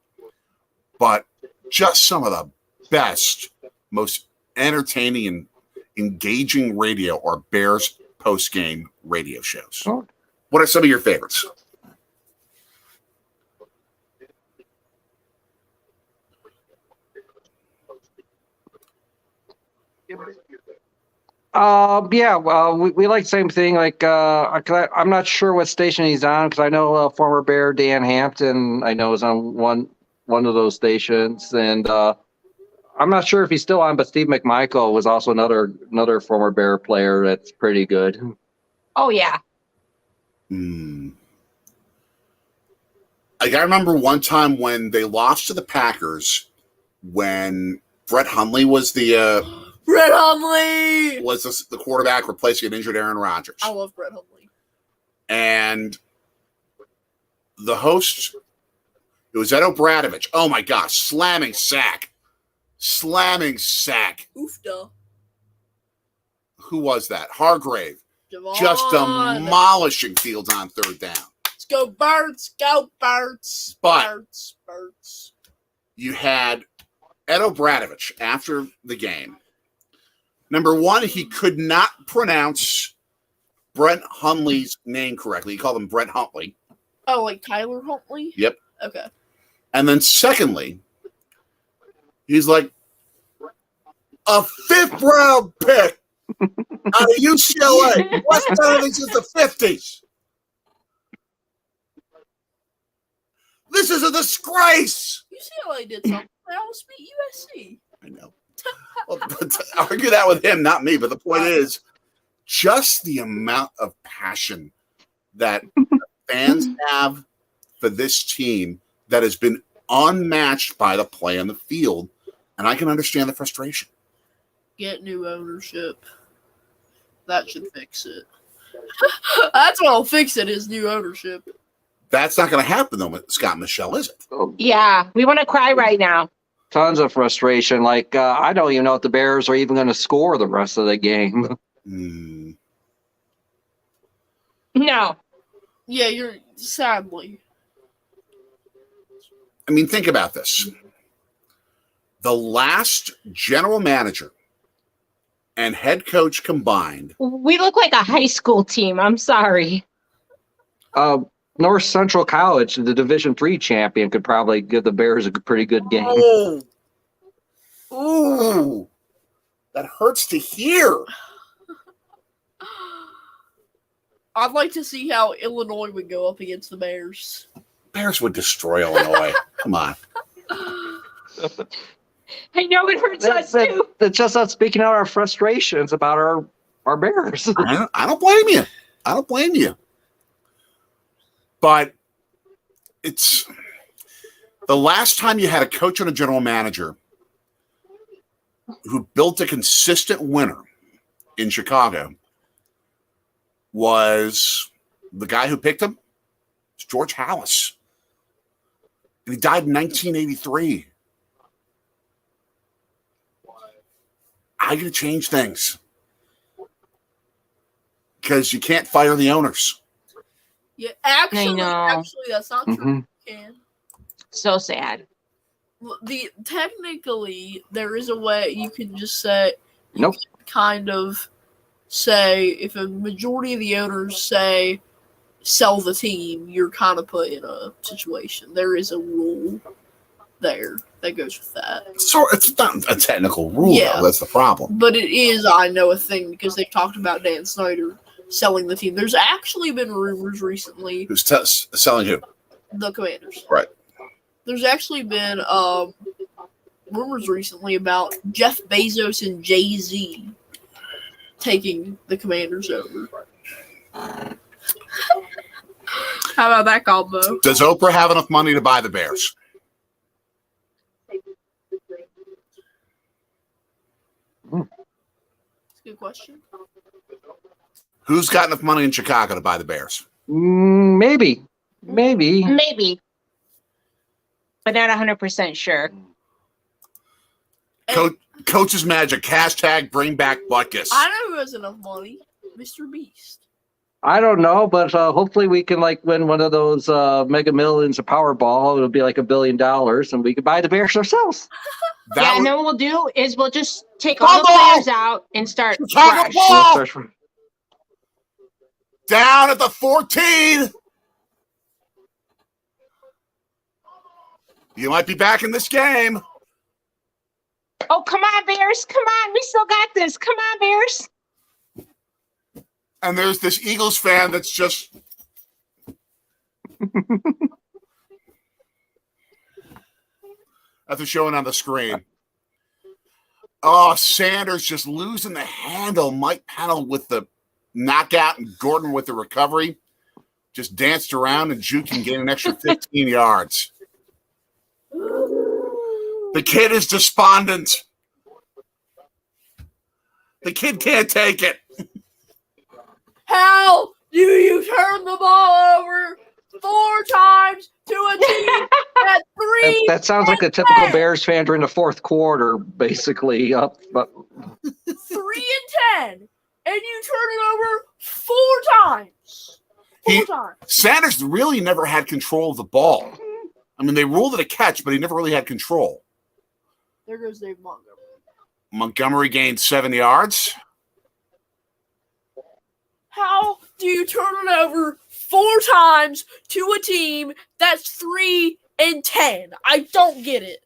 But just some of the best, most entertaining and engaging radio are Bears post-game radio shows. Oh. What are some of your favorites? Yeah, well, we like the same thing. Like, I'm not sure what station he's on because I know former Bear Dan Hampton. I know is on one of those stations, and I'm not sure if he's still on. But Steve McMichael was also another former Bear player that's pretty good. Oh yeah. Like I remember one time when they lost to the Packers, when Brett Hundley was the quarterback replacing an injured Aaron Rodgers. I love Brett Hundley. And the host, it was Ed O'Bradovich. Oh my gosh, slamming sack. Oofda. Who was that? Hargrave. Javon. Just demolishing Fields on third down. Let's go Birds. Go Birds. But Birds. you had Ed O'Bradovich, after the game, number one, he could not pronounce Brent Hundley's name correctly. He called him Brent Huntley. Oh, like Tyler Huntley? Yep. Okay. And then secondly, he's like, a 5th round pick out of UCLA. West Benedict since the 50s. This is a disgrace. UCLA did something. They almost beat USC. I know. Well, argue that with him, not me. But the point is, just the amount of passion that fans have for this team that has been unmatched by the play on the field. And I can understand the frustration. Get new ownership. That should fix it. That's what'll fix it, is new ownership. That's not going to happen, though, with Scott Michelle, is it? Yeah, we want to cry right now. Tons of frustration. Like, I don't even know if the Bears are even going to score the rest of the game. No. Yeah, you're sadly. I mean, think about this. The last general manager and head coach combined. We look like a high school team. I'm sorry. North Central College, the Division III champion, could probably give the Bears a pretty good game. Oh, ooh, that hurts to hear. I'd like to see how Illinois would go up against the Bears. Bears would destroy Illinois. Come on. I know it hurts us too. It's just us speaking out our frustrations about our Bears. I don't blame you. I don't blame you. But it's the last time you had a coach and a general manager who built a consistent winner in Chicago was the guy who picked him. It's George Halas. And he died in 1983. I got to change things because you can't fire the owners. Yeah, I know. actually, that's not true. You can. So sad. Technically, there is a way you can just say. Nope. Kind of say if a majority of the owners say sell the team, you're kind of put in a situation. There is a rule there that goes with that. So it's not a technical rule, Yeah. though. That's the problem. But it is, I know, a thing because they've talked about Dan Snyder selling the team. There's actually been rumors recently. Who's selling who? The Commanders. Right. There's actually been rumors recently about Jeff Bezos and Jay-Z taking the Commanders over. How about that combo? Does Oprah have enough money to buy the Bears? That's a good question. Who's got enough money in Chicago to buy the Bears? Maybe. Maybe. But not 100% sure. Coach's magic. Hashtag bring back Butkus. I know who has enough money. Mr. Beast. I don't know, but hopefully we can win one of those Mega Millions of Powerball. It'll be like $1 billion, and we could buy the Bears ourselves. And then what we'll do is we'll just take all the players out and start fresh. Down at the 14. You might be back in this game. Oh, come on, Bears. Come on. We still got this. Come on, Bears. And there's this Eagles fan that's just after showing on the screen. Oh, Sanders just losing the handle. Mike Pennell with the knockout and Gordon with the recovery. Just danced around and Juke can gain an extra 15 yards. The kid is despondent. The kid can't take it. How do you turn the ball over 4 times to a team at 3? That sounds like a typical Bears fan during the fourth quarter, basically. But 3 and 10, and you turn it over 4 times. 4 times. Sanders really never had control of the ball. I mean, they ruled it a catch, but he never really had control. There goes Dave Montgomery. Montgomery gained 7 yards. How do you turn it over 4 times to a team that's 3-10? I don't get it.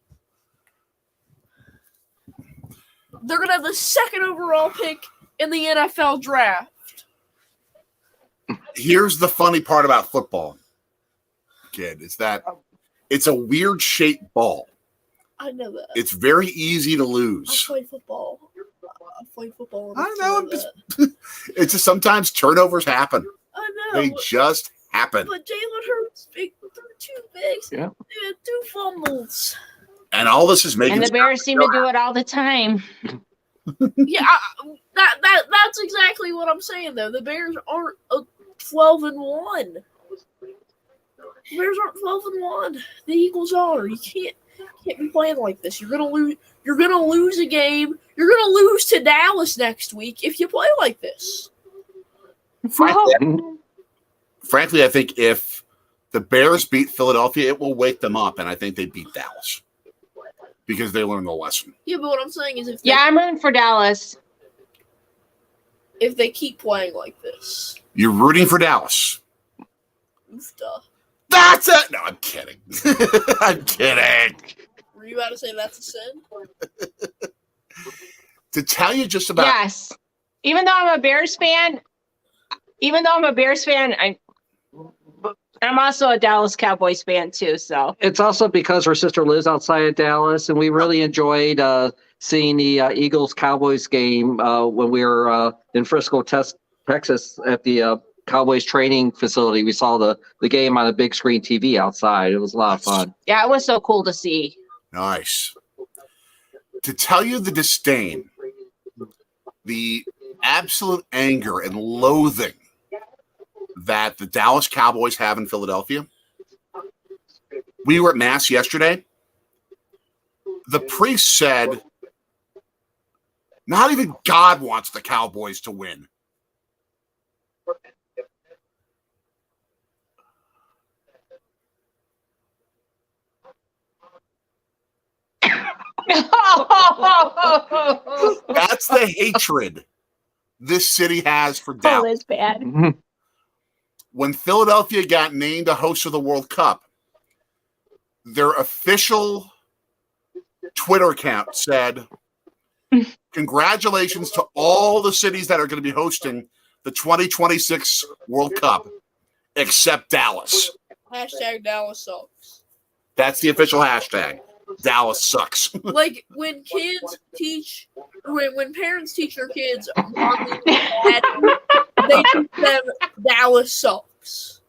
They're going to have the 2nd overall pick in the NFL draft. Here's the funny part about football, kid, is that it's a weird shaped ball. I know that. It's very easy to I lose. played football. I know. It's just sometimes turnovers happen. I know. They just happen. But Jalen Hurts threw 2 picks. Yeah. He had 2 fumbles. And all this is making And the Bears seem to do it all the time. Yeah, that's exactly what I'm saying, though. The Bears aren't 12-1. The Bears aren't 12-1. The Eagles are. You can't be playing like this. You're gonna lose. You're gonna lose a game. You're gonna lose to Dallas next week if you play like this. Frankly, I think if the Bears beat Philadelphia, it will wake them up, and I think they beat Dallas because they learned the lesson. Yeah, but what I'm saying is Yeah, I'm rooting for Dallas. if they keep playing like this. You're rooting for Dallas. Oofta. That's it. No, I'm kidding. I'm kidding. Were you about to say that's a sin? To tell you just about Yes. Even though I'm a Bears fan, I'm also a Dallas Cowboys fan too. So It's also because her sister lives outside of Dallas, and we really enjoyed seeing the Eagles-Cowboys game when we were in Frisco, Texas at the Cowboys training facility. We saw the game on a big screen TV outside. It was a lot of fun. yeah, it was so cool to see. nice. To tell you the disdain, the absolute anger and loathing that the Dallas Cowboys have in Philadelphia. We were at Mass yesterday. The priest said, not even God wants the Cowboys to win. That's the hatred this city has for Oh, Dallas. that's bad. When Philadelphia got named a host of the World Cup, their official Twitter account said, congratulations to all the cities that are going to be hosting the 2026 World Cup, except Dallas. Hashtag Dallas sucks. That's the official hashtag. Dallas sucks. Like when kids teach, when parents teach their kids, mommy, they teach them Dallas sucks.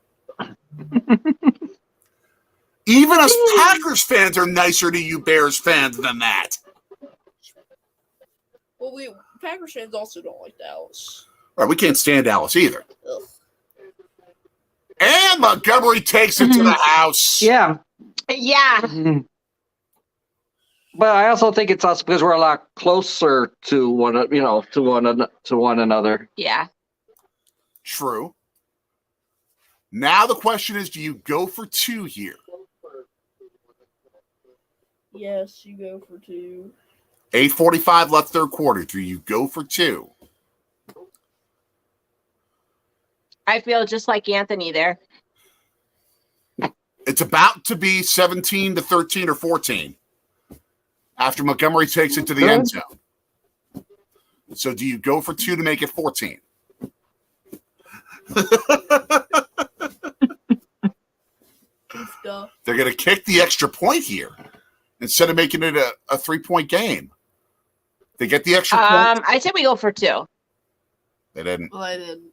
Even us Packers fans are nicer to you Bears fans than that. Well, Packers fans also don't like Dallas. All right, we can't stand Dallas either. Ugh. And Montgomery takes it to the house. Yeah. Yeah. But I also think it's us because we're a lot closer to one another. Yeah. True. Now the question is, do you go for 2 here? Yes, you go for 2. 8:45 left third quarter. Do you go for 2? I feel just like Anthony there. It's about to be 17-13 or 14 after Montgomery takes it to the end zone. So do you go for 2 to make it 14? Duh. They're going to kick the extra point here instead of making it a 3-point game. They get the extra point. I said we go for 2. They didn't. Well, I didn't.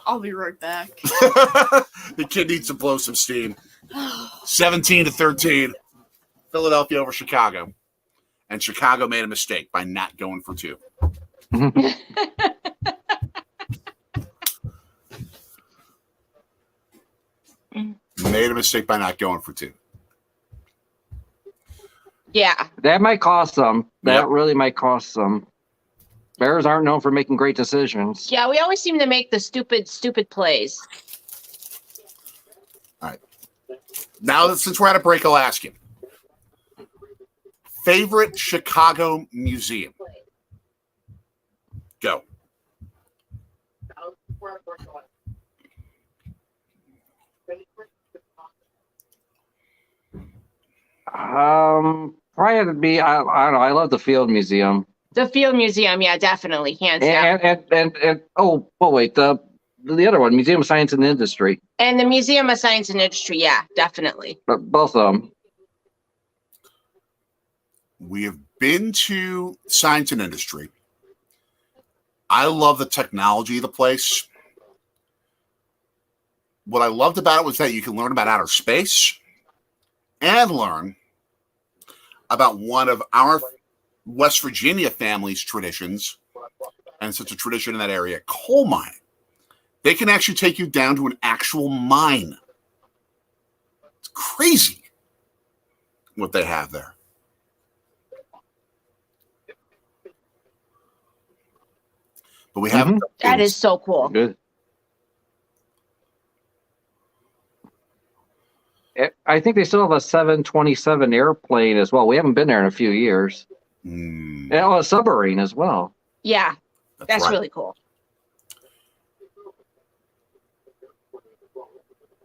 I'll be right back. The kid needs to blow some steam. 17-13. Philadelphia over Chicago. And Chicago made a mistake by not going for 2. Made a mistake by not going for 2. Yeah. That might cost them. That Yep. really might cost them. Bears aren't known for making great decisions. Yeah, we always seem to make the stupid plays. Now, since we're at a break, I'll ask you. Favorite Chicago museum? Go. Probably had to be. I don't know. I love the Field Museum. The Field Museum, yeah, definitely, hands down. And oh, wait, the other one, Museum of Science and Industry. And the Museum of Science and Industry, yeah, definitely. Both of them. We have been to Science and Industry. I love the technology of the place. What I loved about it was that you can learn about outer space and learn about one of our West Virginia family's traditions, and such a tradition in that area, coal mining. They can actually take you down to an actual mine. It's crazy what they have there. But we have That is so cool. Good. I think they still have a 727 airplane as well. We haven't been there in a few years. And a submarine as well. Yeah, that's right. really cool.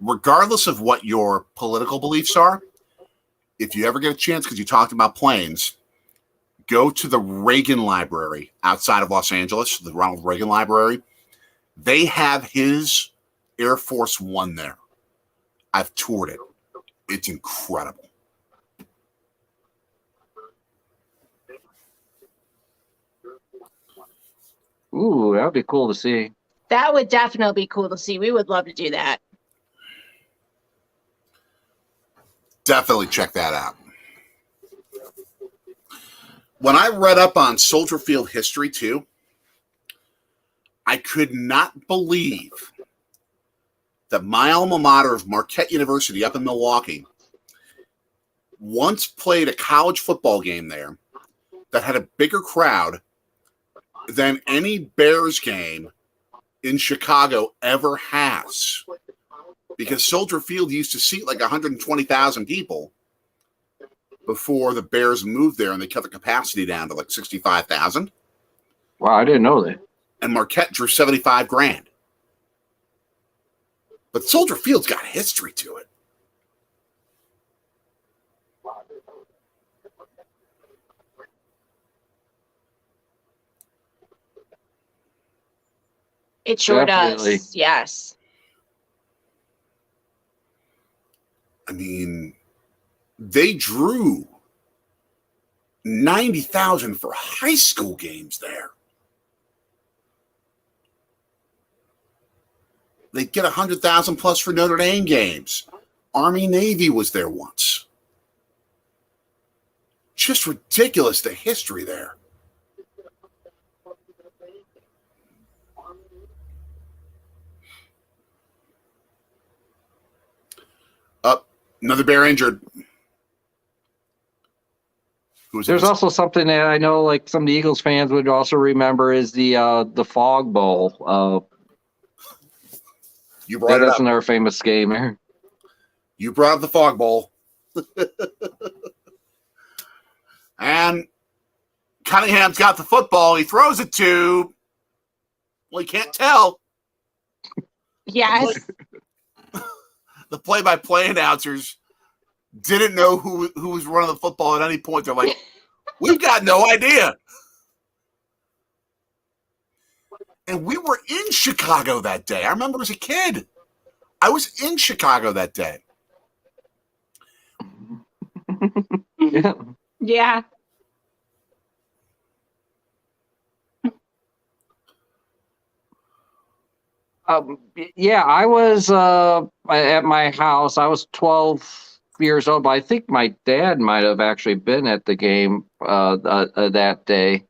Regardless of what your political beliefs are, if you ever get a chance, because you talked about planes, go to the Reagan Library outside of Los Angeles, the Ronald Reagan Library. They have his Air Force One there. I've toured it. It's incredible. Ooh, that would be cool to see. That would definitely be cool to see. We would love to do that. Definitely check that out. When I read up on Soldier Field history too, I could not believe that my alma mater of Marquette University up in Milwaukee once played a college football game there that had a bigger crowd than any Bears game in Chicago ever has. Because Soldier Field used to seat like 120,000 people before the Bears moved there and they cut the capacity down to like 65,000. Wow, I didn't know that. And Marquette drew 75 grand. But Soldier Field's got history to it. It sure Definitely. does. Yes. I mean, they drew 90,000 for high school games there. They get 100,000 plus for Notre Dame games. Army Navy was there once. Just ridiculous, the history there. Another Bear injured. There's also something that I know, like some of the Eagles fans would also remember, is the Fog Bowl. You brought it That's up. another famous game. You brought up the Fog Bowl. And Cunningham's got the football. He throws it to, well, he can't tell. Yes. The play-by-play announcers didn't know who was running the football at any point. They're like, we've got no idea. And we were in Chicago that day. I remember as a kid. I was in Chicago that day. Yeah. Yeah. Yeah, I was at my house. I was 12 years old, but I think my dad might have actually been at the game that day.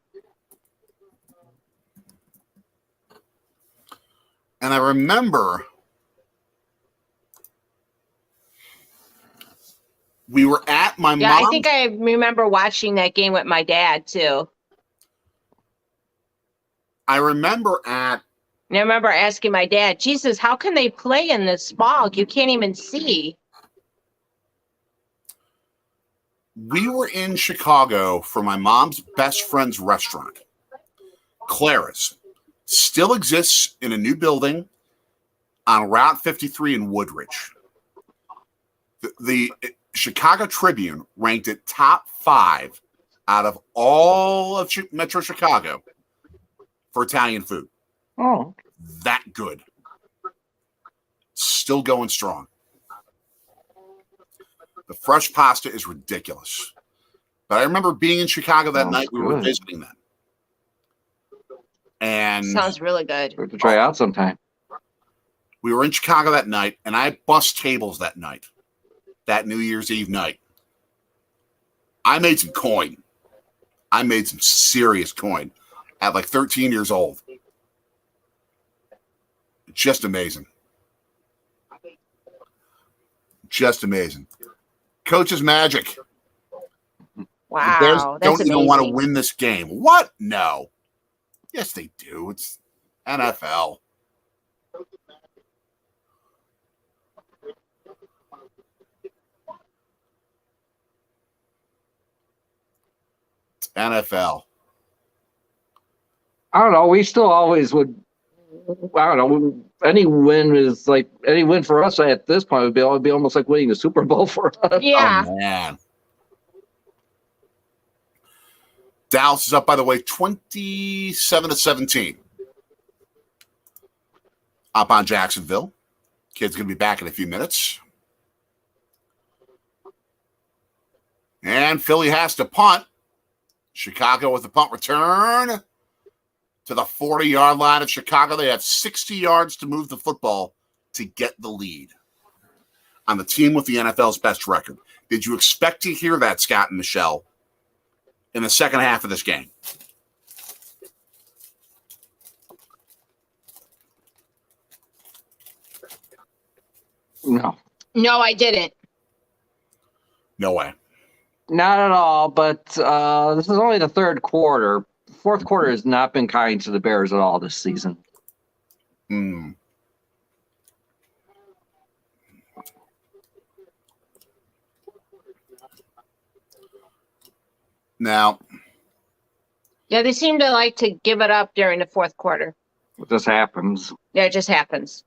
And I remember we were at my Yeah, mom's. I think I remember watching that game with my dad too. I remember at And I remember asking my dad, Jesus, how can they play in this fog? You can't even see. We were in Chicago for my mom's best friend's restaurant, Clara's. Still exists in a new building on Route 53 in Woodridge. The Chicago Tribune ranked it top 5 out of all of Metro Chicago for Italian food. Oh, That good. Still going strong. The fresh pasta is ridiculous. But I remember being in Chicago that night. We were good. visiting them. And Sounds really good. We have to try out sometime. we were in Chicago that night, and I bussed tables that night, that New Year's Eve night. I made some coin. I made some serious coin at like 13 years old. Just amazing. Just amazing. Coach's magic. The Bears Wow, that's don't even want to amazing. win this game. What? No. Yes, they do. It's NFL. It's NFL. I don't know. We still always would. I don't know. Any win is like any win for us at this point would be almost like winning the Super Bowl for us. Yeah. Oh, man. Dallas is up, by the way, 27-17. Up on Jacksonville. Kid's going to be back in a few minutes. And Philly has to punt. Chicago with the punt return to the 40-yard line of Chicago. They have 60 yards to move the football to get the lead on the team with the NFL's best record. Did you expect to hear that, Scott and Michelle, in the second half of this game? No, No, I didn't. No way. not at all. But this is only the third quarter. Fourth quarter has not been kind to the Bears at all this season. Hmm. Now, Yeah, they seem to like to give it up during the fourth quarter. It just happens. Yeah, it just happens.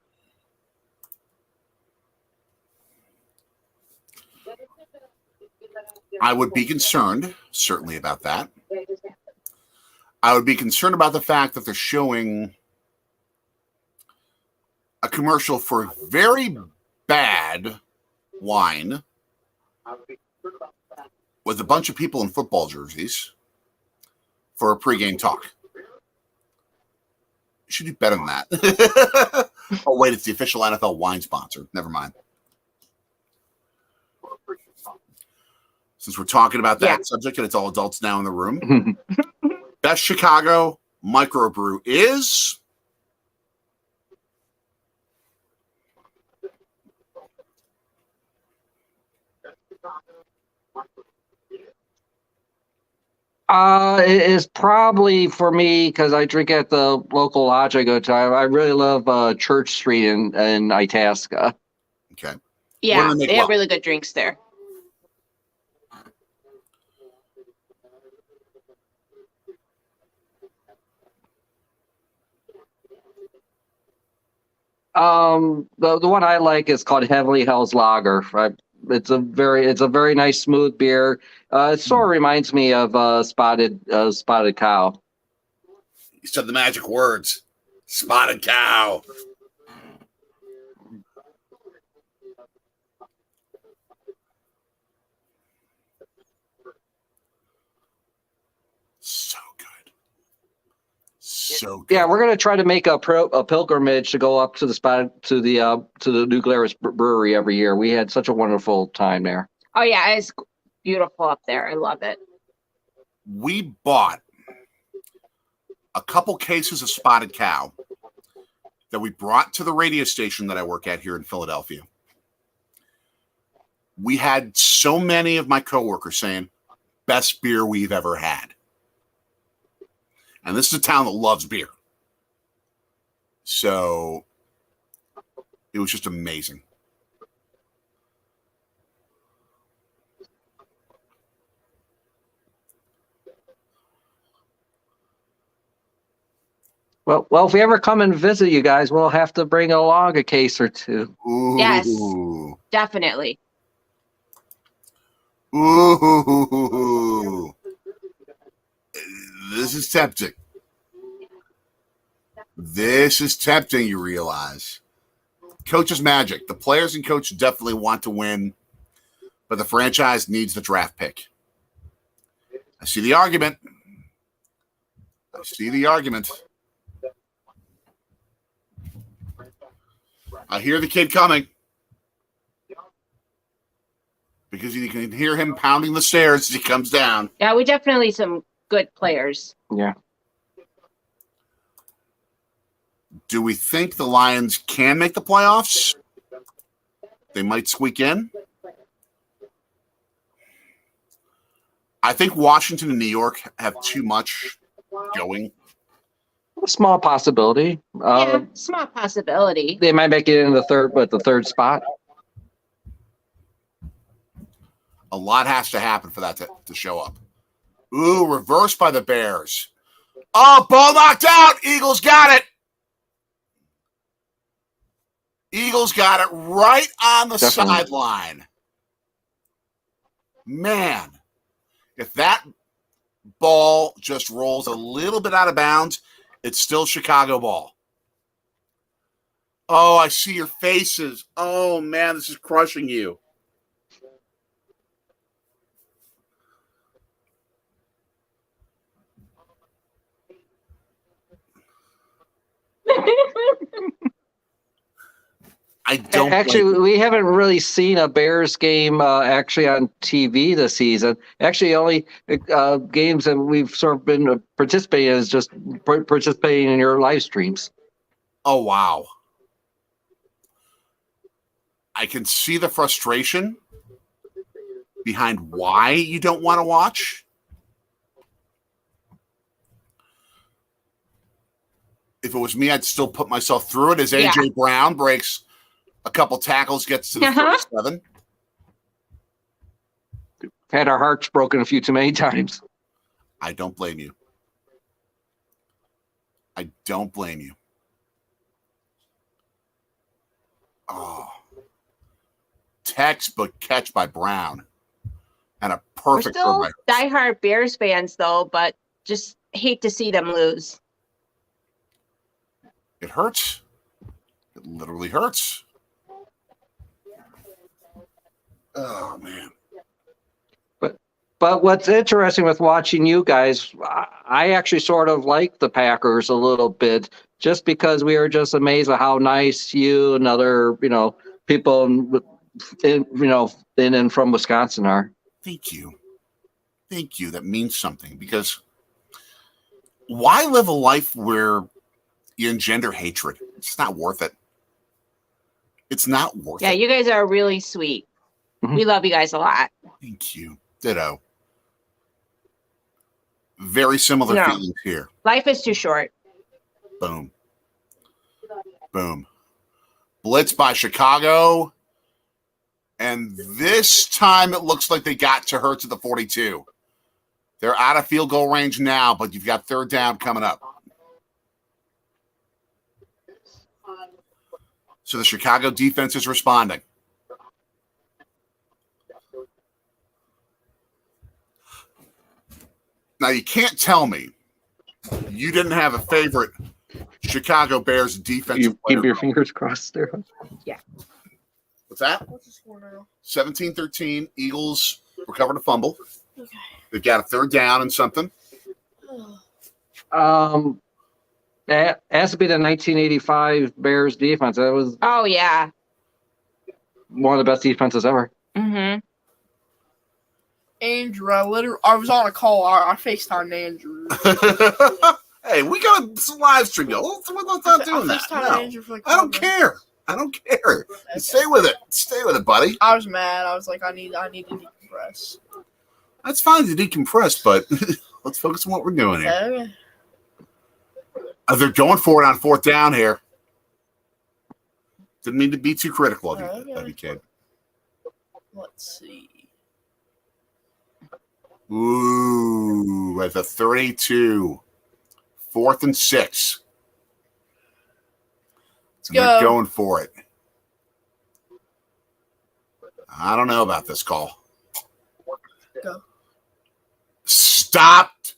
I would be concerned, certainly, about that. I would be concerned about the fact that they're showing a commercial for very bad wine with a bunch of people in football jerseys for a pregame talk. You should do better than that. Oh, wait, it's the official NFL wine sponsor. Never mind. Since we're talking about that subject and it's all adults now in the room, best Chicago microbrew is It is probably for me because I drink at the local lodge I go to. I really love Church Street in Itasca. okay. Yeah, do they make they have well? really good drinks there. The one I like is called Heavenly Hell's Lager. It's a very nice smooth beer. It sort of reminds me of Spotted Cow. You said the magic words. Spotted cow. So good. So good. Yeah, we're gonna try to make a pilgrimage to go up to the New Glarus Brewery every year. We had such a wonderful time there. Oh yeah, it's beautiful up there. I love it. We bought a couple cases of Spotted Cow that we brought to the radio station that I work at here in Philadelphia. We had so many of my coworkers saying, best beer we've ever had. And this is a town that loves beer. So it was just amazing. Well, if we ever come and visit you guys, we'll have to bring along a case or two. Ooh. Yes. Definitely. Ooh. This is tempting. This is tempting, you realize. Coach's magic. The players and coach definitely want to win, but the franchise needs the draft pick. I see the argument. I hear the kid coming because you can hear him pounding the stairs as he comes down. Yeah, we definitely some good players. Yeah. Do we think the Lions can make the playoffs? They might squeak in. I think Washington and New York have too much going. A small possibility. Yeah, small possibility. They might make it in the third spot. A lot has to happen for that to show up. Ooh, reversed by the Bears. Oh, ball knocked out. Eagles got it. Eagles got it right on the Definitely. sideline. Man, if that ball just rolls a little bit out of bounds, it's still Chicago ball. Oh, I see your faces. Oh, man, this is crushing you. I don't Actually, blame we haven't really seen a Bears game actually on TV this season. Actually, only games that we've sort of been participating in is just participating in your live streams. Oh, wow. I can see the frustration behind why you don't want to watch. If it was me, I'd still put myself through it as A.J. Brown breaks a couple tackles, gets to the 37. Had our hearts broken a few too many times. I don't blame you. I don't blame you. Oh. Textbook catch by Brown. And a We're perfect still throw. diehard Bears fans, though, but just hate to see them lose. It hurts. It literally hurts. Oh, man. But what's interesting with watching you guys, I actually sort of like the Packers a little bit, just because we are just amazed at how nice you and other, people in and from Wisconsin are. Thank you. Thank you. That means something, because why live a life where you engender hatred? It's not worth it. It's not worth it. Yeah, you guys are really sweet. Mhm. We love you guys a lot. Thank you. Ditto. Very similar feelings here. Life is too short. Boom. Boom. Blitz by Chicago. And this time it looks like they got to Hurts at the 42. They're out of field goal range now, but you've got third down coming up. So the Chicago defense is responding. Now, you can't tell me you didn't have a favorite Chicago Bears defensive You player. keep your fingers crossed there. What's that? What's the score now? 17-13. Eagles recovered a fumble. Okay. They've got a third down and something. That has to be the 1985 Bears defense. That was Oh, yeah. one of the best defenses ever. Mm-hmm. Andrew, I was on a call. I FaceTimed Andrew. Hey, we got some live stream. Let's not doing that. FaceTimed No. Andrew for like I don't 5 minutes. care. I don't care. Stay with it. Stay with it, buddy. I was mad. I was like, I need to decompress. That's fine to decompress, but let's focus on what we're doing here. Okay. They're going for it on fourth down here. Didn't mean to be too critical of you, kid. Let's see. Ooh, at the 32. 4th and 6. go. They're going for it. I don't know about this call. Go. Stopped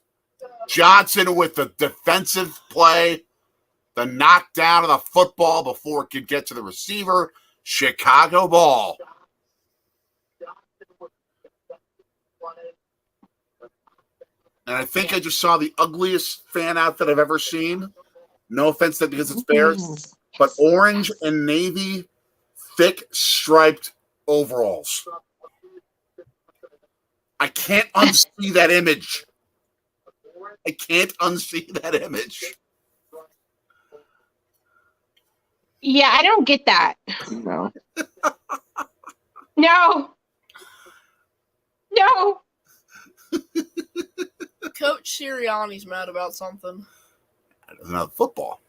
Johnson with the defensive play, the knockdown of the football before it could get to the receiver. Chicago ball. And I think I just saw the ugliest fan outfit I've ever seen. No offense to because it's Bears, but orange and navy, thick striped overalls. I can't unsee that image. I can't unsee that image. Yeah, I don't get that. No. No. No. Coach Sirianni's mad about something. That is not football.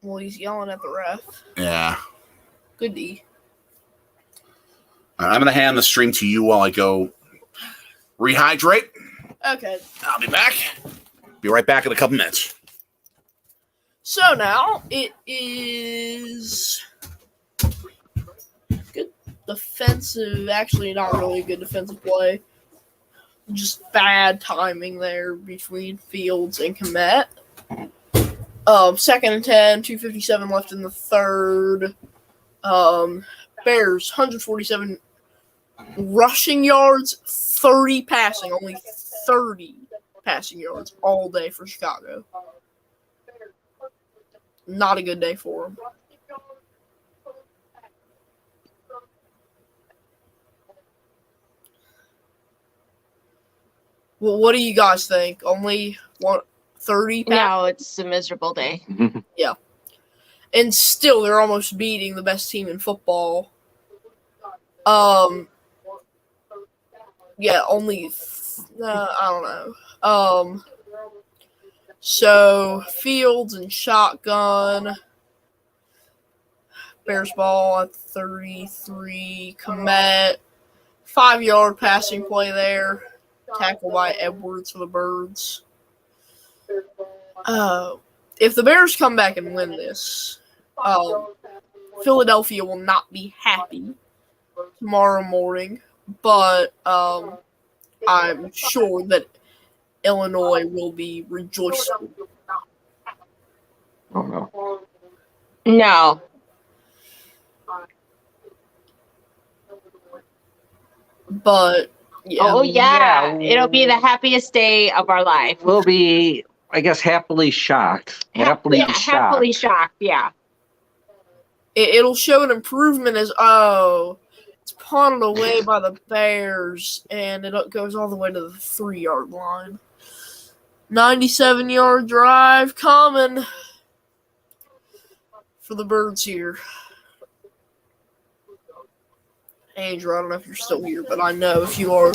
Well, he's yelling at the ref. Yeah. Good D. All right, I'm going to hand the stream to you while I go rehydrate. Okay. I'll be back. Be right back in a couple minutes. So now it is good defensive. Actually, not really a good defensive play. Just bad timing there between Fields and Kmet. 2nd and 10, 2:57 left in the third. Bears 147 rushing yards, 30 passing, only 30 passing yards all day for Chicago. Not a good day for them. Well, what do you guys think? Only 30 passes? No, it's a miserable day. And still, they're almost beating the best team in football. Yeah, only I don't know. So Fields and shotgun. Bears ball at 33. Kmet, 5-yard passing play there. Tackle by Edwards for the Birds. If the Bears come back and win this, Philadelphia will not be happy tomorrow morning, but I'm sure that Illinois will be rejoicing. Oh, no. No. But yeah, Oh, yeah. Yeah. It'll be the happiest day of our life. We'll be, I guess, happily shocked. Happily shocked. Happily shocked, yeah. it'll show an improvement as it's punted away by the Bears, and it goes all the way to the 3-yard line. 97-yard drive coming for the Birds here. Andrew, I don't know if you're still here, but I know if you are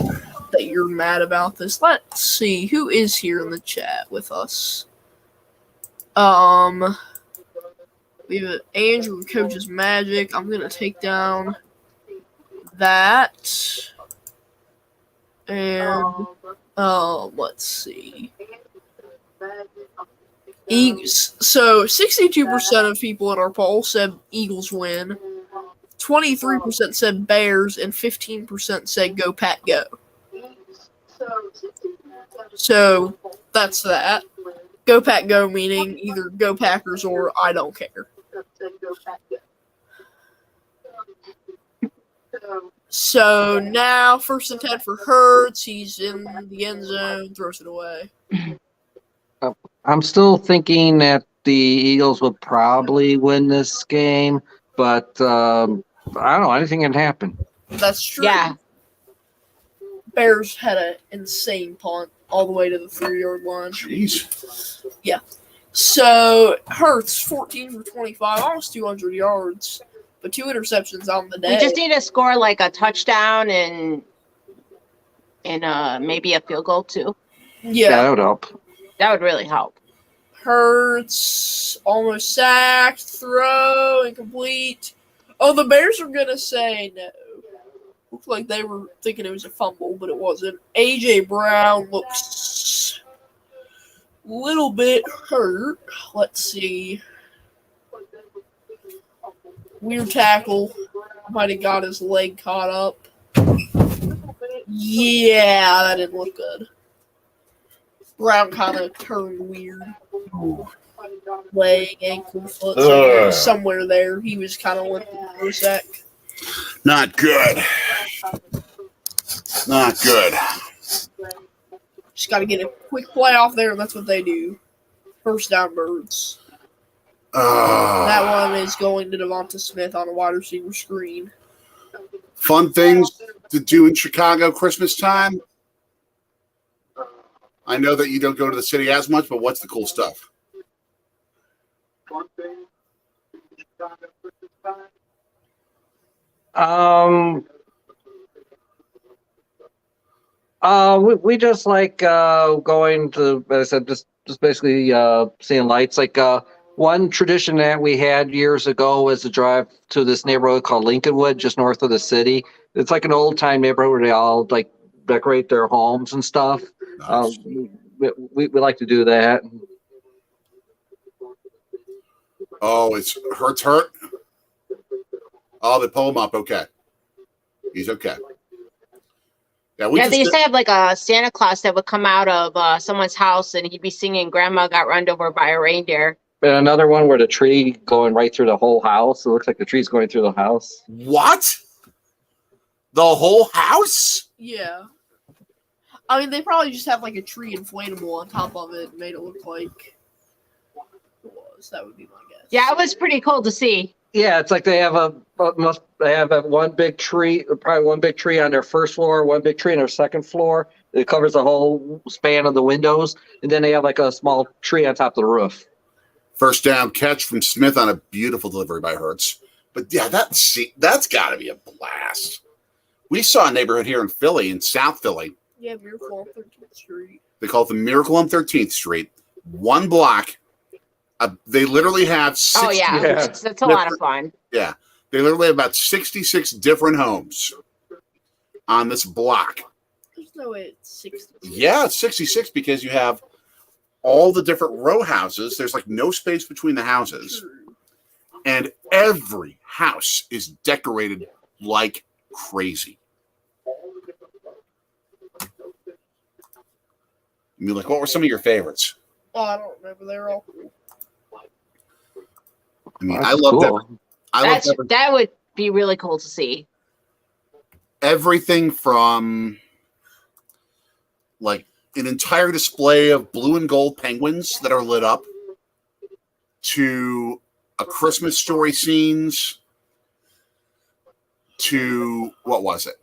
that you're mad about this. Let's see who is here in the chat with us. We have Andrew Coach's Magic. I'm gonna take down that. And let's see. Eagles. So 62% of people in our poll said Eagles win. 23% said Bears, and 15% said Go Pack Go. So that's that. Go Pack Go meaning either Go Packers or I don't care. So now 1st and 10 for Hurts. He's in the end zone, throws it away. I'm still thinking that the Eagles would probably win this game, but I don't know. Anything can happen. That's true. Yeah. Bears had an insane punt all the way to the 3-yard line. Jeez. Yeah. So Hurts 14 for 25, almost 200 yards, but 2 interceptions on the day. We just need to score like a touchdown and maybe a field goal too. Yeah, that would help. That would really help. Hurts almost sacked, throw incomplete. Oh, the Bears are gonna say no. Looked like they were thinking it was a fumble, but it wasn't. AJ Brown looks a little bit hurt. Let's see. Weird tackle. Might have got his leg caught up. Yeah, that didn't look good. Brown kind of turned weird. Leg, ankle, foot, somewhere there. He was kind of limping for a sec. Not good. Not good. Just got to get a quick play off there, and that's what they do. First down, Birds. That one is going to Devonta Smith on a wide receiver screen. Fun things to do in Chicago Christmas time. I know that you don't go to the city as much, but what's the cool stuff? We just like going to, as I said, just basically seeing lights. Like one tradition that we had years ago was to drive to this neighborhood called Lincolnwood, just north of the city. It's like an old time neighborhood where they all like decorate their homes and stuff. Nice. We like to do that. Oh, it's Hurts hurt? Oh, they pull him up. Okay. He's okay. Yeah, they used to have like a Santa Claus that would come out of someone's house and he'd be singing "Grandma Got Run Over by a Reindeer." And another one where the tree going right through the whole house. It looks like the tree's going through the house. What? The whole house? Yeah. I mean, they probably just have like a tree inflatable on top of it and made it look like it was. That would be my guess. Yeah, it was pretty cool to see. Yeah, it's like they have one big tree, probably one big tree on their first floor, one big tree on their second floor. It covers the whole span of the windows, and then they have like a small tree on top of the roof. First down catch from Smith on a beautiful delivery by Hurts. But yeah, that's got to be a blast. We saw a neighborhood here in Philly, in South Philly. Yeah, Miracle on 13th Street. They call it the Miracle on 13th Street. One block. They literally have 60, Oh yeah, that's a lot of fun. Yeah, they literally have about 66 different homes on this block. There's no way it's 66. Yeah, it's 66 because you have all the different row houses. There's like no space between the houses. True. And every house is decorated like crazy. I mean, like, what were some of your favorites? Oh, I don't remember. They're all cool. I mean, That's I love cool. that. That would be really cool to see. Everything from like an entire display of blue and gold penguins that are lit up to a Christmas story scenes to what was it?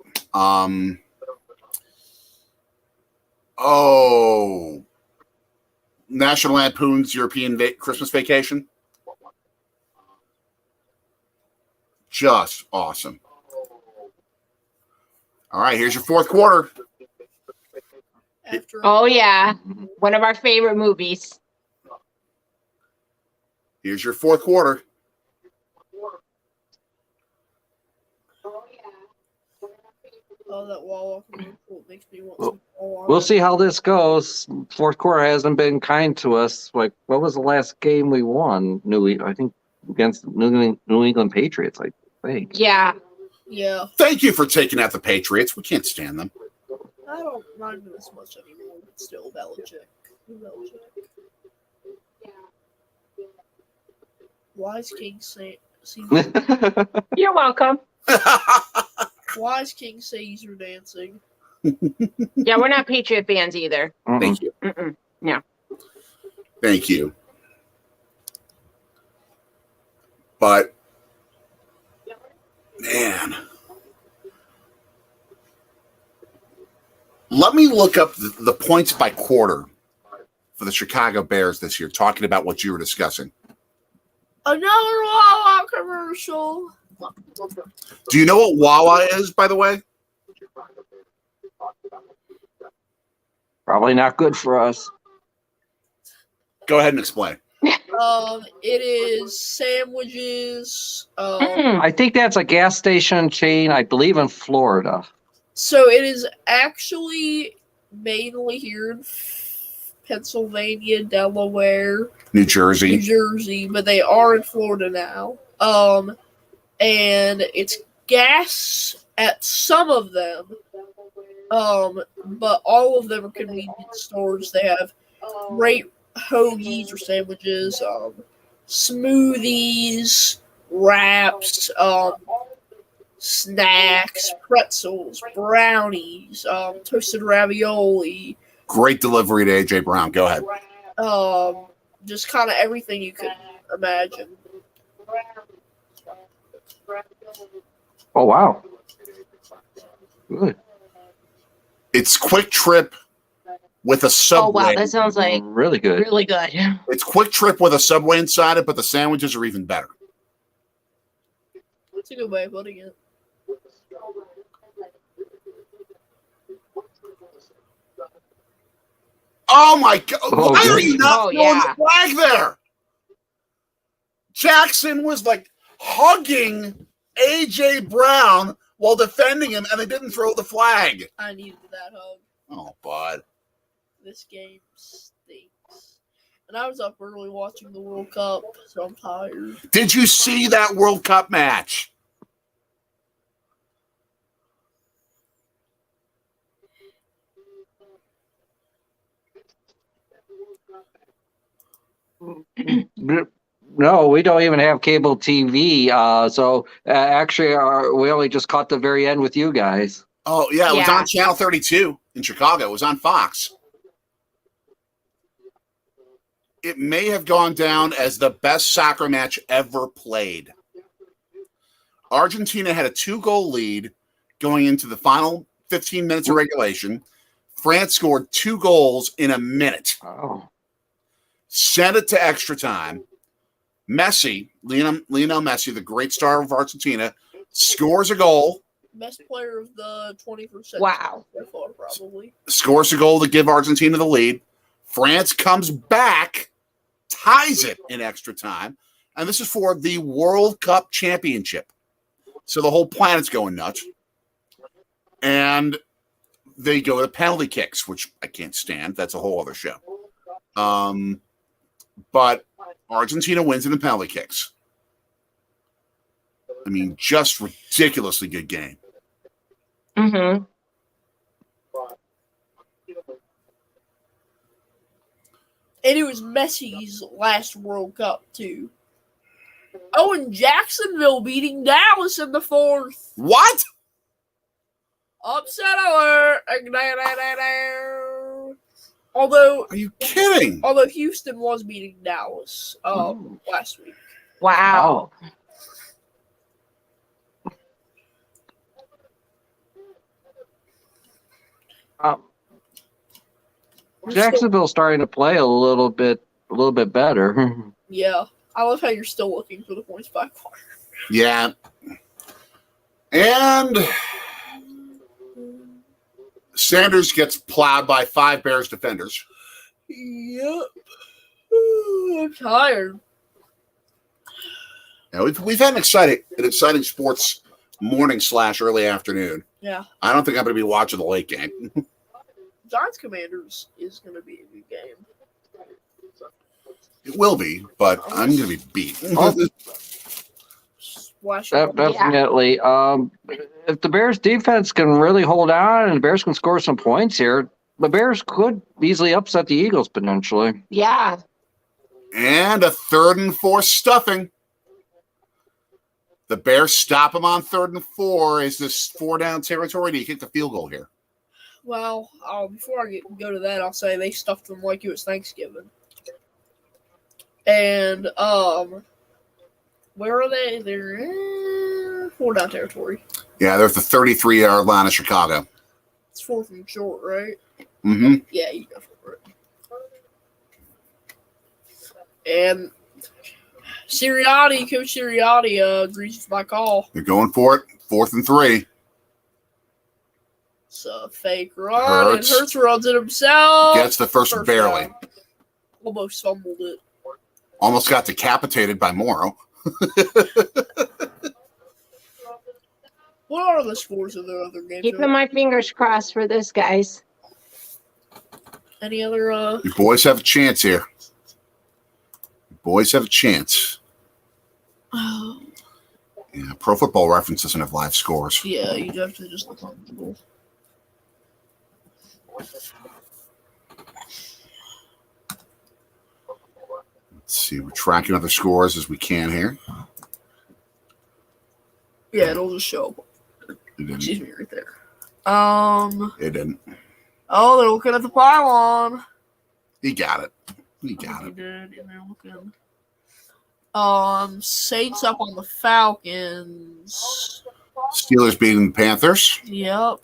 National Lampoon's European Christmas Vacation. Just awesome. All right, here's your fourth quarter. Oh yeah, one of our favorite movies. Here's your fourth quarter. Oh, that Wawa commercial makes me want some Wawa. We'll see how this goes. Fourth quarter hasn't been kind to us. Like, what was the last game we won? I think against New England Patriots, I think. Yeah. Yeah. Thank you for taking out the Patriots. We can't stand them. I don't mind them as much anymore, but still Belichick. Why is King Caesar? You're welcome. Why is King Caesar dancing? Yeah, we're not Patriot fans either. Thank you. No. Thank you. But, man, let me look up the points by quarter for the Chicago Bears this year, talking about what you were discussing. Another Wawa commercial. Do you know what Wawa is, by the way? Probably not good for us. Go ahead and explain. It is sandwiches. I think that's a gas station chain, I believe, in Florida. So it is actually mainly here in Pennsylvania, Delaware, New Jersey. but they are in Florida now. and it's gas at some of them. But all of them are convenience stores. They have great hoagies or sandwiches, smoothies, wraps, snacks, pretzels, brownies, toasted ravioli. Great delivery to AJ Brown. Go ahead. Just kind of everything you could imagine. Oh wow. Good. It's Quick Trip with a Oh Subway. wow, that sounds like Really good. really good. It's Quick Trip with a Subway inside it, but the sandwiches are even better. That's a good way of putting it. Oh my God! Oh, Why are good. you not Oh, throwing yeah. the flag there? Jackson was like hugging AJ Brown while defending him, and they didn't throw the flag. I needed that hug. Oh, bud. This game stinks. And I was up early watching the World Cup, so I'm tired. Did you see that World Cup match? No, we don't even have cable TV. So actually, we only just caught the very end with you guys. Oh, yeah, it was Yeah. on Channel 32 in Chicago. It was on Fox. It may have gone down as the best soccer match ever played. Argentina had a 2-goal lead going into the final 15 minutes of regulation. France scored 2 goals in a minute. Oh, Sent it to extra time. Messi, Lionel Messi, the great star of Argentina, scores a goal. Best player of the 21st century. Wow. So far, probably. Scores a goal to give Argentina the lead. France comes back, ties it in extra time, and this is for the World Cup Championship. So the whole planet's going nuts. And they go to penalty kicks, which I can't stand. That's a whole other show. But Argentina wins in the penalty kicks. I mean, just ridiculously good game. Mm-hmm. And it was Messi's last World Cup, too. Oh, and Jacksonville beating Dallas in the 4th. What? Upset alert. Although Are you kidding? Houston was beating Dallas last week. Wow. Jacksonville's starting to play a little bit better. Yeah. I love how you're still looking for the points by far. Yeah. And Sanders gets plowed by 5 Bears defenders. Yep. I'm tired. Now, we've had an exciting sports morning / early afternoon. Yeah. I don't think I'm going to be watching the late game. Giants Commanders is going to be a good game. It will be, but I'm going to be beat. Splash Definitely. If the Bears defense can really hold on and the Bears can score some points here, the Bears could easily upset the Eagles potentially. Yeah. And a 3rd and 4 stuffing. The Bears stop them on 3rd and 4. Is this 4-down territory? Do you kick the field goal here? Well, before I go to that, I'll say they stuffed them like it was Thanksgiving. And, where are they? They're 4-down territory. Yeah, they're at the 33-yard line of Chicago. It's 4th and short, right? Mm-hmm. Yeah, you go for it. And Coach Sirianni agrees with my call. They're going for it. 4th and 3. It's a fake run, Hurts. and Hurts runs it himself. Gets the first barely. down. Almost fumbled it. Almost got decapitated by Morrow. What are the scores of their other games? Keeping my fingers crossed for this, guys. Any other? You boys have a chance here. You boys have a chance. Oh, Yeah, Pro Football Reference doesn't have live scores. Yeah, you have to just look on Google. Let's see. We're tracking other scores as we can here. Yeah, it'll just show up. It didn't. Excuse me, right there. It didn't. Oh, they're looking at the pylon. He got it. He He got it. did, and they're looking. Saints up on the Falcons. Steelers beating the Panthers. Yep,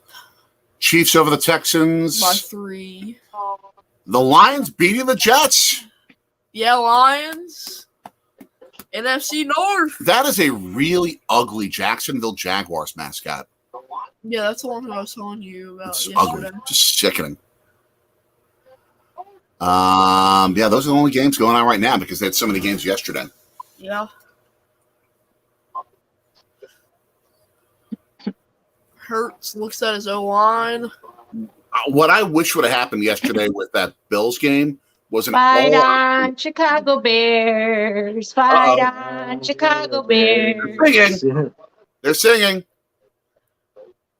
Chiefs over the Texans. by 3. The Lions beating the Jets. Yeah, Lions. NFC North. That is a really ugly Jacksonville Jaguars mascot. Yeah, that's the one who I was telling you about It's yesterday. ugly. Just sickening. Yeah, those are the only games going on right now because they had so many games yesterday. Yeah. Hurts looks at his O-line. What I wish would have happened yesterday with that Bills game was an Fight all on, Chicago Bears. Fight on, Chicago Bears. singing. They're singing.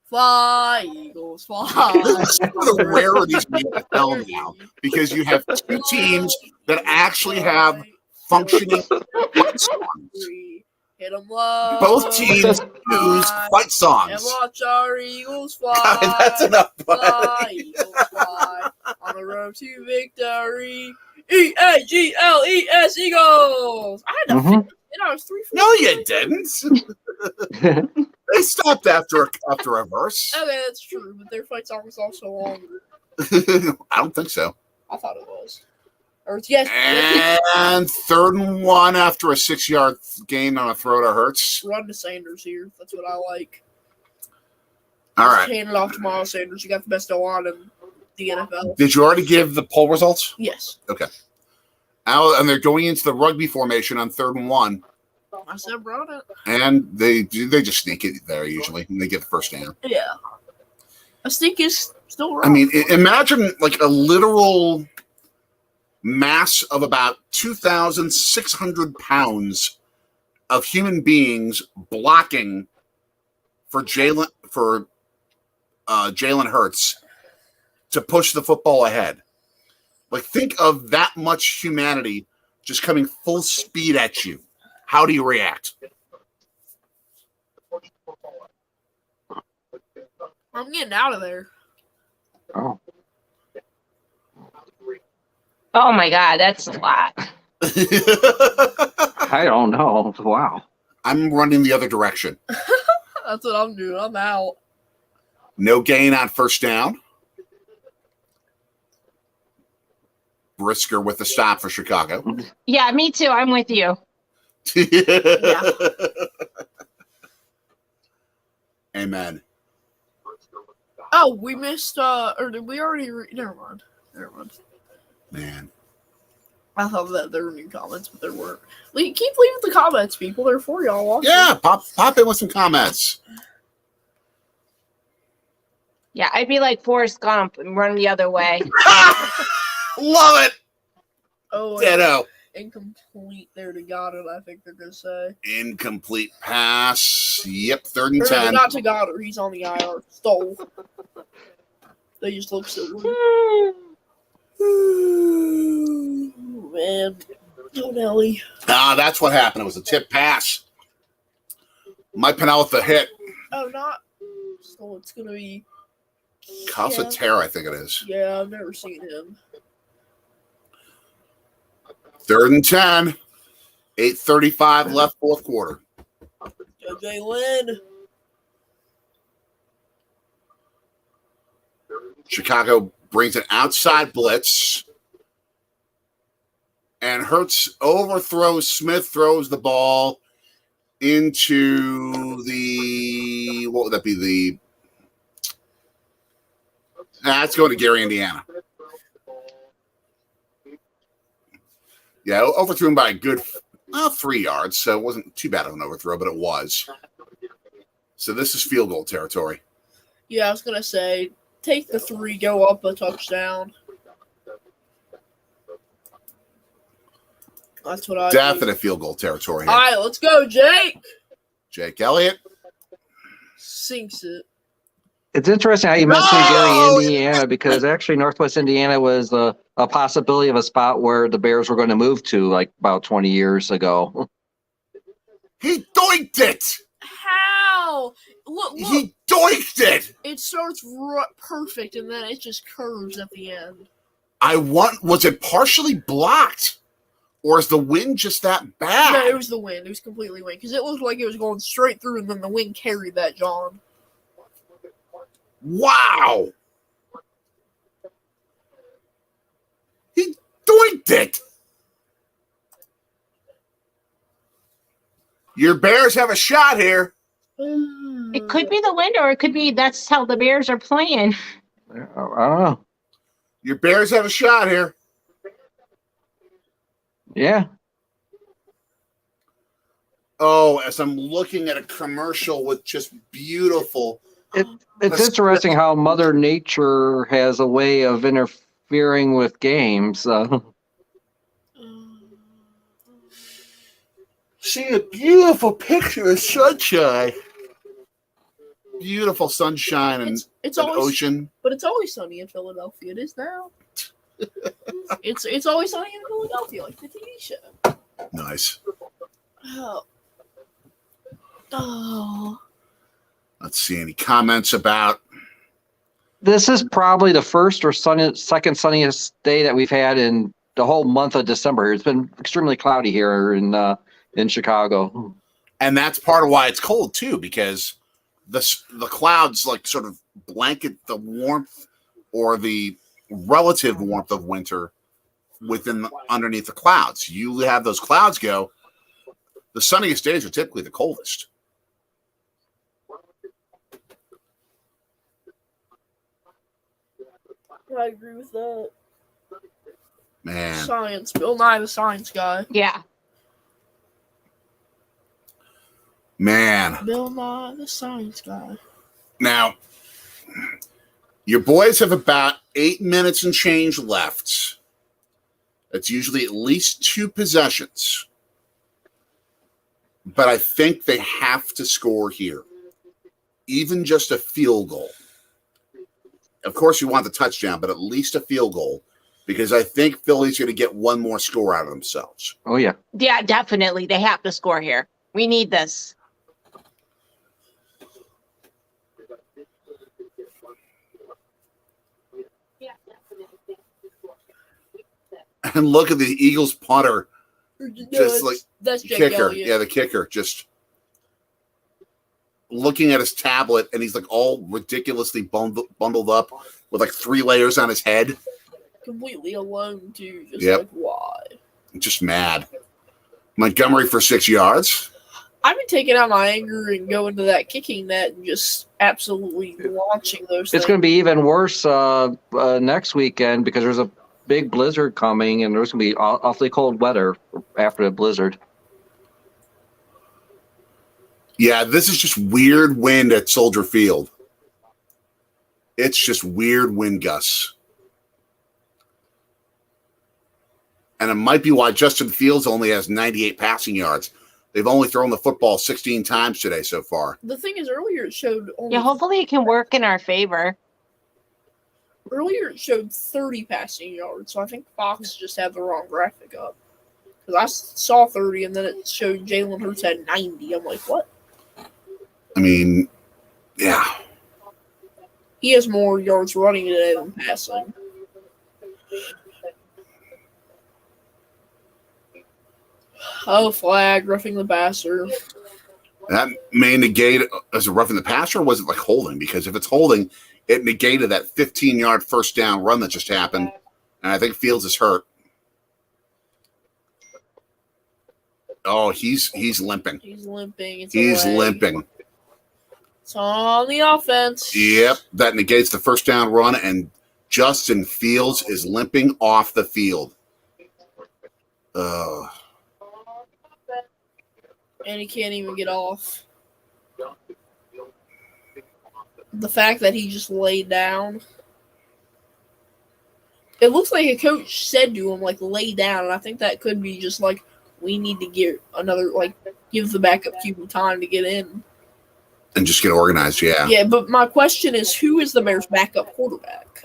Fly, Eagles, fly. This is some of the rarities in the NFL now because you have two teams that actually have functioning fight songs. Hit 'em low. Both teams use fight And songs. watch our Eagles fly. I mean, that's enough. Fly, Eagles fly. On the road to victory. EAGLES Eagles. I had to finish it. I was 3 for No, you didn't. They stopped after a verse. Okay, that's true, but their fight song was also longer. I don't think so. I thought it was. Or it's yes. And 3rd and 1 after a 6-yard gain on a throw to Hurts. Run to Sanders here. That's what I like. All Just right. hand it off to Miles Sanders. You got the best O-line in the NFL. Did you already give the poll results? Yes. Al, and they're going into the rugby formation on 3rd and 1, I said run it. and they just sneak it there usually, and they get the first down. Yeah. A sneak is still wrong. I mean, imagine like a literal mass of about 2,600 pounds of human beings blocking for Jalen Hurts to push the football ahead. Like, think of that much humanity just coming full speed at you. How do you react? I'm getting out of there. Oh. Oh my God, that's a lot. I don't know. Wow. I'm running the other direction. That's what I'm doing. I'm out. No gain on first down. Brisker with the stop for Chicago. Yeah, me too. I'm with you. Amen. Oh, we missed, or did we already, never mind. Man. I thought that there were new comments, but there weren't. Keep leaving the comments, people. They're for y'all watching. Yeah, pop in with some comments. Yeah, I'd be like Forrest Gump and run the other way. Love it. Oh, Ditto. incomplete there to Goddard, I think they're going to say. Incomplete pass. Yep, 3rd and Or, 10. not to Goddard. He's on the IR. Stole. They just look so weird. Oh, man. Oh, Nelly. That's what happened. It was a tip pass. Mike Pennell with the hit. Oh, not. So it's going to be. Casa Terra, I think it is. Yeah, I've never seen him. 3rd and 10. 8:35 left, 4th quarter. J.J. Lynn. Chicago brings an outside blitz. And Hurts overthrows Smith, throws the ball into the, what would that be? That's going to Gary, Indiana. Yeah, overthrew him by a good 3 yards, so it wasn't too bad of an overthrow, but it was. So this is field goal territory. Yeah, I was going to say, take the 3, go up a touchdown. That's what I do. Definite field goal territory here. All right, let's go, Jake. Jake Elliott sinks it. It's interesting how you mentioned Gary, Indiana, because actually Northwest Indiana was a possibility of a spot where the Bears were going to move to like about 20 years ago. He doinked it. How? Look. He doinked it. It starts perfect, and then it just curves at the end. Was it partially blocked? Or is the wind just that bad? No, it was the wind. It was completely wind. Because it looked like it was going straight through, and then the wind carried that, John. Wow. He doinked it. Your Bears have a shot here. It could be the wind, or it could be that's how the Bears are playing. I don't know. Your Bears have a shot here. Yeah. Oh, as I'm looking at a commercial with just beautiful. It's interesting how Mother Nature has a way of interfering with games. See a beautiful picture of sunshine. Beautiful sunshine and it's an always, ocean. But it's always sunny in Philadelphia. It is now. it's always sunny in Philadelphia, like the TV show. Nice. Oh. Let's see any comments about. This is probably the first or second sunniest day that we've had in the whole month of December. It's been extremely cloudy here in Chicago. And that's part of why it's cold too, because the clouds like sort of blanket the warmth or the relative warmth of winter underneath the clouds. You have those clouds go. The sunniest days are typically the coldest. I agree with that. Man. Science. Bill Nye the Science Guy. Yeah. Man. Bill Nye the Science Guy. Now, your boys have about 8 minutes and change left. That's usually at least 2 possessions. But I think they have to score here. Even just a field goal. Of course, you want the touchdown, but at least a field goal. Because I think Philly's going to get one more score out of themselves. Oh, yeah. Yeah, definitely. They have to score here. We need this. And look at the Eagles punter. Just like that's Jake kicker. Elliott. Yeah, the kicker. Just looking at his tablet, and he's like all ridiculously bundled up with like 3 layers on his head. Completely alone, too. Just Yep. like, why? Just mad. Montgomery for 6 yards. I've been taking out my anger and going to that kicking net and just absolutely launching those things. It's going to be even worse next weekend because there's a big blizzard coming, and there's going to be awfully cold weather after the blizzard. Yeah, this is just weird wind at Soldier Field. It's just weird wind gusts. And it might be why Justin Fields only has 98 passing yards. They've only thrown the football 16 times today so far. The thing is, earlier it showed only... Yeah, hopefully it can work in our favor. Earlier it showed 30 passing yards, so I think Fox just had the wrong graphic up. Because I saw 30, and then it showed Jalen Hurts had 90. I'm like, what? I mean, yeah. He has more yards running today than passing. Oh, flag, roughing the passer. That may negate as a roughing the passer, or was it like holding? Because if it's holding, it negated that 15-yard first down run that just happened. And I think Fields is hurt. Oh, he's limping. He's limping. He's limping. It's on the offense. Yep, that negates the first down run, and Justin Fields is limping off the field. And he can't even get off. The fact that he just laid down. It looks like a coach said to him, like, lay down. And I think that could be just, like, we need to give the backup QB time to get in. And just get organized, yeah. Yeah, but my question is, who is the Bears' backup quarterback?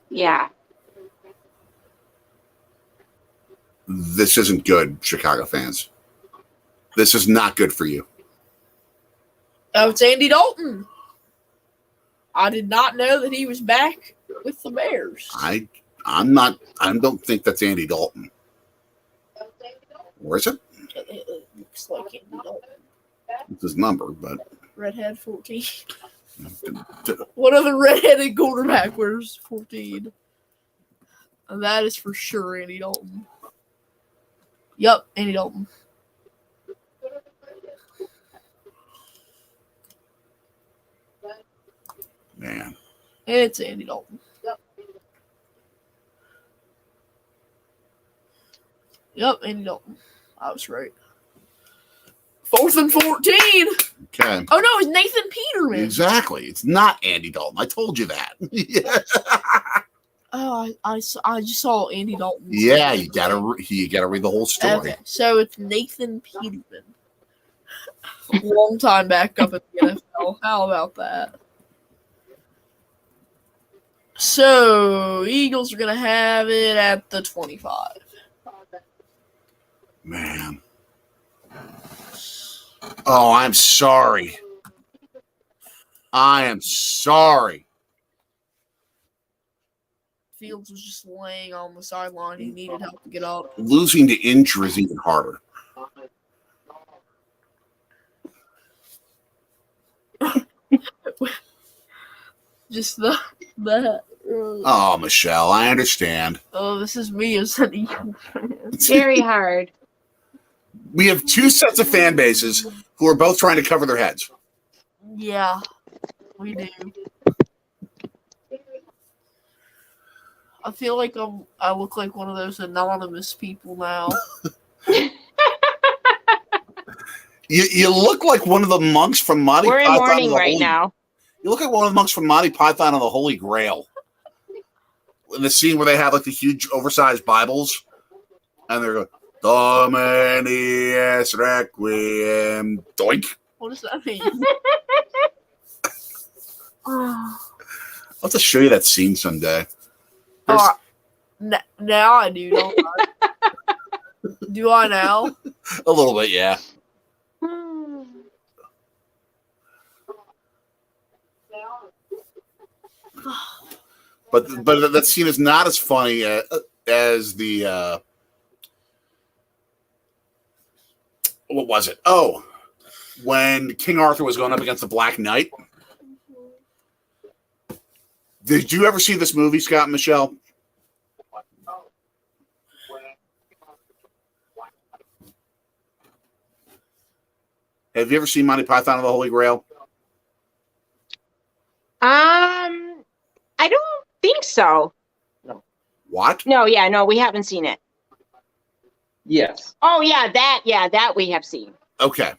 Yeah. This isn't good, Chicago fans. This is not good for you. Oh, it's Andy Dalton. I did not know that he was back with the Bears. I don't think that's Andy Dalton. Where is it? It looks like Andy Dalton. It's his number, but Redhead 14. What other redheaded quarterback wears 14? And that is for sure Andy Dalton. Yup, Andy Dalton. man. It's Andy Dalton. Yep, Andy Dalton. I was right. 4th and 14. Okay. Oh no, it's Nathan Peterman. Exactly. It's not Andy Dalton. I told you that. Yeah. Oh, I just saw Andy Dalton. Yeah, you gotta read the whole story. Okay, so it's Nathan Peterman. Long time back up in the NFL. How about that? So, Eagles are going to have it at the 25. Man. Oh, I'm sorry. I am sorry. Fields was just laying on the sideline. He needed help to get up. Losing to injury is even harder. Just the Oh, Michelle, I understand. oh, this is me as an Eagles fan. Very hard. We have two sets of fan bases who are both trying to cover their heads. Yeah, we do. I feel like I look like one of those anonymous people now. You look like one of the monks from Monty We're in Python. mourning right now. You look like one of the monks from Monty Python and the Holy Grail. In the scene where they have like the huge oversized Bibles, and they're going, Dominus Requiem, doink. What does that mean? I'll have to show you that scene someday. Oh, now I do, don't I? Do I now? A little bit, yeah. But that scene is not as funny as the what was it? Oh, when King Arthur was going up against the Black Knight. Did you ever see this movie, Scott and Michelle? Have you ever seen Monty Python and the Holy Grail? I don't think so. What? No, we haven't seen it. Yes. Oh, that we have seen. Okay.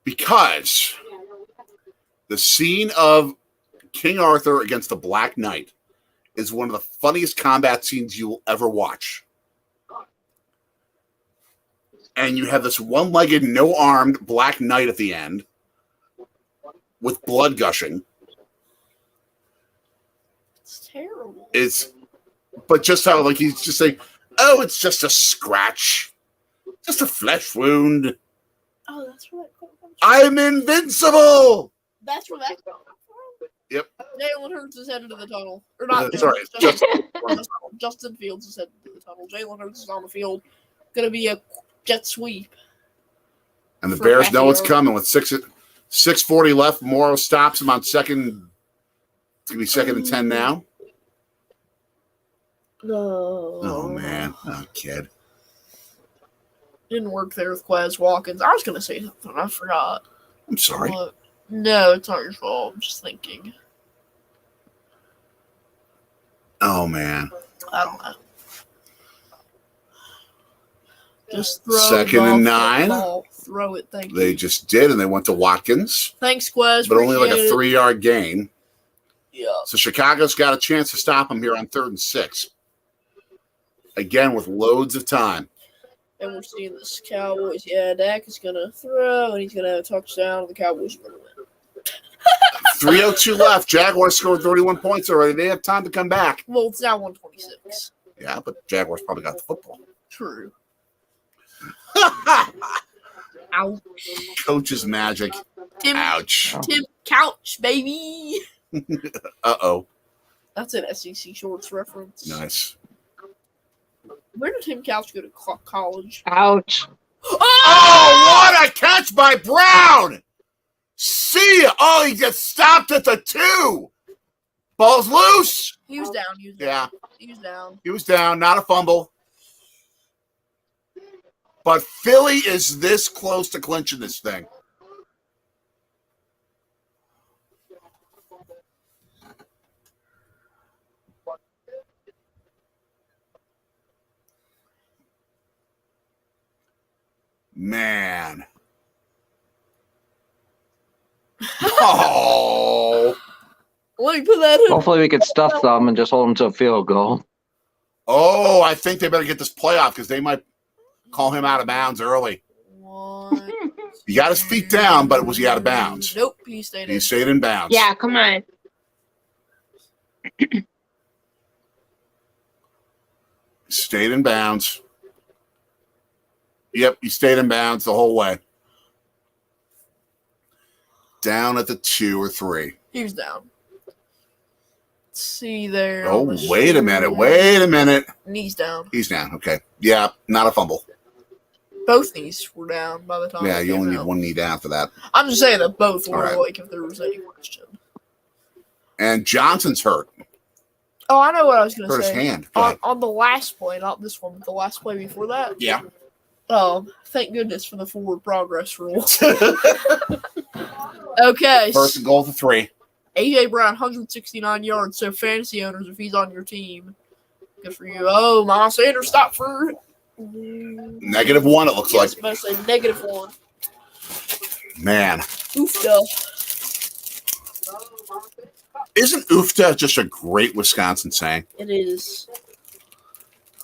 Because the scene of King Arthur against the Black Knight is one of the funniest combat scenes you will ever watch. And you have this one-legged, no-armed Black Knight at the end with blood gushing. It's terrible. But just how, like, he's just saying, oh, it's just a scratch. Just a flesh wound. Oh, that's where that comes from. I'm invincible! That's where that comes from. Yep. Jalen Hurts is headed to the tunnel. Or not. Sorry, Justin Fields is headed to the tunnel. Jalen Hurts is on the field. Going to be a jet sweep. And the Bears know it's coming with 6:40 left. Morrow stops him on second. It's going to be 2nd and 10 now. No. Oh, man. Oh, kid. Didn't work there with Quez Watkins. I was going to say something. I forgot. I'm sorry. No, it's not your fault. I'm just thinking. Oh, man. I don't know. Just throw 2nd and 9. throw it. Thank you. They just did, and they went to Watkins. Thanks, Quez. But only like a Appreciate it. 3-yard gain. Yeah. So Chicago's got a chance to stop them here on 3rd and 6. Again, with loads of time. And we're seeing this Cowboys. Yeah, Dak is going to throw, and he's going to have a touchdown, and the Cowboys are going to win. 3:02 left. Jaguars scored 31 points already. They have time to come back. Well, it's now 126. Yeah, but Jaguars probably got the football. True. Ouch. Coach's magic. Tim, Ouch. Tim Couch, baby. Uh-oh. That's an SEC Shorts reference. Nice. Where did Tim Couch go to college? Ouch. Oh, what a catch by Brown! See ya! Oh, he just stopped at the 2. Ball's loose. He was down. Yeah. He was down. He was down, not a fumble. But Philly is this close to clinching this thing. Man. Oh. Let me put that in. Hopefully we could stuff them and just hold them to a field goal. Oh, I think they better get this playoff because they might call him out of bounds early. One. He got his feet down, but was he out of bounds? Nope, he stayed in. He stayed in bounds. Yeah, come on. Stayed in bounds. Yep, he stayed in bounds the whole way. Down at the 2 or 3. He was down. Let's see there. Oh, on the wait a minute. shoulder. Wait a minute. Knees down. He's down. Okay. Yeah, not a fumble. Both knees were down by the time. Yeah, they you came only need out. one knee down for that. I'm just saying that both were, All right. like, if there was any question. And Johnson's hurt. Oh, I know what I was going to Hurt say. his hand. Go ahead. On the last play, not this one, but the last play before that. Yeah. Thank goodness for the forward progress rule. Okay. First and goal for 3. A.J. Brown, 169 yards. So, fantasy owners, if he's on your team, good for you. Oh, Miles Sanders stopped for -1, it looks like. yes, better say -1. Man. Oofda. Isn't oofta just a great Wisconsin saying? It is.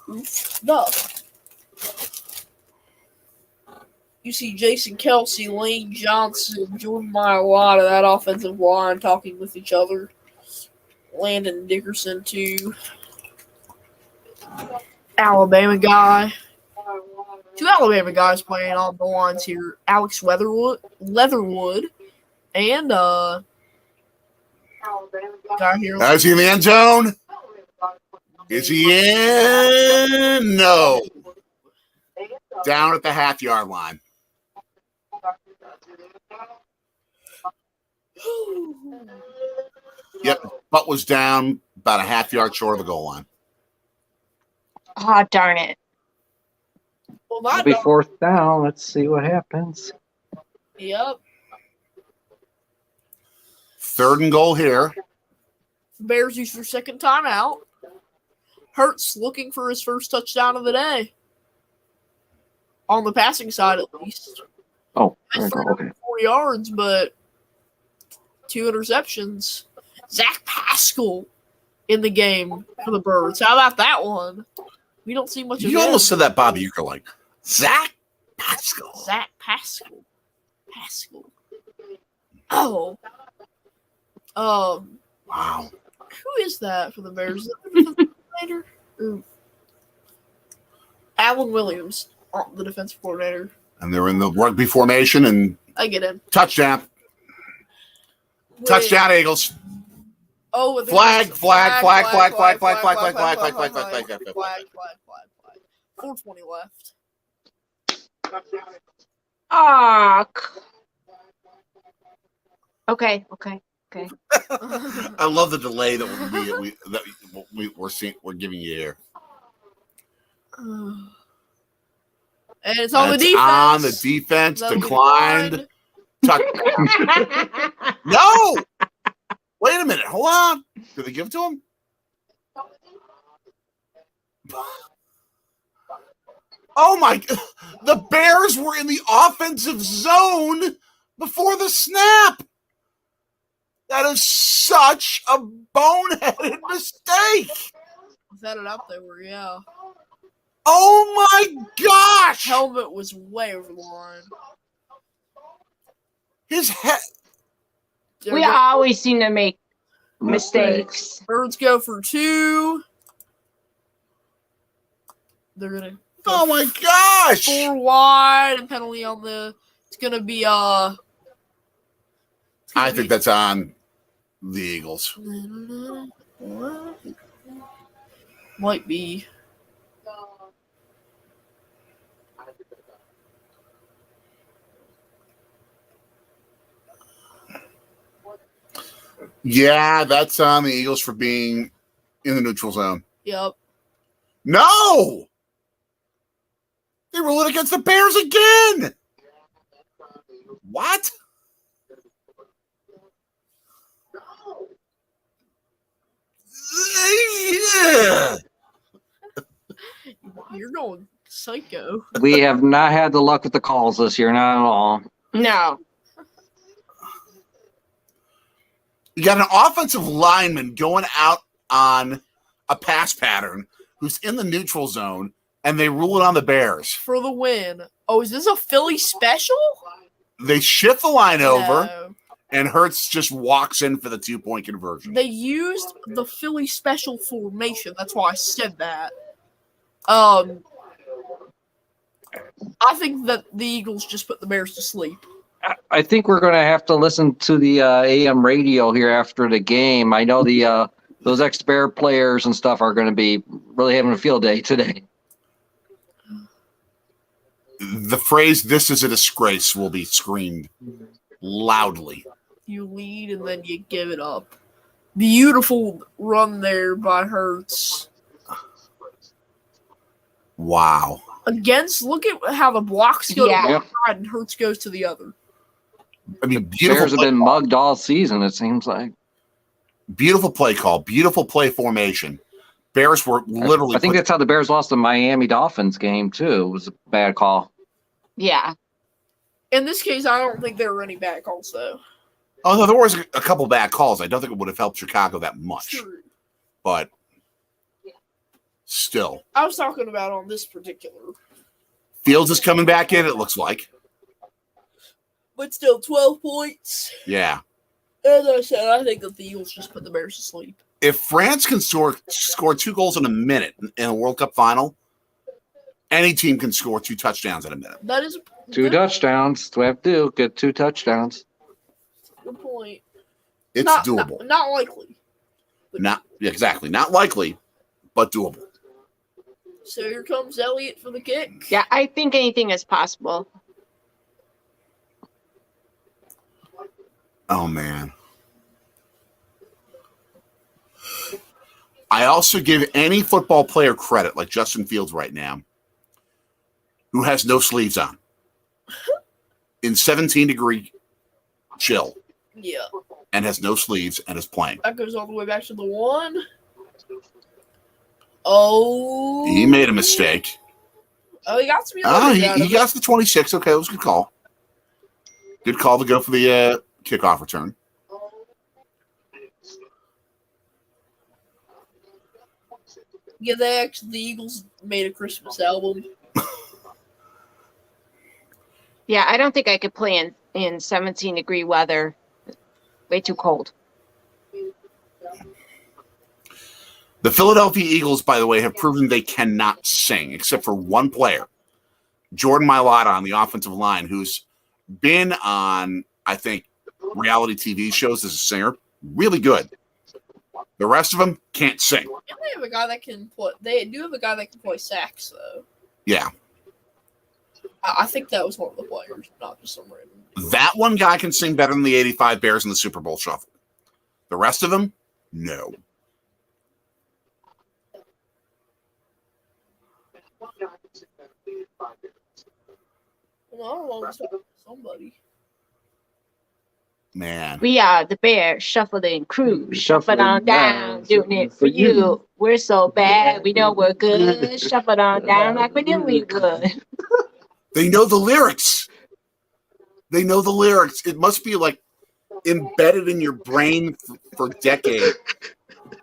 Oofda. You see Jason Kelsey, Lane Johnson, Jordan Mailata, that offensive line talking with each other. Landon Dickerson, too. Alabama guy. 2 Alabama guys playing on the lines here. Alex Leatherwood, and guy here. Is he in the end zone? Is he in? No. Down at the half-yard line. Yep, butt was down about a half-yard short of the goal line. Oh, darn it. Well, It'll not be 4th down. Let's see what happens. Yep. 3rd and goal here. Bears use their second timeout. Hurts looking for his first touchdown of the day. On the passing side, at least. Oh, there we go. Okay. 4 yards, but 2 interceptions. Zach Pascal in the game for the Birds. How about that one? We don't see much of You him. almost said that Bobby Euchre like Zach Pascal. Zach Pascal. Pascal. Oh. Wow. Who is that for the Bears? Is that the defensive coordinator? Ooh. Alan Williams, the defensive coordinator. And they're in the rugby formation and I get him. touchdown. Touchdown, Eagles. Oh, with Flag. 420 left. Ah. Okay. I love the delay that we're seeing. We're giving you here. And it's on the That's defense. on the defense. That was Declined. No. Wait a minute. Hold on. Did they give it to him? Oh my! The Bears were in the offensive zone before the snap. That is such a boneheaded mistake. Was that it out there? Yeah. Oh my gosh! Helmet was way over the line. His head. We always seem to make mistakes. Birds go for 2. They're gonna. Oh my gosh! 4 wide and penalty on the. It's gonna be I think that's on the Eagles. Might be. Yeah, that's on the Eagles for being in the neutral zone. Yep. No! They ruled it against the Bears again! What? You're going psycho. We have not had the luck with the calls this year, not at all. No. You got an offensive lineman going out on a pass pattern who's in the neutral zone, and they rule it on the Bears. For the win. Oh, is this a Philly special? They shift the line over, No. and Hurts just walks in for the 2-point conversion. They used the Philly special formation. That's why I said that. I think that the Eagles just put the Bears to sleep. I think we're going to have to listen to the AM radio here after the game. I know the those ex-Bear players and stuff are going to be really having a field day today. The phrase, "this is a disgrace," will be screamed loudly. You lead and then you give it up. Beautiful run there by Hurts. Wow. Look at how the blocks go to Yeah. one side and Hurts goes to the other. I mean, beautiful Bears have play been call. mugged all season, it seems like. Beautiful play call. Beautiful play formation. Bears were literally. I think that's how the Bears lost the Miami Dolphins game, too. It was a bad call. Yeah. In this case, I don't think there were any bad calls, though. Oh, no, there was a couple bad calls. I don't think it would have helped Chicago that much. True. But still. I was talking about on this particular. Fields is coming back in, it looks like. But still, 12 points. Yeah. As I said, I think that the Eagles just put the Bears to sleep. If France can score 2 goals in a minute in a World Cup final, any team can score 2 touchdowns in a minute. That is a 2 touchdowns. That's what we have to do. Get 2 touchdowns. good point. It's doable. Not likely. Not exactly. Not likely, but doable. So here comes Elliott for the kick. Yeah, I think anything is possible. Oh, man. I also give any football player credit, like Justin Fields right now, who has no sleeves on. In 17-degree chill. Yeah. And has no sleeves and is playing. That goes all the way back to the 1. Oh. He made a mistake. Oh, he got to be He got to the 26. Okay, that was a good call. Good call to go for the kickoff return. Yeah, the Eagles made a Christmas album. Yeah, I don't think I could play in 17-degree weather. Way too cold. The Philadelphia Eagles, by the way, have proven they cannot sing, except for one player, Jordan Mailata on the offensive line, who's been on, I think, reality TV shows as a singer. Really good. The rest of them can't sing. And they have a guy that can play. They do have a guy that can play sax, though. Yeah. I think that was one of the players, not just some random. That one guy can sing better than the 85 Bears in the Super Bowl shuffle. The rest of them, no. Well, I don't know. Somebody. Man. We are the Bears, shuffling crew, shuffling on down, doing it for you. We're so bad, we know we're good. Shuffling on down like we knew we would. They know the lyrics. They know the lyrics. It must be like embedded in your brain for decades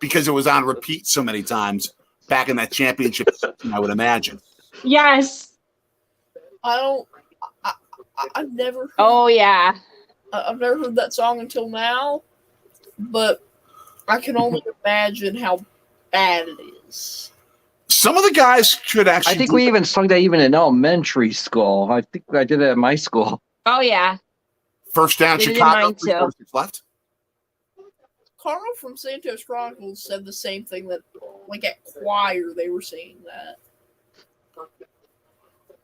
because it was on repeat so many times back in that championship season, I would imagine. Yes. I've never heard, Oh, yeah. I've never heard that song until now, but I can only imagine how bad it is. Some of the guys could actually. I think we even sung that even in elementary school. I think I did it at my school. Oh, yeah. First down, Did it in Chicago. mine, too. 3:46 left. Carl from Santos Chronicles said the same thing, that like at choir they were saying that.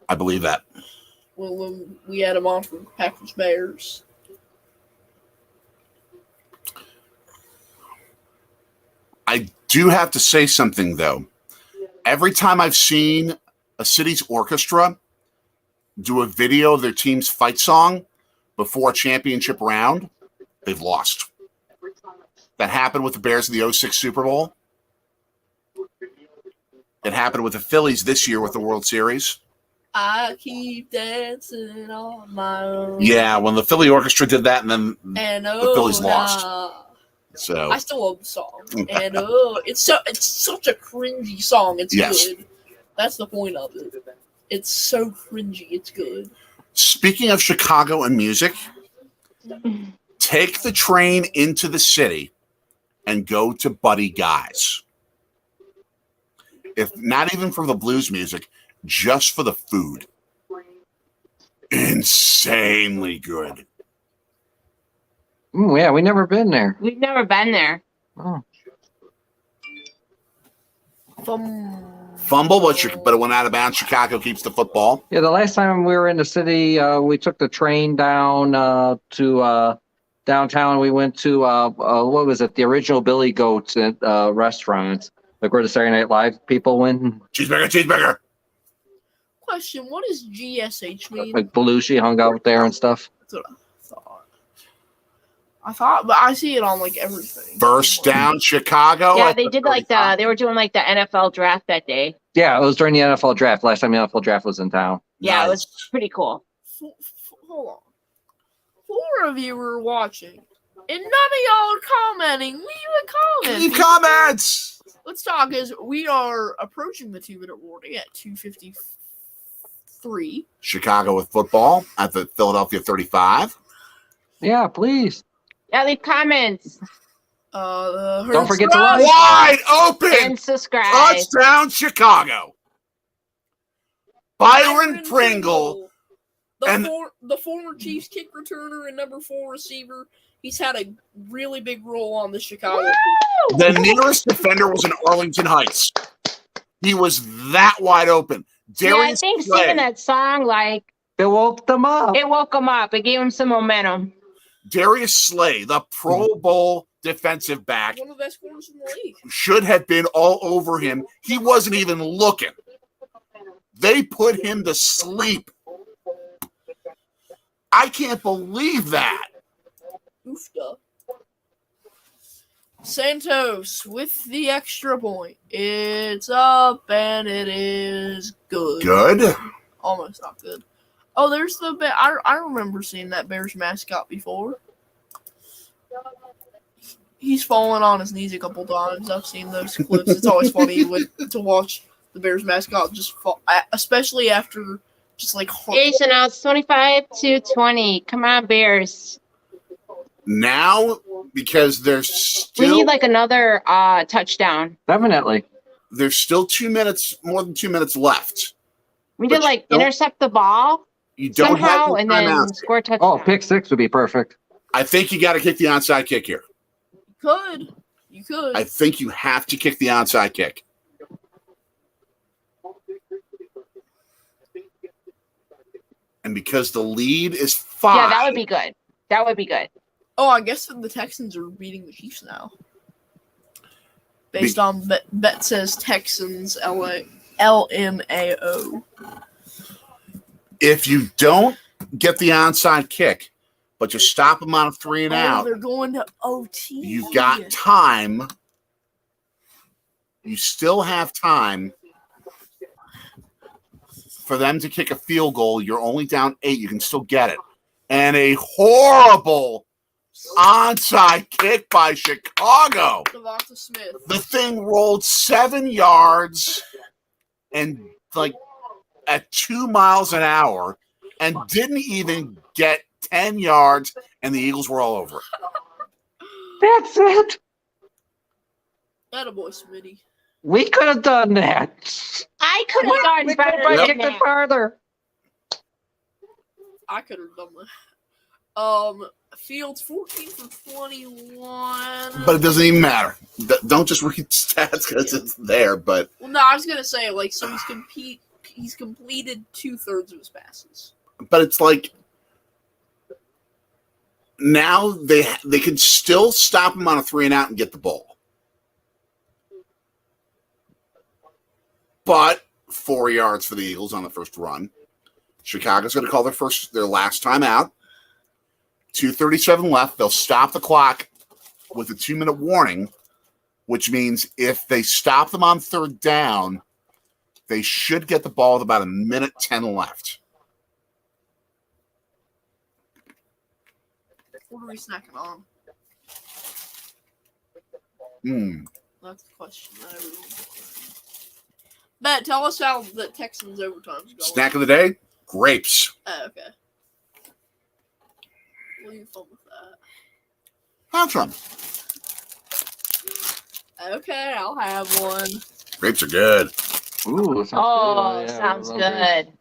I believe that. When we had him on for Packers Bears. I do have to say something, though. Every time I've seen a city's orchestra do a video of their team's fight song before a championship round, they've lost. That happened with the Bears in the 2006 Super Bowl. It happened with the Phillies this year with the World Series. I keep dancing on my own. Yeah, when the Philly orchestra did that, and then And the Phillies lost. So I still love the song. And it's such a cringy song. It's Yes. good. That's the point of it. It's so cringy. It's good. speaking of Chicago and music, take the train into the city and go to Buddy Guy's. If not even for the blues music, just for the food. Insanely good. Yeah, we never been there. We've never been there. Oh. Fumble, but it went out of bounds. Chicago keeps the football. Yeah, the last time we were in the city, we took the train down to downtown. We went to what was it? The original Billy Goat's restaurant, like where the Saturday Night Live people went. Cheeseburger. Question: what does GSH mean? Like Belushi hung out there and stuff. That's what I thought, but I see it on like everything. First down, Chicago. Yeah, they did they were doing like the NFL draft that day. Yeah, it was during the NFL draft. Last time the NFL draft was in town. Yeah, Nice. it was pretty cool. Hold on. 4 of you were watching, and none of y'all are commenting. Leave a comment. Leave comments. Let's talk, as we are approaching the 2-minute warning at 2:53. Chicago with football at the Philadelphia 35. Yeah, please. Yeah, leave comments Don't forget to like. Wide open. and subscribe. Touchdown, Chicago. Byron Pringle. and- The former Chiefs kick returner and number 4 receiver. He's had a really big role on the Chicago. The nearest defender was in Arlington Heights. He was that wide open. Yeah, I Darius think Slay. singing that song, like, It woke them up. it woke him up. It gave him some momentum. Darius Slay, the Pro Bowl defensive back, One of the best corners in the league. should have been all over him. He wasn't even looking. They put him to sleep. I can't believe that. Oofda. Santos with the extra point. It's up and it is good. Good. Almost not good. Oh, there's the bear. I remember seeing that Bears mascot before. He's fallen on his knees a couple times. I've seen those clips. It's always funny to watch the Bears mascot just fall, especially after just like. Okay, so now it's 25-20. Come on, Bears. Now, because there's We still need like another touchdown. Definitely. there's still 2 minutes, more than 2 minutes left. We But did like don't- intercept the ball You don't somehow have and the then timeouts. score a touchdown. Oh, pick 6 would be perfect. I think you got to kick the onside kick here. You could. I think you have to kick the onside kick. And because the lead is 5. Yeah, that would be good. That would be good. Oh, I guess the Texans are beating the Chiefs now. Based on Bet says Texans LMAO. If you don't get the onside kick but you stop them on a 3 and out. They're going to OT. You've got time. You still have time for them to kick a field goal. You're only down 8. You can still get it. And a horrible onside kick by Chicago. Devonta Smith. The thing rolled 7 yards and like at 2 miles an hour and didn't even get 10 yards, and the Eagles were all over it. That's it. Attaboy, Smitty. We could have done that. I could have done We could better have than kicked it that. farther. I could have done that. Fields 14 for 21. But it doesn't even matter. Don't just read stats because it's there. But Well, no, I was gonna say so he's completed 2/3 of his passes. it's like now they can still stop him on a 3 and out and get the ball. But 4 yards for the Eagles on the first run. Chicago's going to call their last time out. 2:37 left. They'll stop the clock with a 2-minute warning, which means if they stop them on 3rd down, they should get the ball with about 1:10 left. What are we snacking on? That's the question that everyone wants. Matt, tell us how the Texans overtime's going. Snack of the day, grapes. Oh, okay. We'll have fun with that. Have some. Okay, I'll have one. Grapes are good. Ooh, Sounds good.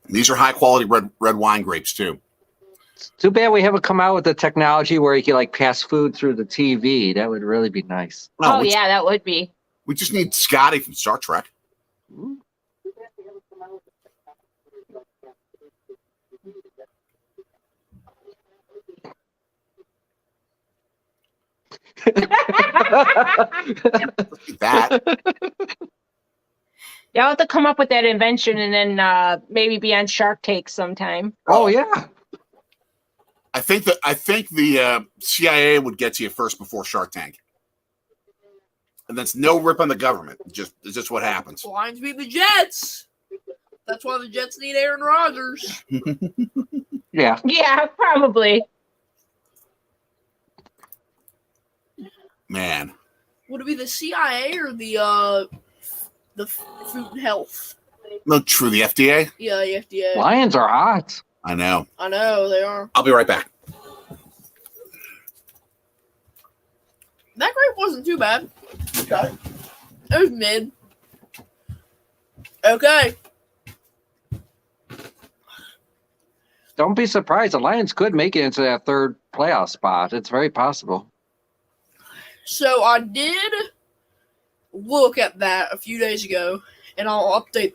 These are high-quality red wine grapes, too. Too bad we haven't come out with the technology where you can pass food through the TV. That would really be nice. No, Yeah, that would be. we just need Scotty from Star Trek. Ooh. That. Y'all have to come up with that invention and then maybe be on Shark Tank sometime. Oh yeah. I think the CIA would get to you first before Shark Tank. And that's no rip on the government. It's just what happens. Lions beat the Jets. That's why the Jets need Aaron Rodgers. Yeah. Yeah, probably. Man. Would it be the CIA or the Food and Health? No, true. The FDA? Yeah, the FDA. Lions are hot. I know. I know they are. I'll be right back. That grape wasn't too bad. Okay. It was mid. Okay. Don't be surprised. The Lions could make it into that 3rd playoff spot. It's very possible. So I did look at that a few days ago, and I'll update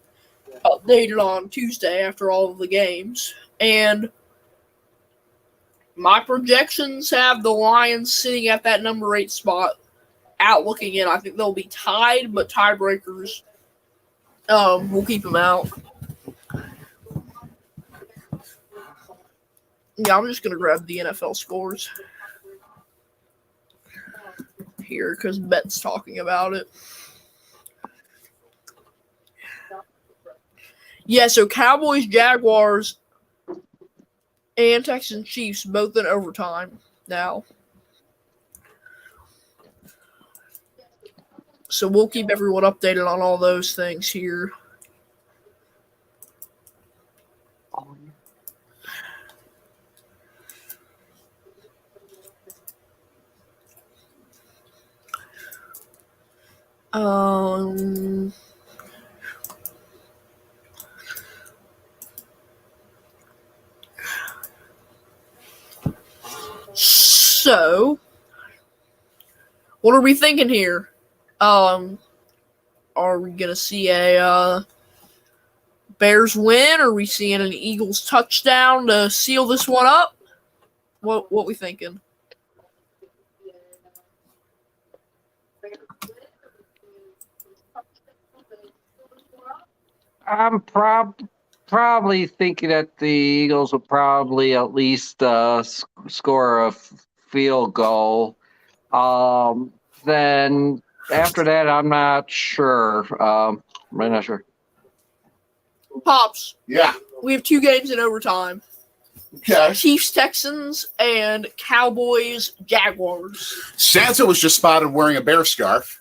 it on Tuesday after all of the games. And my projections have the Lions sitting at that number 8 spot. Out looking in, I think they'll be tied, but tiebreakers will keep them out. Yeah, I'm just gonna grab the NFL scores here because Bet's talking about it. Yeah, so Cowboys, Jaguars, and Texans Chiefs both in overtime now. So we'll keep everyone updated on all those things here. So, what are we thinking here? Are we gonna see a Bears win? Or are we seeing an Eagles touchdown to seal this one up? What we thinking? probably thinking that the Eagles would probably at least score a field goal. Then after that, I'm not sure. I'm not sure. Pops, Yeah. we have 2 games in overtime. Okay. Chiefs, Texans, and Cowboys, Jaguars. Santa was just spotted wearing a bear scarf,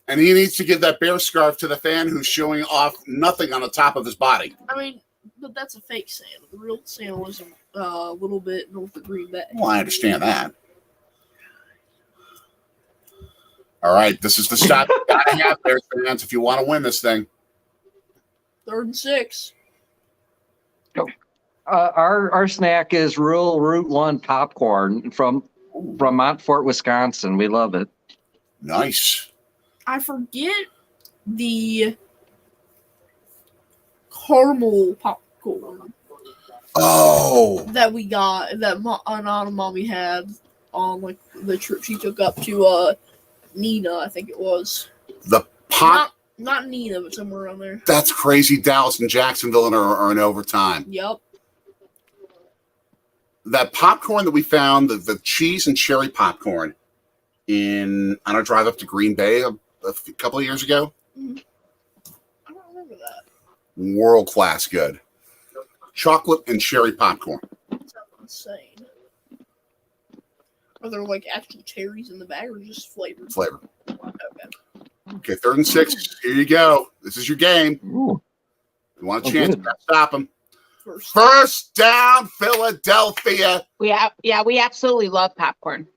and he needs to give that bear scarf to the fan who's showing off nothing on the top of his body. I mean, but that's a fake Santa. The real Santa was a little bit north of Green Bay. Well, I understand that. All right, this is the stop you gotta have there, fans, if you want to win this thing. 3rd and 6. Our snack is Rural Route 1 popcorn from Montfort, Wisconsin. We love it. Nice. I forget the caramel popcorn Oh, that we got, that Anna Mommy had on like the trip she took up to Nina, I think it was. the pop. Not Nina, but somewhere around there. That's crazy. Dallas and Jacksonville are in overtime. Yep. That popcorn that we found, the cheese and cherry popcorn on our drive up to Green Bay a couple of years ago. Mm-hmm. I don't remember that. World class good. Chocolate and cherry popcorn. Sounds insane. Are there like actual cherries in the bag or just flavored? Flavor. Okay. Okay, 3rd and 6. Here you go. This is your game. Ooh. You want a chance to stop them. First down, Philadelphia. We absolutely love popcorn.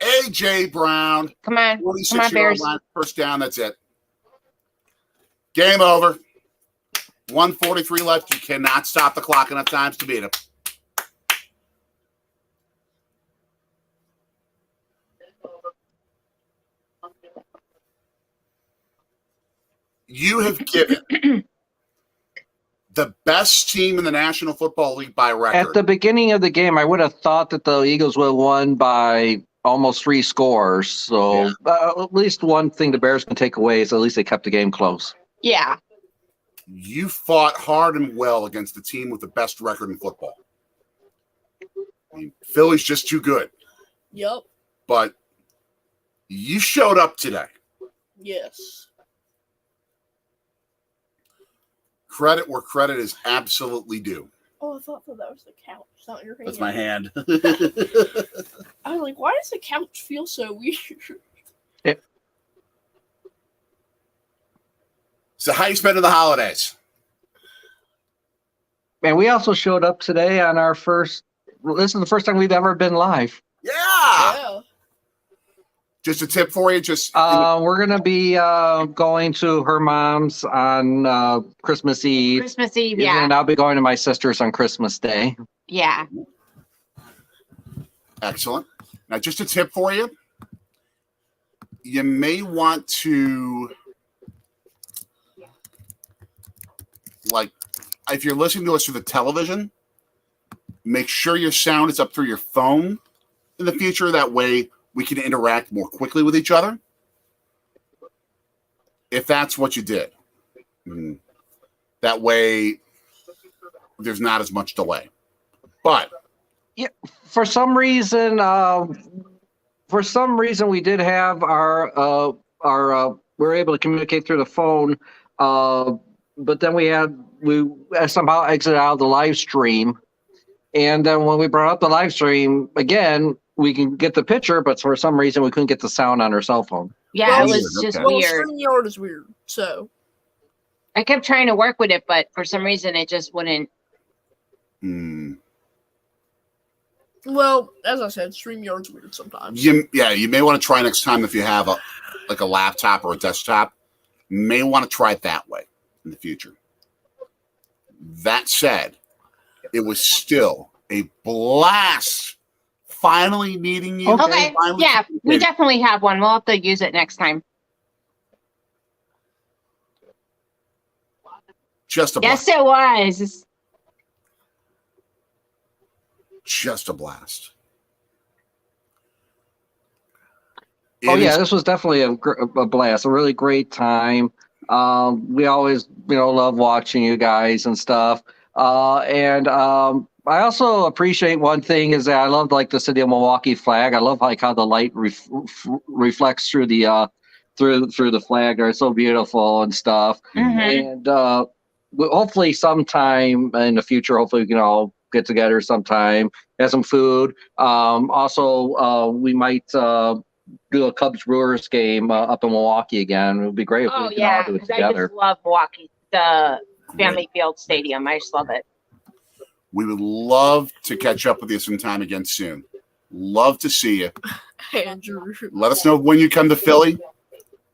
AJ Brown. Come on, 26-yard Bears. line, first down. That's it. Game over. 1:43 left. You cannot stop the clock enough times to beat him. You have given the best team in the National Football League by record. At the beginning of the game, I would have thought that the Eagles would have won by almost 3 scores. So at least one thing the Bears can take away is at least they kept the game close. Yeah. You fought hard and well against the team with the best record in football. I mean, Philly's just too good. Yep. But you showed up today. Yes. Credit where credit is absolutely due. Oh, I thought that was the couch, not your hand. That's my hand. I was like, why does the couch feel so weird? So how you spending the holidays? And we also showed up today on our first. This is the first time we've ever been live. Yeah. Yeah. Just a tip for you. We're gonna be going to her mom's on Christmas Eve. Christmas Eve, yeah. And I'll be going to my sister's on Christmas Day. Yeah. Excellent. Now, just a tip for you. You may want to, like, if you're listening to us through the television, make sure your sound is up through your phone in the future. That way we can interact more quickly with each other. If that's what you did. That way there's not as much delay. But yeah, for some reason we did have our we were able to communicate through the phone, but then we somehow exited out of the live stream, and then when we brought up the live stream again, we can get the picture, but for some reason we couldn't get the sound on her cell phone. Yeah, Well, it was just okay. Well, weird. StreamYard is weird, so. I kept trying to work with it, but for some reason it just wouldn't. Well, as I said, StreamYard's weird sometimes. you may want to try next time if you have a laptop or a desktop. You may want to try it that way in the future. That said, it was still a blast finally meeting you. Okay, yeah, we definitely have one. We'll have to use it next time. Just a blast. Yes, it was. Just a blast. Oh yeah, this was definitely a blast. A really great time. We always, love watching you guys and stuff. And I also appreciate one thing is that I love like the city of Milwaukee flag. I love like how the light reflects through the through the flag. They're so beautiful and stuff. Mhm. And hopefully sometime in the future, hopefully we can all get together sometime, have some food. Also, we might do a Cubs Brewers game up in Milwaukee again. It would be great if Oh we can all yeah, do it 'cause I together. just love Milwaukee, the Family Great. Field Stadium. I just love it. We would love to catch up with you sometime again soon. Love to see you. Andrew. Let us know when you come to Philly.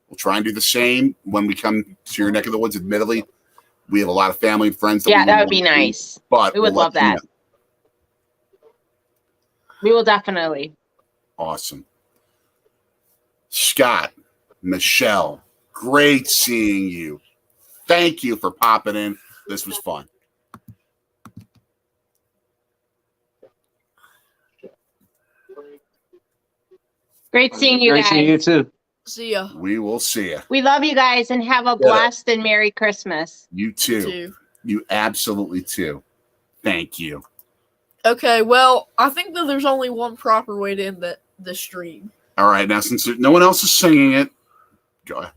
We'll try and do the same when we come to your neck of the woods. Admittedly, we have a lot of family and friends. Yeah, we that would be want to see, nice. But We would we'll love let you that. know. We will definitely. Awesome. Scott, Michelle, great seeing you. Thank you for popping in. This was fun. Great seeing you Great guys. seeing you too. See ya. We will see you. We love you guys and have a blessed and Merry Christmas. You too. Too. You absolutely too. Thank you. Okay, well, I think that there's only one proper way to end the stream. All right, now since no one else is singing it, go ahead.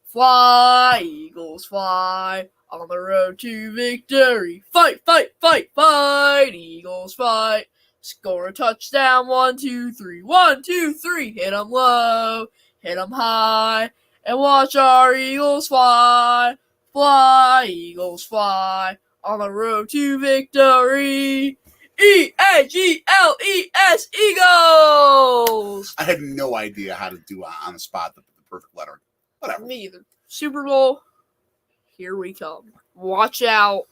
Fly, Eagles, fly on the road to victory. Fight, fight, fight, fight, Eagles, fight. Score a touchdown, 1, 2, 3. 1, 2, 3. Hit 'em low, hit 'em high, and watch our Eagles fly. Fly, Eagles, fly on the road to victory. Eagles! Eagles! I had no idea how to do on the spot the perfect letter. Whatever. Me either. Super Bowl, here we come. Watch out,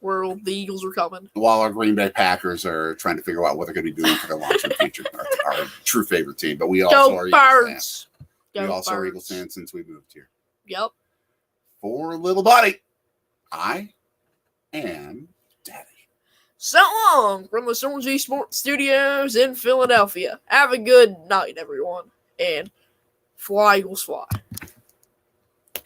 world. The Eagles are coming. While our Green Bay Packers are trying to figure out what they're going to be doing for their long-term future, our true favorite team. But we also are Go Eagles fans. Birds! We Go also are Birds. Eagles fans since we moved here. Yep. For little buddy, I am Daddy. So long from the Storm G Sports Studios in Philadelphia. Have a good night, everyone. And fly, Eagles, fly.